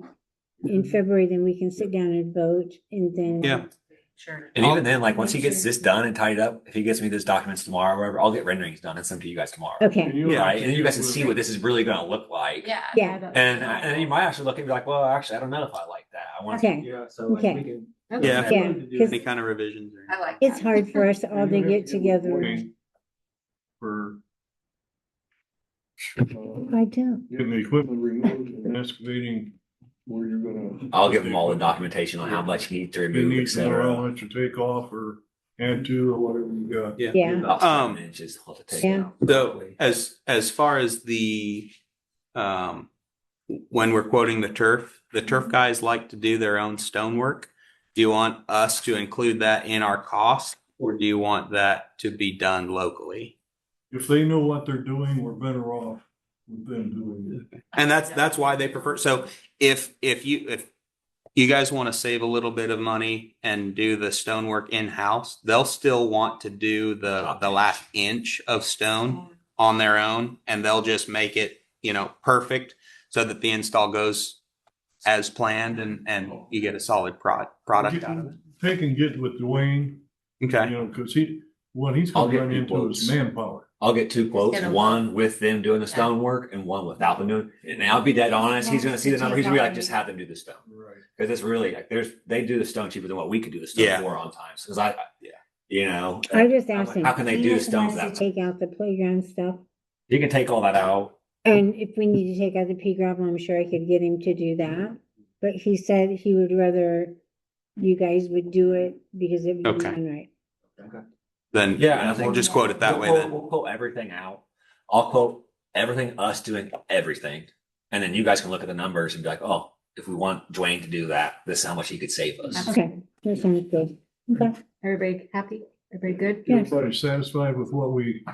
in February, then we can sit down and vote and then. Yeah. sure. And even then, like once he gets this done and tidied up, if he gets me those documents tomorrow or whatever, I'll get renderings done and send them to you guys tomorrow. Okay, Right. And then you guys can see what this is really going to look like. Yeah. Yeah. And you might actually look and be like, well, actually, I don't know if I like that. I want Okay. to, yeah, so like, Okay. we can. Yeah. yeah, Any because kind of revisions or. I like it's that. hard for us all to get together. For I do. getting the equipment removed and excavating where you're gonna. I'll give them all the documentation on how much you need to You remove, need et to know how cetera. much to take off or add to or whatever you got. Yeah. About 7 inches to take Yeah. out. So as far as the when we're quoting the turf guys like to do their own stonework. Do you want us to include that in our cost, or do you want that to be done locally? If they know what they're doing, we're better off with them doing it. And that's why they prefer. So if you guys want to save a little bit of money and do the stonework in-house, they'll still want to do the last inch of stone on their own, and they'll just make it, perfect so that the install goes as planned and you get a solid product out of it. Take and get with Dwayne, Okay. cause what he's I'll gonna get run two into is quotes. manpower. I'll get two quotes, Get 'em one with them doing the stonework and one without them doing. And I'll be dead honest, he's gonna see the number, he's gonna be like, just have them do the stone. Right. Cause it's really like, they do the stone cheaper than what we could do the stone Yeah. for on times. Cause I just I'm asked like, him. how can they he do wants stones to that? Take out the playground stuff. You can take all that out. And if we need to take out the pea gravel, I'm sure I could get him to do that. But he said he would rather you guys would do it because it would be Okay. done right. Then Yeah, we'll just quote it that way then. We'll quote everything out. I'll quote everything, us doing everything. And then you guys can look at the numbers and be like, oh, if we want Dwayne to do that, this is how much he could save us. Okay, that sounds good. Okay, Everybody happy? Everybody good? yes. Everybody satisfied with what we,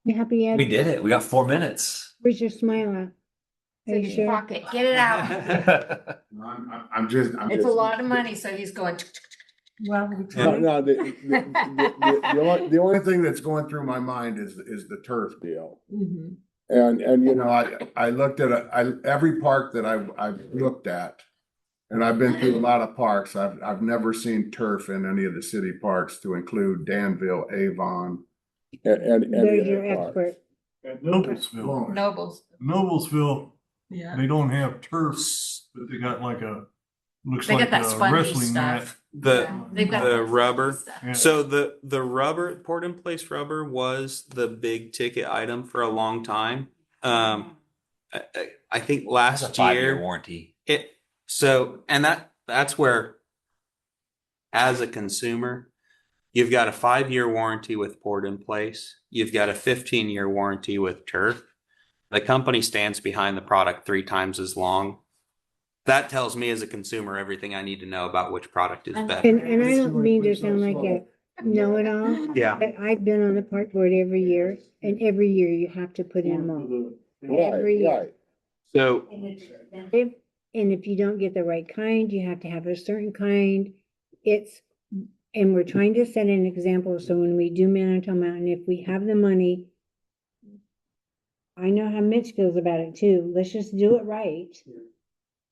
You happy yet? We did it. We got 4 minutes. Where's your smile at? Are you sure? Pocket, get it out. I'm just. It's a lot of money, so he's going. Well, No, the only thing that's going through my mind is the turf deal. Mhm. And I looked at every park that I've looked at, and I've been through a lot of parks. I've never seen turf in any of the city parks to include Danville, Avon. and there's your expert. at Noblesville, Nobles. Noblesville, Yeah. they don't have turf, but they got like looks They like got that a spongy wrestling mat. stuff. The They've got that rubber. stuff. Yeah. So the rubber, port in place rubber was the big ticket item for a long time. I think That's a last 5-year year warranty. that's where, as a consumer, you've got a 5-year warranty with port in place. You've got a 15-year warranty with turf. The company stands behind the product 3 times as long. That tells me as a consumer everything I need to know about which product is better. And I don't mean to sound like a know-it-all, Yeah. but I've been on the park board every year, and every year you have to put in mold. Every year. Right. So And if you don't get the right kind, you have to have a certain kind. And we're trying to set an example, so when we do Manitou Mountain, if we have the money, I know how Mitch feels about it too, let's just do it right.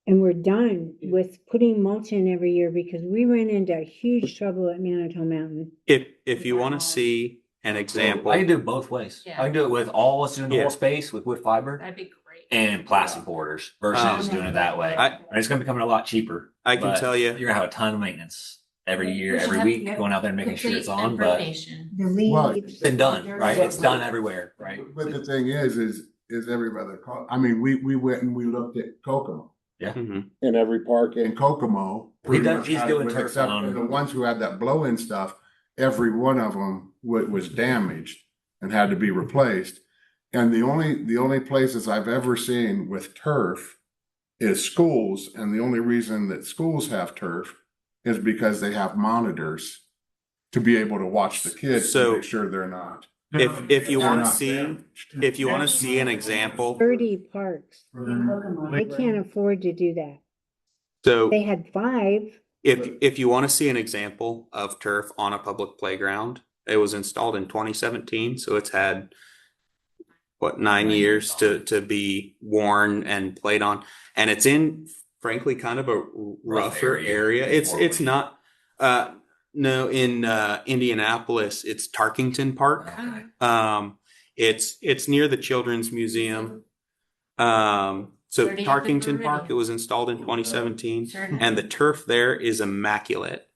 And we're done with putting mulch in every year, because we ran into huge trouble at Manitou Mountain. if you want to see an example, I can do it both ways. Yeah. I can do it with all, let's do the Yeah. whole space with wood fiber That'd be great. and plastic borders versus doing it that way. I- And it's going to become a lot cheaper. I can but tell you, you're gonna have a ton of maintenance every year, We should every have week, going out there and making sure it's on, but Information. The Well, leaves. it's been done, right? It's done everywhere, right? But the thing is every other, I mean, we went and we looked at Kokomo. Mhm. In every park In Kokomo. He does- he's doing with turf except on- for the ones who had that blow-in stuff, every one of them was damaged and had to be replaced. And the only places I've ever seen with turf is schools, and the only reason that schools have turf is because they have monitors to be able to watch the kids So- to make sure they're not. if you they're want to not see damaged. if you want to see an example, 30 parks. They can't afford to do that. so They had 5. if you want to see an example of turf on a public playground, it was installed in 2017, so it's had 9 years to be worn and played on, and it's in frankly kind of a rougher area. It's not no, in Indianapolis, it's Tarkington Park. It's near the Children's Museum. So Where do you have the Tarkington brewery? Park, it was installed in 2017, Sure. and the turf there is immaculate.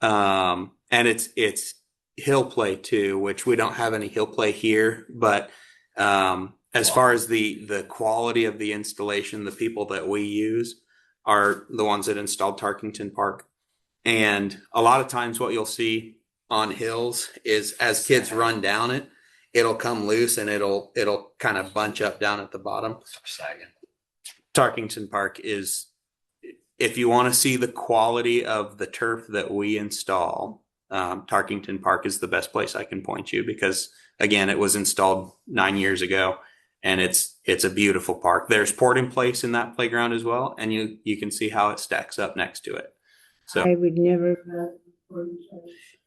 And it's hill play too, which we don't have any hill play here, but as far as the quality of the installation, the people that we use are the ones that installed Tarkington Park. And a lot of times what you'll see on hills is as kids run down it, it'll come loose and it'll kind of bunch up down at the bottom. Tarkington Park is, if you want to see the quality of the turf that we install, Tarkington Park is the best place I can point you, because again, it was installed 9 years ago And it's a beautiful park. There's port in place in that playground as well. And you can see how it stacks up next to it. So I would never,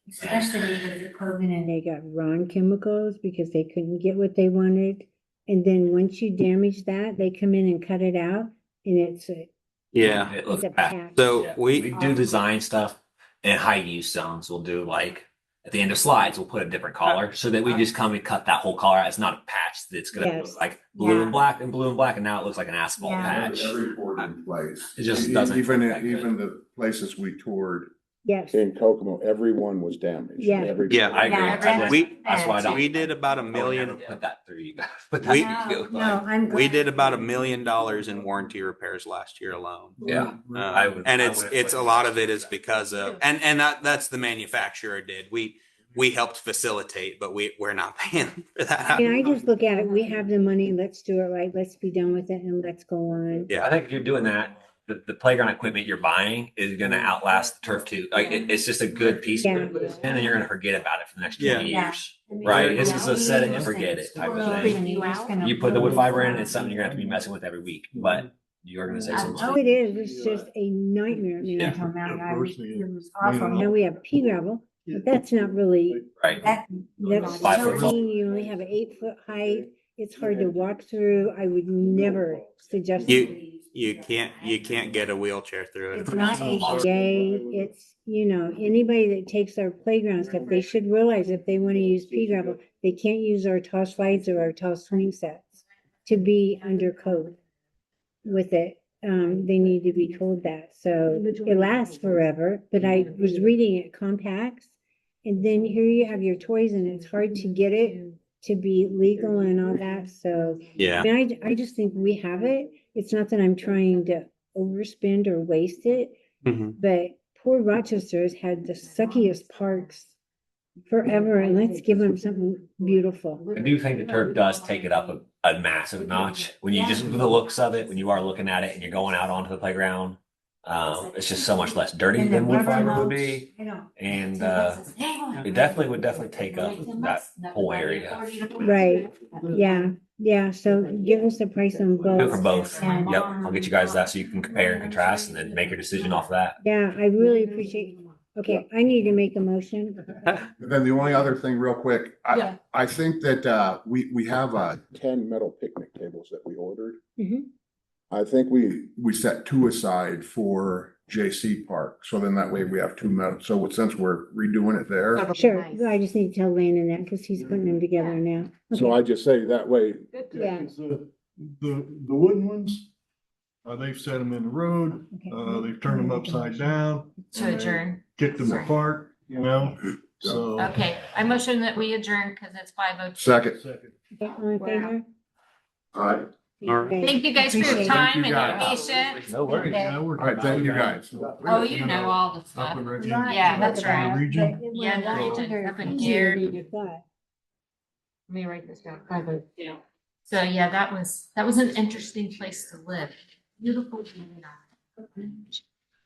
especially with the COVID and they got Ron chemicals because they couldn't get what they wanted. And then once you damage that, they come in and cut it out and it's a, yeah. It it's looks a bad. patch. So Yeah, we we do design stuff in high use zones. We'll do like at the end of slides, we'll put a different color so that we just come and cut that whole color out. It's not a patch that's gonna Yes. look like blue Yeah. and black and blue and black, and now it looks like an asphalt Yeah. patch. Every port in place. It just doesn't Even, look that good. even the places we toured, Yes, In Kokomo, everyone was damaged. Yeah. Every- Yeah, I agree. Yeah, I did. That's why I don't. we did about $1 I would million. never put that through you guys. But We- that's you. no, I'm. We glad. did about $1 million in warranty repairs last year alone. Yeah. I would- And I it's wouldn't put a lot of it is because of and that's the manufacturer did. We helped facilitate, but we're not paying for that. And I just look at it, we have the money, let's do it right, let's be done with it and let's go on. Yeah. I think if you're doing that, the playground equipment you're buying is going to outlast the turf too. Like it's just a good piece, Yeah. and then you're going to forget about it for the next 20 Yeah. years, right? It's just a set it and forget it type of thing. You put the wood fiber in, it's something you're going to have to be messing with every week, but your organization. Oh, it is, it's just a nightmare. I mean, Yeah. until now, Yeah, personally, it was awful. Now we have pea gravel, but that's not really, Right. that's 5 foot tall. tiny, you only have an 8-foot height. It's hard to walk through. I would never suggest. You can't get a wheelchair through it. It's not ADA, it's, anybody that takes our playground stuff, they should realize if they want to use pea gravel, they can't use our tall slides or our tall swing sets to be under code with it. They need to be told that. So it lasts forever, but I was reading it compacts. And then here you have your toys and it's hard to get it to be legal and all that. So Yeah. I mean, I just think we have it. It's not that I'm trying to overspend or waste it, Mhm. but poor Rochester's had the suckiest parks forever, and let's give them something beautiful. I do think the turf does take it up a massive notch when you just the looks of it, when you are looking at it and you're going out onto the playground. It's just so much less dirty And the than wood rubber fiber would mulch, be. I know. And it definitely would take up that whole area. Right, yeah, so give us the price on Do it for both. both. Yep. I'll get you guys that so you can compare and contrast and then make your decision off of that. Yeah, I really appreciate, okay, I need to make a motion. And then the only other thing real quick, Yeah. I think that, we have, 10 metal picnic tables that we ordered. Mhm. I think we set 2 aside for JC Park. So then that way we have 2 metal. So since we're redoing it there, Sure, I just need to tell Landon that because he's putting them together now. So Okay. I just say that way, Yeah. The wooden ones, they've set them in the road, Okay. they've turned them upside down. To adjourn. Kicked them Sorry. apart, so. Okay, I motion that we adjourn because it's 5:02. second. Second. Okay, all in favor? All right. All right. Okay. Thank you guys for your Appreciate it. time and your guys. patience. No worries. Yeah, we're- All right, thank you guys. Oh, you know all the Up stuff. in Richmond. Yeah, that's right. Region? But it Yeah, was the a lot region, harder up in easier here. than you thought. Let me write this down. 5:02. So yeah, that was an interesting place to live. Beautiful.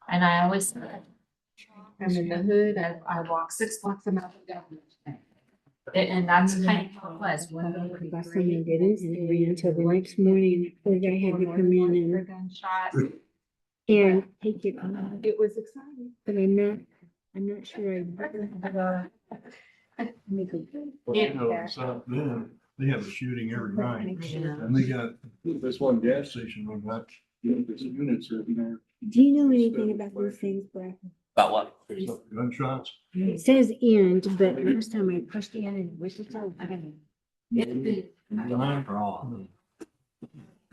And I always said, I'm in the hood. I walk 6 blocks from out of government. And that's kind of how it was. One day we Last time I did it, and it ran until the next morning, and the poor guy had to come in and gunshot. take it. It was exciting. But I'm not sure I. Let me go. Yeah. So then, they have a shooting every night, Yeah. and they got this one gas station on that, there's units in there, Do you know anything about these things, Brad? About what? there's gunshots. It says end, but last time I pushed in and Wichita, I got For all.